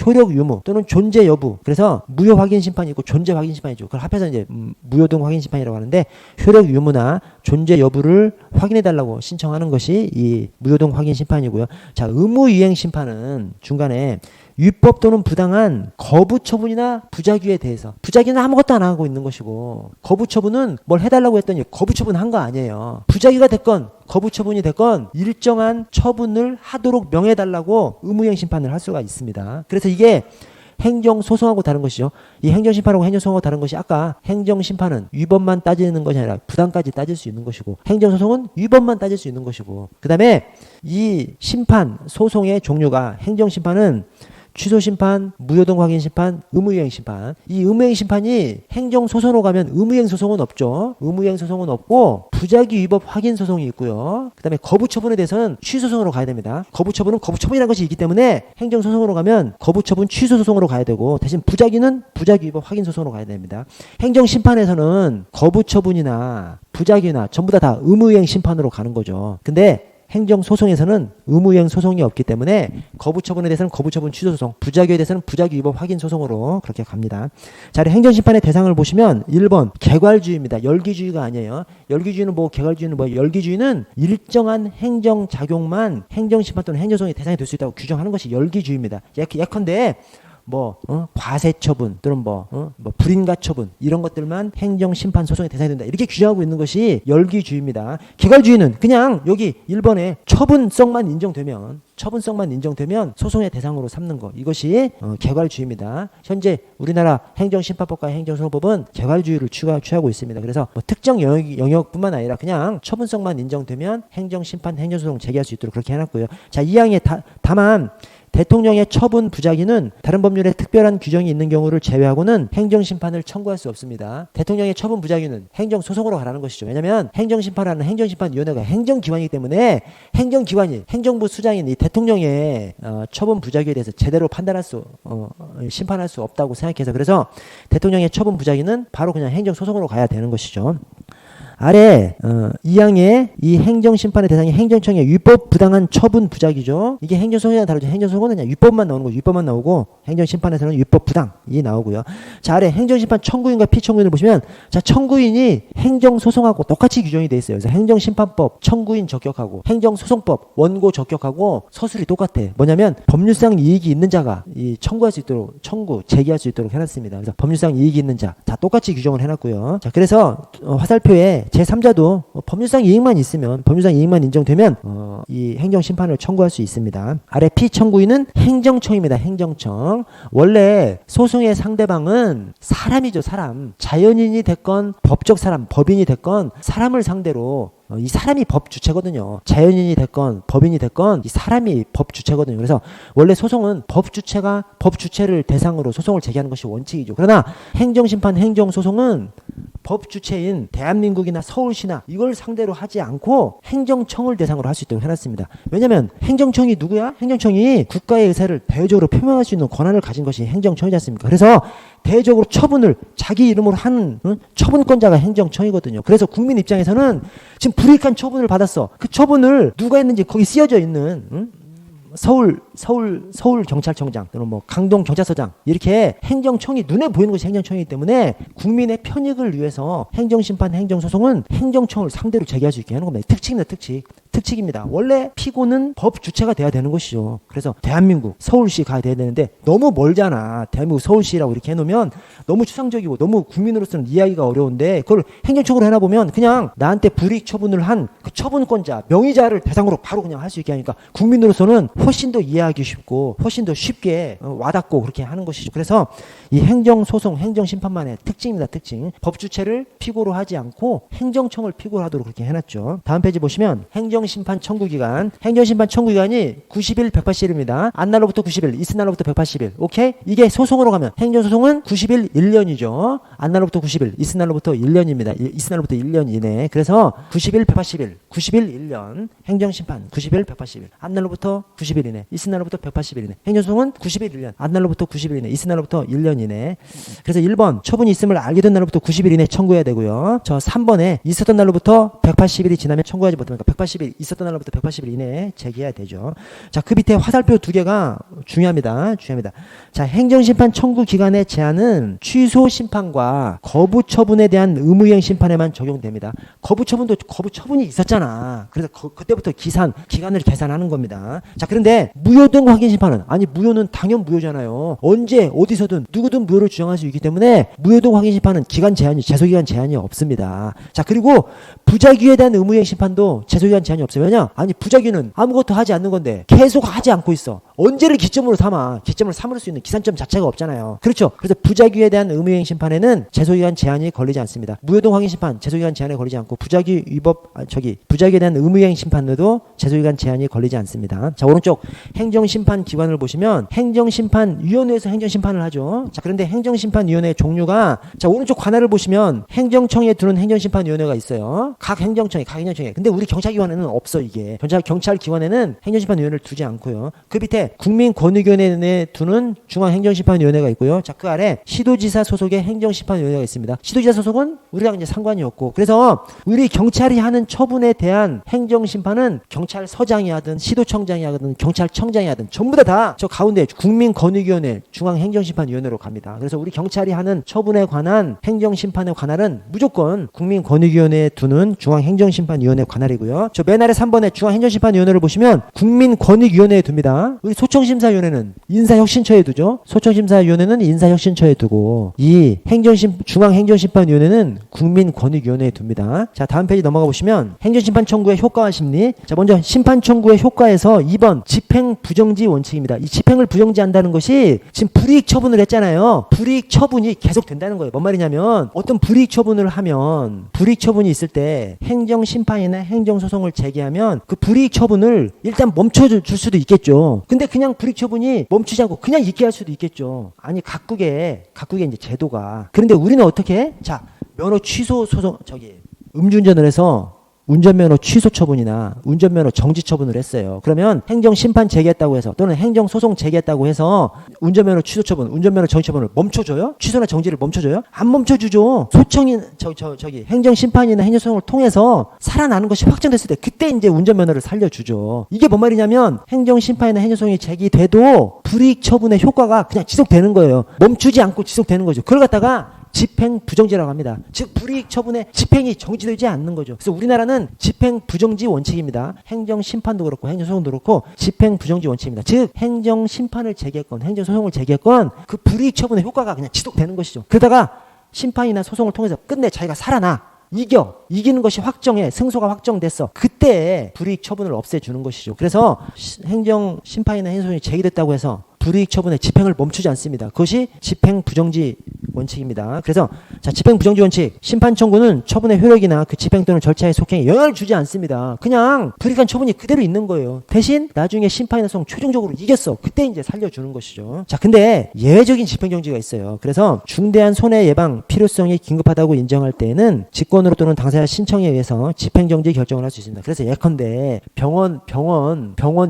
효력 유무 또는 존재 여부. 그래서 무효 확인심판이 있고 존재 확인심판이죠. 그걸 합해서 이제 무효등 확인심판이라고 하는데 효력 유무나 존재 여부를 확인해달라고 신청하는 것이 이 무효등 확인 심판이고요. 자, 의무이행 심판은 중간에 위법 또는 부당한 거부 처분이나 부작위에 대해서, 부작위는 아무것도 안 하고 있는 것이고 거부 처분은 뭘 해달라고 했더니 거부 처분 한 거 아니에요. 부작위가 됐건 거부 처분이 됐건 일정한 처분을 하도록 명해달라고 의무이행 심판을 할 수가 있습니다. 그래서 이게 행정소송하고 다른 것이죠. 이 행정심판하고 행정소송하고 다른 것이 아까 행정심판은 위법만 따지는 것이 아니라 부당까지 따질 수 있는 것이고 행정소송은 위법만 따질 수 있는 것이고 그 다음에 이 심판, 소송의 종류가 행정심판은 취소심판, 무효등 확인심판, 의무이행심판. 이 의무이행심판이 행정소송으로 가면 의무이행소송은 없죠. 의무이행소송은 없고 부작위 위법 확인소송이 있고요. 그 다음에 거부처분에 대해서는 취소소송으로 가야 됩니다. 거부처분은 거부처분이라는 것이 있기 때문에 행정소송으로 가면 거부처분 취소소송으로 가야 되고 대신 부작위는 부작위 위법 확인소송으로 가야 됩니다. 행정심판에서는 거부처분이나 부작위나 전부 다 의무이행심판으로 가는 거죠. 근데 행정소송에서는 의무이행 소송이 없기 때문에 거부처분에 대해서는 거부처분 취소소송, 부작위에 대해서는 부작위 위법 확인 소송으로 그렇게 갑니다. 자, 행정심판의 대상을 보시면 1번 객괄주의입니다. 열기주의가 아니에요. 열기주의는 뭐 객괄주의는 뭐예요? 열기주의는 일정한 행정작용만 행정심판 또는 행정소송의 대상이 될 수 있다고 규정하는 것이 열기주의입니다. 예컨대 과세 처분 또는 불인가 처분 이런 것들만 행정 심판 소송의 대상이 된다. 이렇게 규정하고 있는 것이 열기주의입니다. 객괄주의는 그냥 여기 1번에 처분성만 인정되면 소송의 대상으로 삼는 것. 이것이 객괄주의입니다. 현재 우리나라 행정심판법과 행정소송법은 객괄주의를 취하고 있습니다. 그래서 특정 영역뿐만 아니라 그냥 처분성만 인정되면 행정심판, 행정소송 제기할 수 있도록 그렇게 해놨고요. 자, 2항에 다만 대통령의 처분 부작위는 다른 법률에 특별한 규정이 있는 경우를 제외하고는 행정심판을 청구할 수 없습니다. 대통령의 처분 부작위는 행정소송으로 가라는 것이죠. 왜냐하면 행정심판하는 행정심판위원회가 행정기관이기 때문에 행정기관이 행정부 수장인 이 대통령의 처분 부작위에 대해서 제대로 심판할 수 없다고 생각해서 그래서 대통령의 처분 부작위는 바로 그냥 행정소송으로 가야 되는 것이죠. 아래 2항의 이 행정심판의 대상이 행정청의 위법 부당한 처분 부작위죠. 이게 행정소송이랑 다르죠. 행정소송은 그냥 위법만 나오는 거죠. 위법만 나오고 행정심판에서는 위법 부당이 나오고요. 자, 아래 행정심판 청구인과 피청구인을 보시면 자, 청구인이 행정소송하고 똑같이 규정이 돼 있어요. 그래서 행정심판법 청구인 적격하고 행정소송법 원고 적격하고 서술이 똑같아. 뭐냐면 법률상 이익이 있는 자가 이 청구할 수 있도록 제기할 수 있도록 해놨습니다. 그래서 법률상 이익이 있는 자 다 똑같이 규정을 해놨고요. 자, 그래서 화살표에 제3자도 법률상 이익만 인정되면 이 행정심판을 청구할 수 있습니다. 아래 피청구인은 행정청입니다. 행정청. 원래 소송의 상대방은 사람이죠. 사람. 자연인이 됐건 법적 사람, 법인이 됐건 사람을 상대로 이 사람이 법 주체거든요. 자연인이 됐건 법인이 됐건 이 사람이 법 주체거든요. 그래서 원래 소송은 법 주체를 대상으로 소송을 제기하는 것이 원칙이죠. 그러나 행정심판, 행정소송은 법 주체인 대한민국이나 서울시나 이걸 상대로 하지 않고 행정청을 대상으로 할 수 있도록 해놨습니다. 왜냐하면 행정청이 누구야? 행정청이 국가의 의사를 대외적으로 표명할 수 있는 권한을 가진 것이 행정청이지 않습니까? 그래서 대외적으로 처분을 자기 이름으로 하는 처분권자가 행정청이거든요. 그래서 국민 입장에서는 지금 불이익한 처분을 받았어. 그 처분을 누가 했는지 거기 쓰여져 있는 서울 경찰청장 또는 강동 경찰서장 이렇게 행정청이 눈에 보이는 것이 행정청이기 때문에 국민의 편익을 위해서 행정심판, 행정소송은 행정청을 상대로 제기할 수 있게 하는 겁니다. 특칙입니다. 특칙. 특칙입니다. 원래 피고는 법 주체가 돼야 되는 것이죠. 그래서 대한민국 서울시 가야 되는데 너무 멀잖아. 대한민국 서울시라고 이렇게 해놓으면 너무 추상적이고 너무 국민으로서는 이해하기가 어려운데 그걸 행정적으로 해놔보면 그냥 나한테 불이익 처분을 한 그 처분권자, 명의자를 대상으로 바로 그냥 할 수 있게 하니까 국민으로서는 훨씬 더 이해하기 쉽고 훨씬 더 쉽게 와닿고 그렇게 하는 것이죠. 그래서 이 행정소송, 행정심판만의 특징입니다. 특징. 법 주체를 피고로 하지 않고 행정청을 피고로 하도록 그렇게 해놨죠. 다음 페이지 보시면 행정심판 청구기간. 행정심판 청구기간이 90일, 180일입니다. 안날로부터 90일, 있을날로부터 180일. 오케이? 이게 소송으로 가면 행정소송은 90일 1년이죠. 안날로부터 90일, 있을날로부터 1년입니다. 있을날로부터 1년 이내. 그래서 90일, 180일, 90일 1년. 행정심판 90일, 180일. 안날로부터 90일 이내, 있을날로부터 180일 이내. 행정소송은 90일 1년. 안날로부터 90일 이내, 있을날로부터 1년 이내. 그래서 1번 처분이 있음을 알게 된 날로부터 90일 이내 청구해야 되고요. 저 3번에 있었던 날로부터 180일이 지나면 청구하지 못합니까? 180일 있었던 날로부터 180일 이내에 제기해야 되죠. 자, 그 밑에 화살표 2개가 중요합니다. 자, 행정심판 청구 기간의 제한은 취소 심판과 거부 처분에 대한 의무이행 심판에만 적용됩니다. 거부 처분이 있었잖아. 그래서 그때부터 기간을 계산하는 겁니다. 자, 그런데 무효 등 확인 심판은 아니 무효는 당연 무효잖아요. 언제 어디서든 누구든 무효를 주장할 수 있기 때문에 무효 등 확인 심판은 제소기간 제한이 없습니다. 자, 그리고 부작위에 대한 의무이행 심판도 제소기간 제한이 없어요. 왜냐? 아니 부작위는 아무것도 하지 않는 건데 계속 하지 않고 있어. 언제를 기점으로 삼을 수 있는 기산점 자체가 없잖아요. 그렇죠? 그래서 부작위에 대한 의무이행 심판에는 제소기간 제한이 걸리지 않습니다. 무효 등 확인 심판 제소기간 제한에 걸리지 않고 부작위에 대한 의무이행 심판에도 제소기간 제한이 걸리지 않습니다. 자, 오른쪽 행정심판기관을 보시면 행정심판위원회에서 행정심판을 하죠. 자, 그런데 행정심판위원회의 종류가 자, 오른쪽 관할을 보시면 행정청에 두는 행정심판위원회가 있어요. 각 행정청에. 근데 우리 경찰기관에는 없어 이게. 경찰기관에는 행정심판위원회를 두지 않고요. 그 밑에 국민권익위원회에 두는 중앙행정심판위원회가 있고요. 자, 그 아래 시도지사 소속의 행정심판위원회가 있습니다. 시도지사 소속은 우리랑 이제 상관이 없고 그래서 우리 경찰이 하는 처분에 대한 행정심판은 경찰서장이 하든 시도청장이 하든 경찰청장이 하든 전부 다 저 가운데 국민권익위원회 중앙행정심판위원회로 갑니다. 그래서 우리 경찰이 하는 처분에 관한 행정심판의 관할은 무조건 국민권익위원회에 두는 중앙행정심판위원회 관할이고요. 저 맨 아래 3번에 중앙행정심판위원회를 보시면 국민권익위원회에 둡니다. 우리 소청심사위원회는 인사혁신처에 두죠. 소청심사위원회는 인사혁신처에 두고 이 중앙행정심판위원회는 국민권익위원회에 둡니다. 자, 다음 페이지 넘어가 보시면 행정심판 청구의 효과와 심리. 자, 먼저 심판 청구의 효과에서 2번 집행 부정지 원칙입니다. 이 집행을 부정지한다는 것이 지금 불이익 처분을 했잖아요. 불이익 처분이 계속 된다는 거예요. 뭔 말이냐면 어떤 불이익 처분을 하면 불이익 처분이 있을 때 행정심판이나 행정소송을 제기하면 그 불이익 처분을 일단 멈춰줄 수도 있겠죠. 근데 그냥 불이익 처분이 멈추지 않고 그냥 있게 할 수도 있겠죠. 아니 각국의 이제 제도가. 그런데 우리는 어떻게 해? 자, 면허 취소 소송 음주운전을 해서 운전면허 취소 처분이나 운전면허 정지 처분을 했어요. 그러면 행정심판 제기했다고 해서 또는 행정소송 제기했다고 해서 운전면허 취소 처분, 운전면허 정지 처분을 멈춰줘요? 취소나 정지를 멈춰줘요? 안 멈춰주죠. 행정심판이나 행정소송을 통해서 살아나는 것이 확정됐을 때 그때 이제 운전면허를 살려주죠. 이게 뭔 말이냐면 행정심판이나 행정소송이 제기돼도 불이익 처분의 효과가 그냥 지속되는 거예요. 멈추지 않고 지속되는 거죠. 그걸 갖다가 집행 부정지라고 합니다. 즉 불이익 처분의 집행이 정지되지 않는 거죠. 그래서 우리나라는 집행 부정지 원칙입니다. 행정심판도 그렇고 행정소송도 그렇고 집행 부정지 원칙입니다. 즉 행정심판을 제기했건 행정소송을 제기했건 그 불이익 처분의 효과가 그냥 지속되는 것이죠. 그러다가 심판이나 소송을 통해서 끝내 자기가 살아나 이기는 것이 승소가 확정됐어. 그때 불이익 처분을 없애주는 것이죠. 그래서 행정심판이나 행정소송이 제기됐다고 해서 불이익 처분의 집행을 멈추지 않습니다. 그것이 집행 부정지 원칙입니다. 그래서 자, 집행 부정지 원칙. 심판 청구는 처분의 효력이나 그 집행 또는 절차의 속행에 영향을 주지 않습니다. 그냥 불이익한 처분이 그대로 있는 거예요. 대신 나중에 심판이나 소송 최종적으로 이겼어. 그때 이제 살려주는 것이죠. 자, 근데 예외적인 집행 정지가 있어요. 그래서 중대한 손해 예방 필요성이 긴급하다고 인정할 때에는 직권으로 또는 당사자 신청에 의해서 집행 정지 결정을 할 수 있습니다. 그래서 예컨대 병원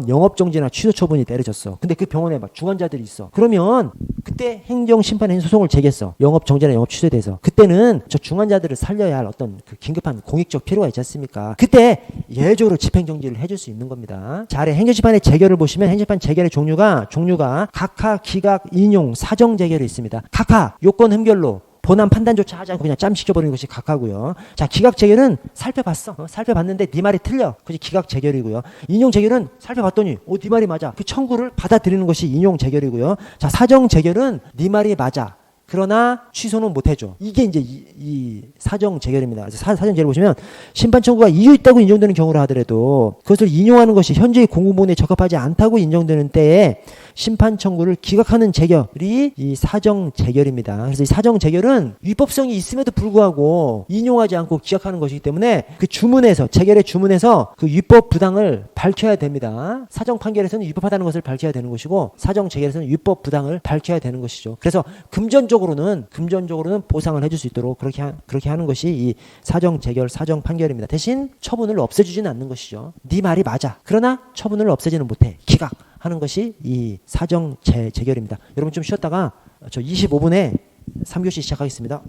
영업 정지나 취소 처분이 내려졌어. 근데 그 병원에 막 중환자들이 있어. 그러면 그때 행정심판 행정소송을 제기했어. 영업 정지나 영업 취소에 대해서. 그때는 저 중환자들을 살려야 할 어떤 그 긴급한 공익적 필요가 있지 않습니까? 그때 예외적으로 집행정지를 해줄 수 있는 겁니다. 자, 아래 행정심판의 재결을 보시면 행정심판 재결의 종류가 각하, 기각, 인용, 사정 재결이 있습니다. 각하, 요건 흠결로 본안 판단조차 하지 않고 그냥 짬 시켜버리는 것이 각하고요. 자, 기각재결은 살펴봤어. 살펴봤는데 네 말이 틀려. 그게 기각재결이고요. 인용재결은 살펴봤더니 네 말이 맞아. 그 청구를 받아들이는 것이 인용재결이고요. 자, 사정재결은 네 말이 맞아. 그러나 취소는 못 해줘. 이게 이제 이 사정재결입니다. 그래서 사정재결 보시면 심판 청구가 이유 있다고 인정되는 경우라 하더라도 그것을 인용하는 것이 현재의 공무원에 적합하지 않다고 인정되는 때에 심판 청구를 기각하는 재결이 이 사정재결입니다. 그래서 이 사정재결은 위법성이 있음에도 불구하고 인용하지 않고 기각하는 것이기 때문에 그 주문에서 재결의 주문에서 그 위법 부당을 밝혀야 됩니다. 사정 판결에서는 위법하다는 것을 밝혀야 되는 것이고 사정재결에서는 위법 부당을 밝혀야 되는 것이죠. 그래서 금전적으로는 보상을 해줄 수 있도록 그렇게 하는 것이 이 사정재결 사정 판결입니다. 대신 처분을 없애주지는 않는 것이죠. 네 말이 맞아. 그러나 처분을 없애지는 못해. 기각하는 것이 이 사정재결입니다. 여러분 좀 쉬었다가 저 25분에 3교시 시작하겠습니다.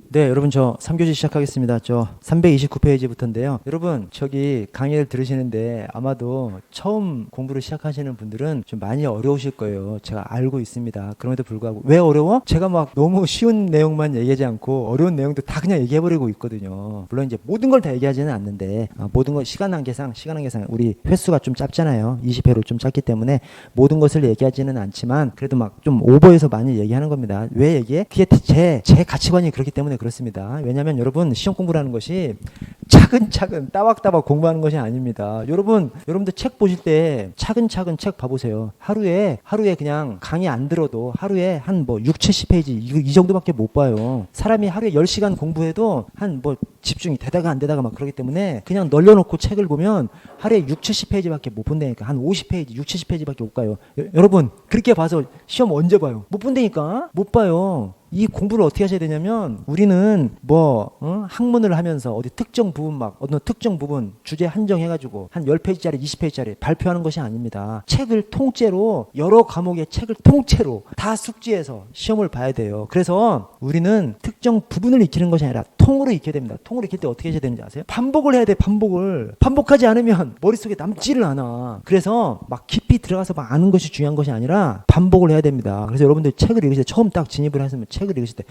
네, 여러분 저 3교시 시작하겠습니다. 저 329페이지부터인데요. 여러분 저기 강의를 들으시는데 아마도 처음 공부를 시작하시는 분들은 좀 많이 어려우실 거예요. 제가 알고 있습니다. 그럼에도 불구하고 왜 어려워? 제가 막 너무 쉬운 내용만 얘기하지 않고 어려운 내용도 다 그냥 얘기해버리고 있거든요. 물론 이제 모든 걸 다 얘기하지는 않는데 모든 걸 시간 한계상 우리 횟수가 좀 짧잖아요. 20회로 좀 짧기 때문에 모든 것을 얘기하지는 않지만 그래도 막 좀 오버해서 많이 얘기하는 겁니다. 왜 얘기해? 그게 제 가치관이 그렇기 때문에 그렇습니다. 왜냐하면 여러분 시험 공부라는 것이 차근차근 따박따박 공부하는 것이 아닙니다. 여러분들 책 보실 때 차근차근 책 봐보세요. 하루에 그냥 강의 안 들어도 하루에 한 뭐 6, 70페이지 이 정도밖에 못 봐요. 사람이 하루에 10시간 공부해도 한 뭐 집중이 되다가 안 되다가 막 그러기 때문에 그냥 널려놓고 책을 보면 하루에 6, 70페이지밖에 못 본다니까. 한 50페이지, 6, 70페이지밖에 못 가요. 여러분 그렇게 봐서 시험 언제 봐요? 못 본다니까? 못 봐요. 이 공부를 어떻게 하셔야 되냐면 우리는 학문을 하면서 어디 특정 부분 어느 특정 부분 주제 한정해가지고 한 10페이지짜리 20페이지짜리 발표하는 것이 아닙니다. 책을 통째로 여러 과목의 책을 통째로 다 숙지해서 시험을 봐야 돼요. 그래서 우리는 특정 부분을 익히는 것이 아니라 통으로 익혀야 됩니다. 통으로 익힐 때 어떻게 해야 되는지 아세요? 반복을 해야 돼. 반복하지 않으면 머릿속에 남지를 않아. 그래서 막 깊이 들어가서 막 아는 것이 중요한 것이 아니라 반복을 해야 됩니다. 그래서 여러분들 책을 읽으실 때 처음 딱 진입을 했으면 책을 읽으실 때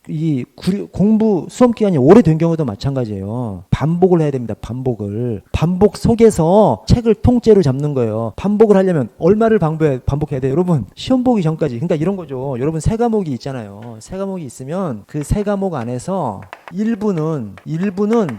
이 공부 수험 기간이 오래된 경우도 마찬가지예요. 반복을 해야 됩니다. 반복 속에서 책을 통째로 잡는 거예요. 반복을 하려면 얼마를 반복해야 돼요? 여러분 시험 보기 전까지. 그러니까 이런 거죠. 여러분 세 과목이 있잖아요. 세 과목이 있으면 그 세 과목 안에서 일부는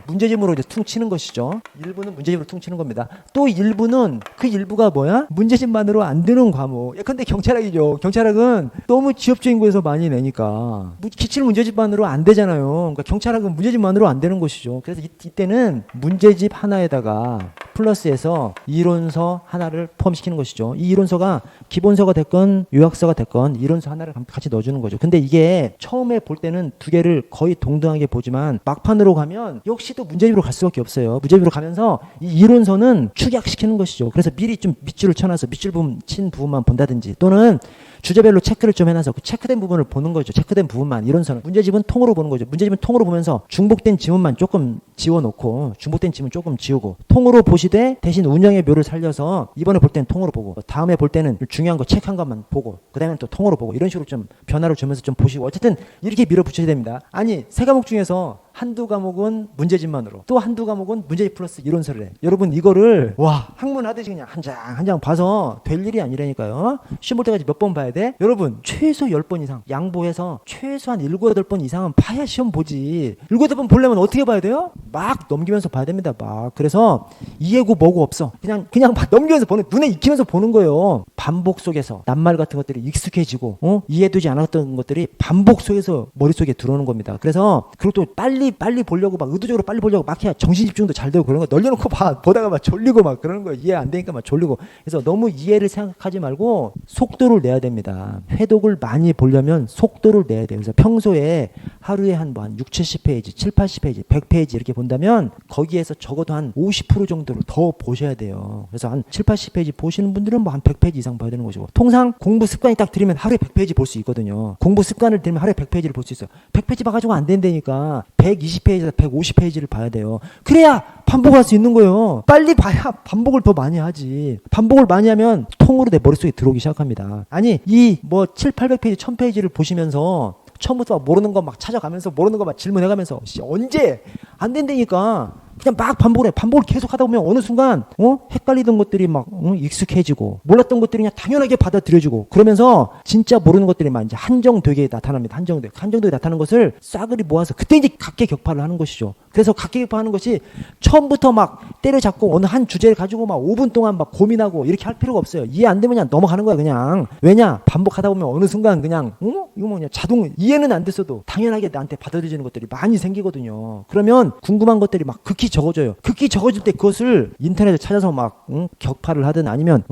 문제집으로 이제 퉁치는 것이죠. 일부는 문제집으로 퉁치는 겁니다. 또 일부는 그 일부가 뭐야? 문제집만으로 안 되는 과목. 예컨대 경찰학이죠. 경찰학은 너무 지엽적인 거에서 많이 내니까 기출 문제집만으로 안 되잖아요. 그러니까 경찰학은 문제집만으로 안 되는 것이죠. 그래서 이때는 문제집 하나에다가 플러스해서 이론서 하나를 포함시키는 것이죠. 이 이론서가 기본서가 됐건 요약서가 됐건 이론서 하나를 같이 넣어주는 거죠. 근데 이게 처음에 볼 때는 두 개를 거의 동등하게 보지만 막판으로 가면 역시 또 문제집으로 갈 수밖에 없어요. 문제집으로 가면서 이 이론서는 축약시키는 것이죠. 그래서 미리 좀 밑줄을 쳐놔서 밑줄 친 부분만 본다든지 또는 주제별로 체크를 좀 해놔서 그 체크된 부분을 보는 거죠. 체크된 부분만. 이론서는 문제집은 통으로 보는 거죠. 문제집은 통으로 보면서 중복된 지문만 조금 지워놓고 중복된 지문 조금 지우고 통으로 보시되 대신 운영의 묘를 살려서 이번에 볼 때는 통으로 보고 다음에 볼 때는 중요한 거 체크한 것만 보고 그 다음에 또 통으로 보고 이런 식으로 좀 변화를 주면서 좀 보시고 어쨌든 이렇게 밀어붙여야 됩니다. 아니 세 과목 중에서 한두 과목은 문제집만으로 또 한두 과목은 문제집 플러스 이론서를 해. 여러분 이거를 학문 하듯이 그냥 한 장 봐서 될 일이 아니라니까요. 시험 볼 때까지 몇 번 봐야 돼? 여러분 최소 10번 이상 양보해서 최소한 7, 8번 이상은 봐야 시험 보지. 7, 8번 보려면 어떻게 봐야 돼요? 막 넘기면서 봐야 됩니다. 그래서 이해고 뭐고 없어. 그냥 막 넘기면서 눈에 익히면서 보는 거예요. 반복 속에서 낱말 같은 것들이 익숙해지고 이해되지 않았던 것들이 반복 속에서 머릿속에 들어오는 겁니다. 그래서 그리고 또 빨리 보려고 막 의도적으로 빨리 보려고 막 해야 정신 집중도 잘 되고 그런 거 널려놓고 보다가 막 졸리고 막 그러는 거예요. 이해 안 되니까 막 졸리고. 그래서 너무 이해를 생각하지 말고 속도를 내야 됩니다. 회독을 많이 보려면 속도를 내야 돼요. 그래서 평소에 하루에 한 6, 70페이지, 7, 80페이지, 100페이지 이렇게 본다면 거기에서 적어도 한 50% 정도를 더 보셔야 돼요. 그래서 한 7, 80페이지 보시는 분들은 한 100페이지 이상 봐야 되는 것이고 통상 공부 습관이 딱 들이면 하루에 100페이지 볼 수 있거든요. 공부 습관을 들이면 하루에 100페이지를 볼 수 있어요. 100페이지 봐가지고 안 된다니까 120페이지에서 150페이지를 봐야 돼요. 그래야 반복할 수 있는 거예요. 빨리 봐야 반복을 더 많이 하지. 반복을 많이 하면 통으로 내 머릿속에 들어오기 시작합니다. 아니 7, 800페이지, 1000페이지를 보시면서 처음부터 막 모르는 거 막 찾아가면서 모르는 거 막 질문해가면서 언제 안 된다니까. 그냥 막 반복을 해. 반복을 계속 하다 보면 어느 순간 헷갈리던 것들이 막 익숙해지고 몰랐던 것들이 그냥 당연하게 받아들여지고 그러면서 진짜 모르는 것들이 막 이제 한정되게 나타납니다. 한정되게 나타나는 것을 싸그리 모아서 그때 이제 각계격파를 하는 것이죠. 그래서 각계격파하는 것이 처음부터 막 때려잡고 어느 한 주제를 가지고 막 5분 동안 막 고민하고 이렇게 할 필요가 없어요. 이해 안 되면 그냥 넘어가는 거야 그냥. 왜냐? 반복하다 보면 어느 순간 그냥 이거 뭐냐 자동 이해는 안 됐어도 당연하게 나한테 받아들여지는 것들이 많이 생기거든요. 그러면 궁금한 것들이 막 극히 적어져요. 극히 적어질 때 그것을 인터넷에 찾아서 막 격파를 하든 아니면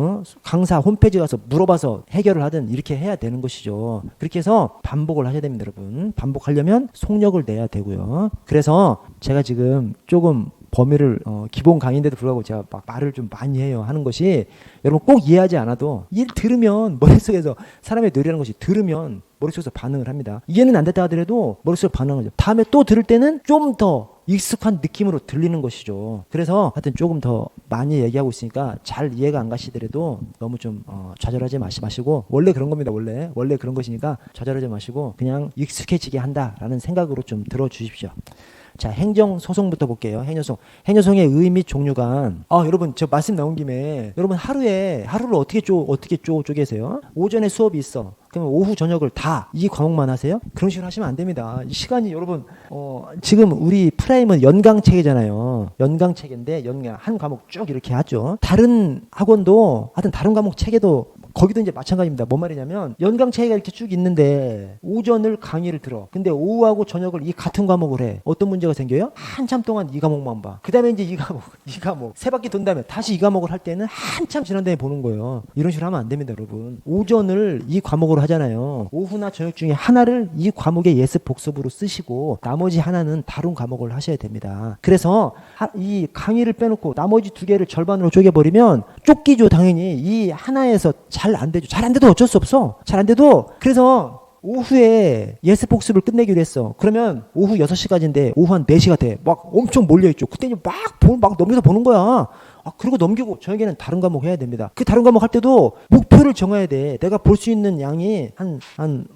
강사 홈페이지 가서 물어봐서 해결을 하든 이렇게 해야 되는 것이죠. 그렇게 해서 반복을 하셔야 됩니다, 여러분. 반복하려면 속력을 내야 되고요. 그래서 제가 지금 조금 범위를 기본 강의인데도 불구하고 제가 막 말을 좀 많이 해요. 하는 것이 여러분 꼭 이해하지 않아도 들으면 머릿속에서 사람의 뇌라는 것이 들으면 머릿속에서 반응을 합니다. 이해는 안 됐다 하더라도 머릿속에 반응을 하죠. 다음에 또 들을 때는 좀 더 익숙한 느낌으로 들리는 것이죠. 그래서 하여튼 조금 더 많이 얘기하고 있으니까 잘 이해가 안 가시더라도 너무 좀 좌절하지 마시고 원래 그런 겁니다. 원래 그런 것이니까 좌절하지 마시고 그냥 익숙해지게 한다라는 생각으로 좀 들어주십시오. 자, 행정소송부터 볼게요. 행정소송의 의미 종류가 여러분 저 말씀 나온 김에 여러분 하루를 어떻게 쪼개세요? 오전에 수업이 있어. 그러면 오후 저녁을 다 이 과목만 하세요? 그런 식으로 하시면 안 됩니다. 이 시간이 여러분 지금 우리 프라임은 연강체계잖아요. 연강체계인데 한 과목 쭉 이렇게 하죠. 다른 학원도 하여튼 다른 과목 체계도 거기도 이제 마찬가지입니다. 뭔 말이냐면 연강체계가 이렇게 쭉 있는데 오전을 강의를 들어. 근데 오후하고 저녁을 이 같은 과목을 해. 어떤 문제가 생겨요? 한참 동안 이 과목만 봐. 그 다음에 이제 이 과목 세 바퀴 돈 다음에 다시 이 과목을 할 때는 한참 지난 다음에 보는 거예요. 이런 식으로 하면 안 됩니다, 여러분. 오전을 이 과목으로 하잖아요. 오후나 저녁 중에 하나를 이 과목의 예습 복습으로 쓰시고 나머지 하나는 다른 과목을 하셔야 됩니다. 그래서 이 강의를 빼놓고 나머지 두 개를 절반으로 쪼개버리면 쫓기죠, 당연히. 이 하나에서 잘 안 되죠. 잘 안 돼도 어쩔 수 없어. 잘 안 돼도 그래서 오후에 예습 복습을 끝내기로 했어. 그러면 오후 6시까지인데 오후 한 4시가 돼. 막 엄청 몰려있죠. 그때 막 넘겨서 보는 거야. 그리고 넘기고 저녁에는 다른 과목 해야 됩니다. 그 다른 과목 할 때도 목표를 정해야 돼. 내가 볼 수 있는 양이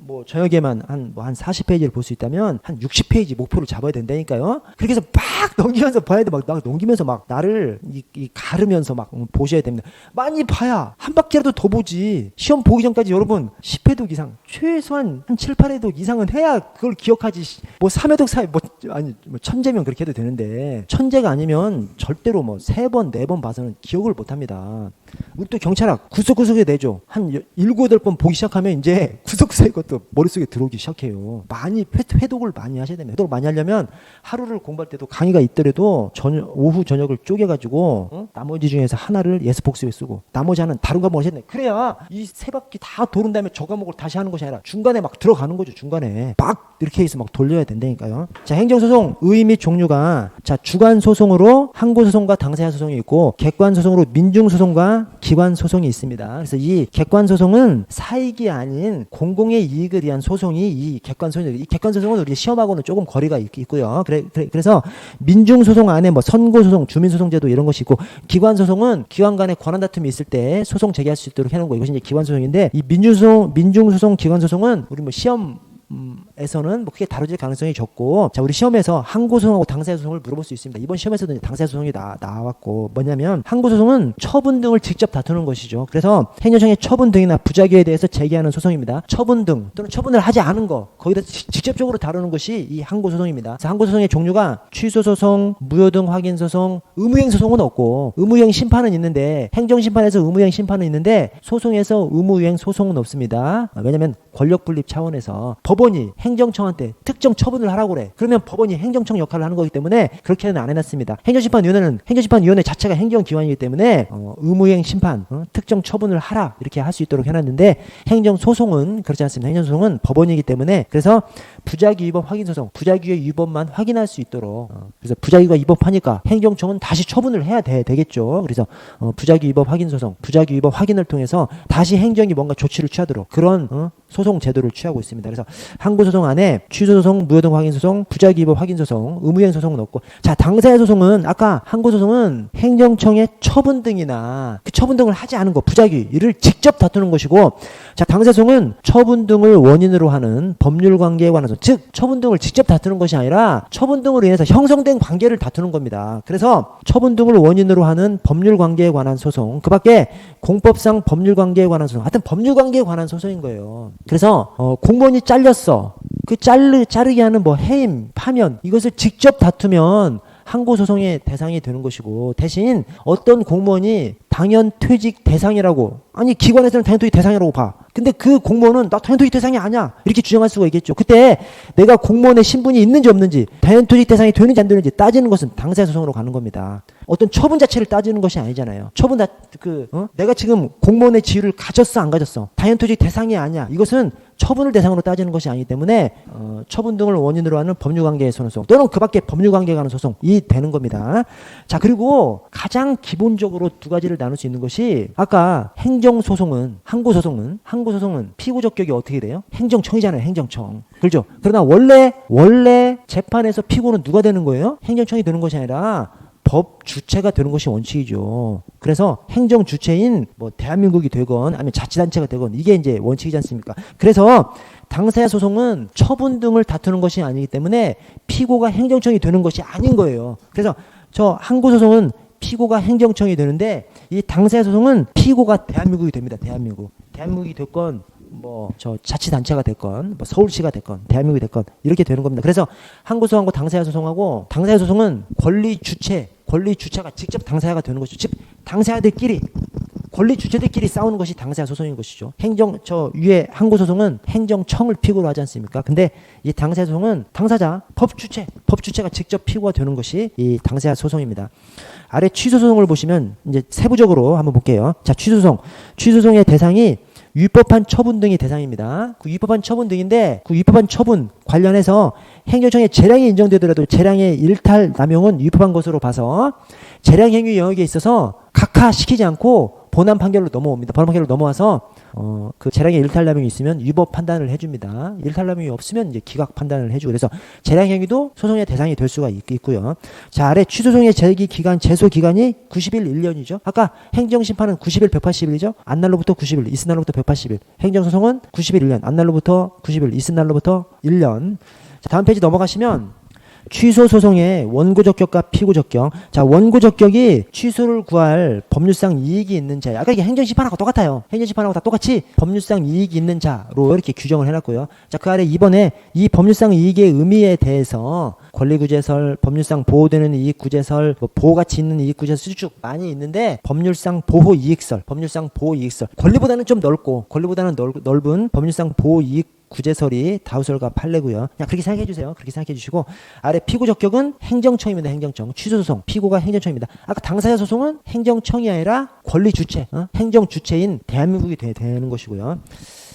뭐 저녁에만 한 40페이지를 볼 수 있다면 한 60페이지 목표를 잡아야 된다니까요. 그렇게 해서 막 넘기면서 봐야 돼. 막 넘기면서 막 나를 가르면서 막 보셔야 됩니다. 많이 봐야 한 바퀴라도 더 보지. 시험 보기 전까지 여러분 10회독 이상 최소한 한 7, 8회독 이상은 해야 그걸 기억하지. 뭐 3회독 뭐 천재면 그렇게 해도 되는데 천재가 아니면 절대로 뭐 3번, 4번 봐서는 기억을 못합니다. 우리 또 경찰학 구석구석에 내죠. 한 7, 8번 보기 시작하면 이제 구석구석에 것도 머릿속에 들어오기 시작해요. 많이 회독을 많이 하셔야 됩니다. 회독을 많이 하려면 하루를 공부할 때도 강의가 있더라도 오후 저녁을 쪼개가지고 나머지 중에서 하나를 예습 복습에 쓰고 나머지 하나는 다른 과목을 하셔야 돼요. 그래야 이 세 바퀴 다 도른 다음에 저 과목을 다시 하는 것이 아니라 중간에 막 들어가는 거죠. 중간에 막 이렇게 해서 막 돌려야 된다니까요. 자, 행정소송 의의 및 종류가 주관소송으로 항고소송과 당사자 소송이 있고 객관소송으로 민중소송과 기관소송이 있습니다. 그래서 이 객관소송은 사익이 아닌 공공의 이익을 위한 소송이 이 객관소송입니다. 이 객관소송은 우리 시험하고는 조금 거리가 있고요. 그래서 민중소송 안에 뭐 선고소송, 주민소송제도 이런 것이 있고 기관소송은 기관 간의 권한 다툼이 있을 때 소송 제기할 수 있도록 해놓은 거 이것이 이제 기관소송인데 이 민중소송, 기관소송은 우리 뭐 시험에서는 뭐 크게 다뤄질 가능성이 적고 자 우리 시험에서 항고소송하고 당사자소송을 물어볼 수 있습니다. 이번 시험에서도 당사자소송이 나왔고 뭐냐면 항고소송은 처분 등을 직접 다투는 것이죠. 그래서 행정청의 처분 등이나 부작위에 대해서 제기하는 소송입니다. 처분 등 또는 처분을 하지 않은 거 거기다 직접적으로 다루는 것이 이 항고소송입니다. 항고소송의 종류가 취소소송, 무효등 확인소송, 의무이행소송은 없고 의무이행 심판은 있는데 행정심판에서 의무이행 심판은 있는데 소송에서 의무이행 소송은 없습니다. 왜냐하면 권력분립 차원에서 법원이 행정청한테 특정 처분을 하라고 그래. 그러면 법원이 행정청 역할을 하는 거기 때문에 그렇게는 안 해놨습니다. 행정심판위원회 자체가 행정기관이기 때문에 의무이행 심판, 특정 처분을 하라 이렇게 할 수 있도록 해놨는데 행정소송은 그렇지 않습니다. 행정소송은 법원이기 때문에 그래서 부작위 위법 확인 소송, 부작위의 위법만 확인할 수 있도록 그래서 부작위가 위법하니까 행정청은 다시 처분을 해야 되겠죠. 그래서 부작위 위법 확인 소송, 부작위 위법 확인을 통해서 다시 행정이 뭔가 조치를 취하도록 그런 소송 제도를 취하고 있습니다. 그래서 항고소송 안에 취소소송, 무효등 확인소송, 부작위 위법 확인소송, 의무이행 소송은 없고, 자, 당사자 소송은 아까 항고소송은 행정청의 처분 등이나 그 처분 등을 하지 않은 거, 부작위를 직접 다투는 것이고, 자, 당사자 소송은 처분 등을 원인으로 하는 법률 관계에 관한 소송, 즉 처분 등을 직접 다투는 것이 아니라 처분 등으로 인해서 형성된 관계를 다투는 겁니다. 그래서 처분 등을 원인으로 하는 법률 관계에 관한 소송, 그 밖에 공법상 법률 관계에 관한 소송, 하여튼 법률 관계에 관한 소송인 거예요. 그래서 공무원이 잘렸어. 그 자르게 하는 뭐 해임, 파면 이것을 직접 다투면 항고소송의 대상이 되는 것이고, 대신 어떤 공무원이 당연퇴직 대상이라고, 아니 기관에서는 당연퇴직 대상이라고 봐. 근데 그 공무원은 나 당연퇴직 대상이 아니야 이렇게 주장할 수가 있겠죠. 그때 내가 공무원의 신분이 있는지 없는지, 당연퇴직 대상이 되는지 안 되는지 따지는 것은 당사자 소송으로 가는 겁니다. 어떤 처분 자체를 따지는 것이 아니잖아요. 내가 지금 공무원의 지위를 가졌어 안 가졌어, 당연퇴직 대상이 아니야, 이것은 처분을 대상으로 따지는 것이 아니기 때문에 처분 등을 원인으로 하는 법률관계의 소송 또는 그 밖에 법률관계에 관한 소송이 되는 겁니다. 자, 그리고 가장 기본적으로 두 가지를 나눌 수 있는 것이, 아까 행정소송은, 항고소송은 피고 적격이 어떻게 돼요? 행정청이잖아요. 행정청. 그렇죠? 그러나 원래 재판에서 피고는 누가 되는 거예요? 행정청이 되는 것이 아니라 법 주체가 되는 것이 원칙이죠. 그래서 행정 주체인 뭐 대한민국이 되건 아니면 자치단체가 되건 이게 이제 원칙이지 않습니까? 그래서 당사자 소송은 처분 등을 다투는 것이 아니기 때문에 피고가 행정청이 되는 것이 아닌 거예요. 그래서 저 항고소송은 피고가 행정청이 되는데, 이 당사자 소송은 피고가 대한민국이 됩니다. 대한민국이 됐건 뭐 저 자치단체가 됐건 뭐 서울시가 됐건 대한민국이 됐건 이렇게 되는 겁니다. 그래서 항고소송하고 당사자 소송하고, 당사자 소송은 권리 주체가 직접 당사자가 되는 것이죠. 즉 당사자들끼리, 권리 주체들끼리 싸우는 것이 당사자 소송인 것이죠. 위에 항고소송은 행정청을 피고로 하지 않습니까? 근데 이 당사자 소송은 당사자, 법주체가 직접 피고가 되는 것이 이 당사자 소송입니다. 아래 취소소송을 보시면 이제 세부적으로 한번 볼게요. 자, 취소소송의 대상이 위법한 처분 등이 대상입니다. 그 위법한 처분 등인데, 그 위법한 처분 관련해서 행정청의 재량이 인정되더라도 재량의 일탈 남용은 위법한 것으로 봐서 재량 행위 영역에 있어서 각하시키지 않고 본안 판결로 넘어옵니다. 본안 판결로 넘어와서 그 재량의 일탈 남용이 있으면 위법 판단을 해줍니다. 일탈 남용이 없으면 이제 기각 판단을 해주고, 그래서 재량 행위도 소송의 대상이 될 수가 있고요. 자, 아래 취소소송의 제기 기간, 제소 기간이 90일 1년이죠. 아까 행정심판은 90일 180일이죠. 안날로부터 90일, 이튿날로부터 180일. 행정소송은 90일 1년, 안날로부터 90일, 이튿날로부터 1년. 자, 다음 페이지 넘어가시면 취소 소송의 원고 적격과 피고 적격. 자, 원고 적격이 취소를 구할 법률상 이익이 있는 자. 아까 이게 행정심판하고 똑같아요. 행정심판하고 다 똑같이 법률상 이익이 있는 자로 이렇게 규정을 해놨고요. 자, 그 아래 2번에 이 법률상 이익의 의미에 대해서 권리구제설, 법률상 보호되는 이익구제설, 뭐 보호가치 있는 이익구제설 쭉 많이 있는데, 법률상 보호이익설, 권리보다는 좀 넓고, 넓은 법률상 보호이익 구제설이 다우설과 판례고요. 그냥 그렇게 생각해 주세요. 그렇게 생각해 주시고, 아래 피고 적격은 행정청입니다. 행정청. 취소소송 피고가 행정청입니다. 아까 당사자 소송은 행정청이 아니라 권리 주체, 행정 주체인 대한민국이 되는 것이고요.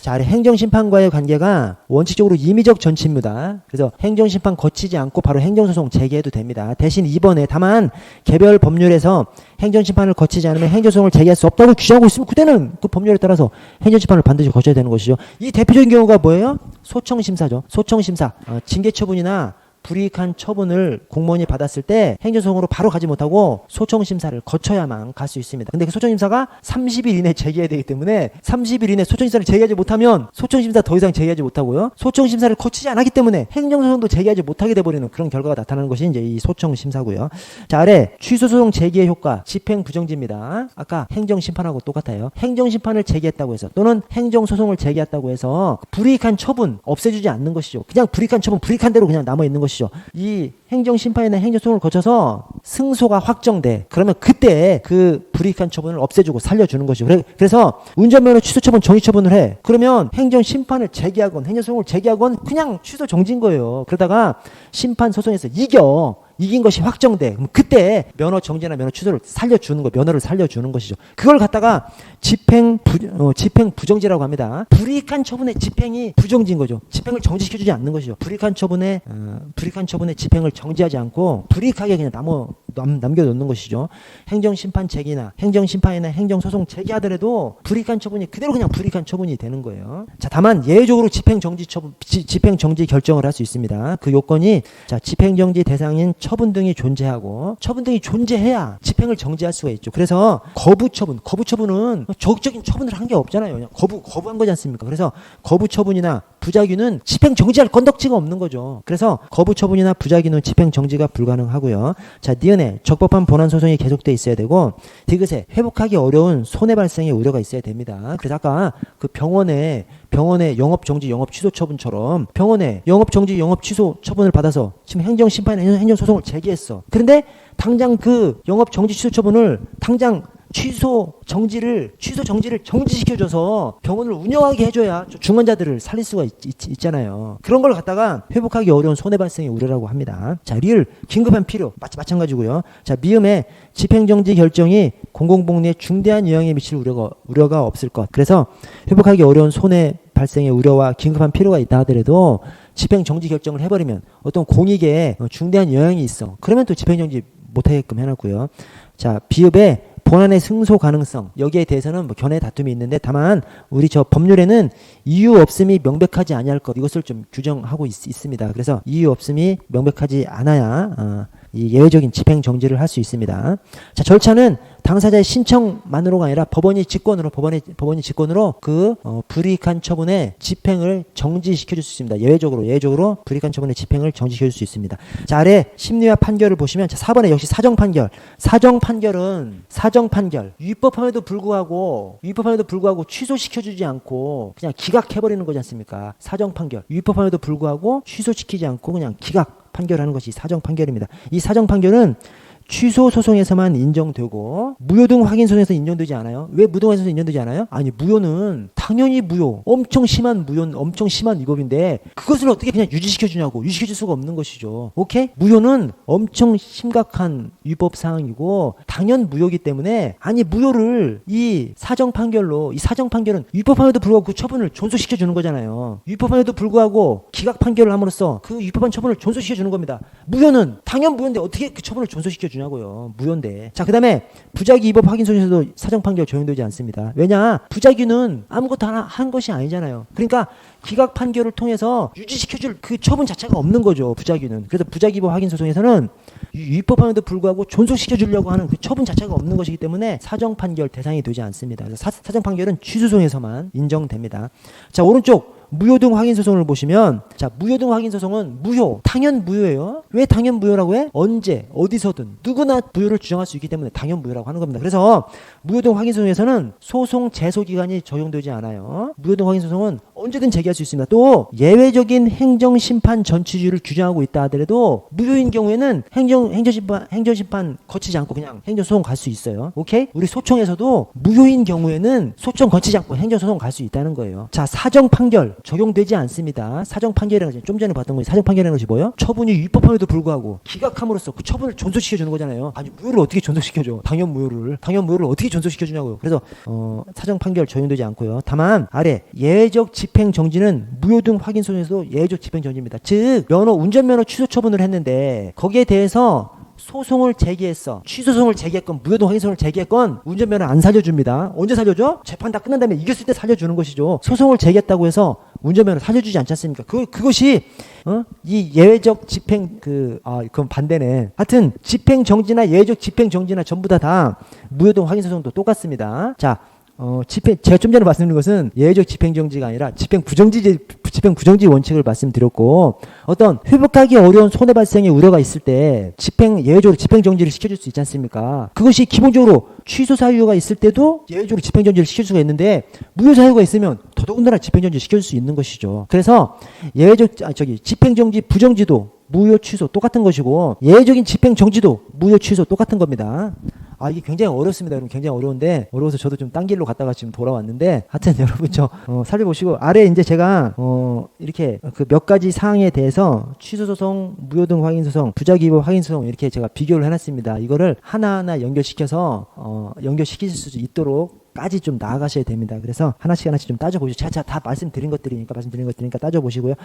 자, 아래 행정심판과의 관계가 원칙적으로 임의적 전치입니다. 그래서 행정심판 거치지 않고 바로 행정소송 제기해도 됩니다. 대신 이번에 다만 개별 법률에서 행정심판을 거치지 않으면 행정소송을 제기할 수 없다고 규정하고 있으면 그때는 그 법률에 따라서 행정심판을 반드시 거쳐야 되는 것이죠. 이 대표적인 경우가 뭐예요? 소청심사죠. 소청심사. 징계처분이나 불이익한 처분을 공무원이 받았을 때 행정소송으로 바로 가지 못하고 소청심사를 거쳐야만 갈 수 있습니다. 근데 그 소청심사가 30일 이내에 제기해야 되기 때문에 30일 이내에 소청심사를 제기하지 못하면 소청심사 더 이상 제기하지 못하고요. 소청심사를 거치지 않았기 때문에 행정소송도 제기하지 못하게 돼버리는 그런 결과가 나타나는 것이 이제 이 소청심사고요. 자, 아래 취소소송 제기의 효과, 집행부정지입니다. 아까 행정심판하고 똑같아요. 행정심판을 제기했다고 해서 또는 행정소송을 제기했다고 해서 불이익한 처분 없애주지 않는 것이죠. 그냥 불이익한 처분, 불이익한 대로 그냥 남아있는 것이죠. 이 행정심판이나 행정소송을 거쳐서 승소가 확정돼. 그러면 그때 그 불이익한 처분을 없애주고 살려주는 것이죠. 그래서 운전면허 취소처분 정의처분을 해. 그러면 행정심판을 제기하건 행정소송을 제기하건 그냥 취소 정지인 거예요. 그러다가 심판소송에서 이긴 것이 확정돼. 그럼 그때 면허 정지나 면허 취소를 살려주는 거, 면허를 살려주는 것이죠. 그걸 갖다가 집행 부정지라고 합니다. 불이익한 처분의 집행이 부정지인 거죠. 집행을 정지시켜주지 않는 것이죠. 불이익한 처분의 집행을 정지하지 않고 불이익하게 그냥 남겨놓는 것이죠. 행정심판 제기나 행정심판이나 행정소송 제기하더라도 불이익한 처분이 그대로 그냥 불이익한 처분이 되는 거예요. 자, 다만 예외적으로 집행정지 결정을 할 수 있습니다. 그 요건이 자, 집행정지 대상인 처분 등이 존재하고 처분 등이 존재해야 집행을 정지할 수가 있죠. 그래서 거부처분은 적극적인 처분을 한 게 없잖아요. 그냥 거부한 거지 않습니까? 그래서 거부처분이나 부작위는 집행 정지할 건덕지가 없는 거죠. 그래서 거부처분이나 부작위는 집행 정지가 불가능하고요. 자, 니은에 적법한 본안 소송이 계속돼 있어야 되고 디귿에 회복하기 어려운 손해 발생의 우려가 있어야 됩니다. 그래서 아까 그 병원에 영업 정지, 영업 취소 처분처럼 병원에 영업 정지, 영업 취소 처분을 받아서 지금 행정 심판이나 행정 소송을 제기했어. 그런데 당장 그 영업 정지 취소 처분을 당장 취소 정지를 정지시켜줘서 병원을 운영하게 해줘야 중환자들을 살릴 수가 있잖아요. 그런 걸 갖다가 회복하기 어려운 손해 발생의 우려라고 합니다. 자, 리을 긴급한 필요 마찬가지고요. 자, 미음에 집행정지 결정이 공공복리에 중대한 영향에 미칠 우려가 없을 것. 그래서 회복하기 어려운 손해 발생의 우려와 긴급한 필요가 있다 하더라도 집행정지 결정을 해버리면 어떤 공익에 중대한 영향이 있어. 그러면 또 집행정지 못하게끔 해놨고요. 자, 비읍에 본안의 승소 가능성, 여기에 대해서는 견해 다툼이 있는데 다만 우리 저 법률에는 이유 없음이 명백하지 아니할 것, 이것을 좀 규정하고 있습니다. 그래서 이유 없음이 명백하지 않아야 이 예외적인 집행 정지를 할 수 있습니다. 자, 절차는 당사자의 신청만으로가 아니라 법원이 직권으로 그 불이익한 처분의 집행을 정지시켜줄 수 있습니다. 예외적으로 불이익한 처분의 집행을 정지시켜줄 수 있습니다. 자, 아래 심리와 판결을 보시면 자, 4번에 역시 사정판결. 사정판결. 위법함에도 불구하고 취소시켜주지 않고 그냥 기각해버리는 거지 않습니까? 사정판결. 위법함에도 불구하고 취소시키지 않고 그냥 기각 판결하는 것이 사정판결입니다. 이 사정판결은 취소 소송에서만 인정되고 무효 등 확인 소송에서 인정되지 않아요. 왜 무효 등에서 인정되지 않아요? 아니, 무효는 당연히 무효, 엄청 심한 위법인데 그것을 어떻게 그냥 유지시켜줄 수가 없는 것이죠. 오케이? 무효는 엄청 심각한 위법 사항이고 당연 무효이기 때문에 아니 무효를 이 사정 판결은 위법함에도 불구하고 그 처분을 존속시켜주는 거잖아요. 위법함에도 불구하고 기각 판결을 함으로써 그 위법한 처분을 존속시켜주는 겁니다. 무효는 당연 무효인데 어떻게 그 처분을 존속시켜주냐고요. 무효인데. 자, 그 다음에 부작위 위법 확인 소송에서도 사정 판결 적용되지 않습니다. 왜냐? 부작위는 아무것도 하나 한 것이 아니잖아요. 그러니까 기각 판결을 통해서 유지시켜줄 그 처분 자체가 없는 거죠. 부작위는. 그래서 부작위 위법 확인 소송에서는 위법함에도 불구하고 존속시켜주려고 하는 그 처분 자체가 없는 것이기 때문에 사정 판결 대상이 되지 않습니다. 그래서 사정 판결은 취소소송에서만 인정됩니다. 자, 오른쪽 무효 등 확인 소송을 보시면 자, 무효 등 확인 소송은 무효, 당연 무효예요. 왜 당연 무효라고 해? 언제 어디서든 누구나 무효를 주장할 수 있기 때문에 당연 무효라고 하는 겁니다. 그래서 무효 등 확인 소송에서는 소송 제소 기간이 적용되지 않아요. 무효 등 확인 소송은 언제든 제기할 수 있습니다. 또 예외적인 행정심판 전치주의를 규정하고 있다 하더라도 무효인 경우에는 행정심판 거치지 않고 그냥 행정소송 갈 수 있어요. 오케이? 우리 소청에서도 무효인 경우에는 소청 거치지 않고 행정소송 갈 수 있다는 거예요. 자, 사정 판결 적용되지 않습니다. 사정 판결이라는 것이 좀 전에 봤던 것이 사정 판결이라는 것이 뭐예요? 처분이 위법함에도 불구하고 기각함으로써 그 처분을 존속시켜주는 거잖아요. 아니 무효를 어떻게 존속시켜줘? 당연 무효를 어떻게 존속시켜주냐고요. 그래서 사정 판결 적용되지 않고요. 다만 아래 예외적 집행 정지는 무효 등 확인 소송에서도 예외적 집행 정지입니다. 즉 운전면허 취소 처분을 했는데 거기에 대해서 소송을 제기했어. 취소소송을 제기했건 무효 등 확인 소송을 제기했건 운전면허 안 살려줍니다. 언제 살려줘? 재판 다 끝난 다음에 이겼을 때 살려주는 것이죠. 소송을 제기했다고 해서 운전면허 살려주지 않지 않습니까? 그것이 이 예외적 집행 그건 반대네. 하여튼 집행 정지나 예외적 집행 정지나 전부 다 무효 등 확인 소송도 똑같습니다. 자, 제가 좀 전에 말씀드린 것은 예외적 집행정지가 아니라 집행부정지 원칙을 말씀드렸고, 어떤 회복하기 어려운 손해 발생의 우려가 있을 때 예외적으로 집행정지를 시켜줄 수 있지 않습니까? 그것이 기본적으로 취소 사유가 있을 때도 예외적으로 집행정지를 시킬 수가 있는데, 무효 사유가 있으면 더더군다나 집행정지 시켜줄 수 있는 것이죠. 그래서 집행정지 부정지도 무효 취소 똑같은 것이고 예외적인 집행 정지도 무효 취소 똑같은 겁니다. 아, 이게 굉장히 어렵습니다. 여러분 굉장히 어려운데 어려워서 저도 좀 딴 길로 갔다가 지금 돌아왔는데 하여튼 여러분 저 살펴보시고 아래 이제 제가 이렇게 그 몇 가지 사항에 대해서 취소 소송, 무효 등 확인 소송, 부작위법 확인 소송 이렇게 제가 비교를 해놨습니다. 이거를 하나하나 연결시켜서 연결시키실 수 있도록 까지 좀 나아가셔야 됩니다. 그래서 하나씩 좀 따져보시죠. 제가 다 말씀드린 것들이니까 따져보시고요.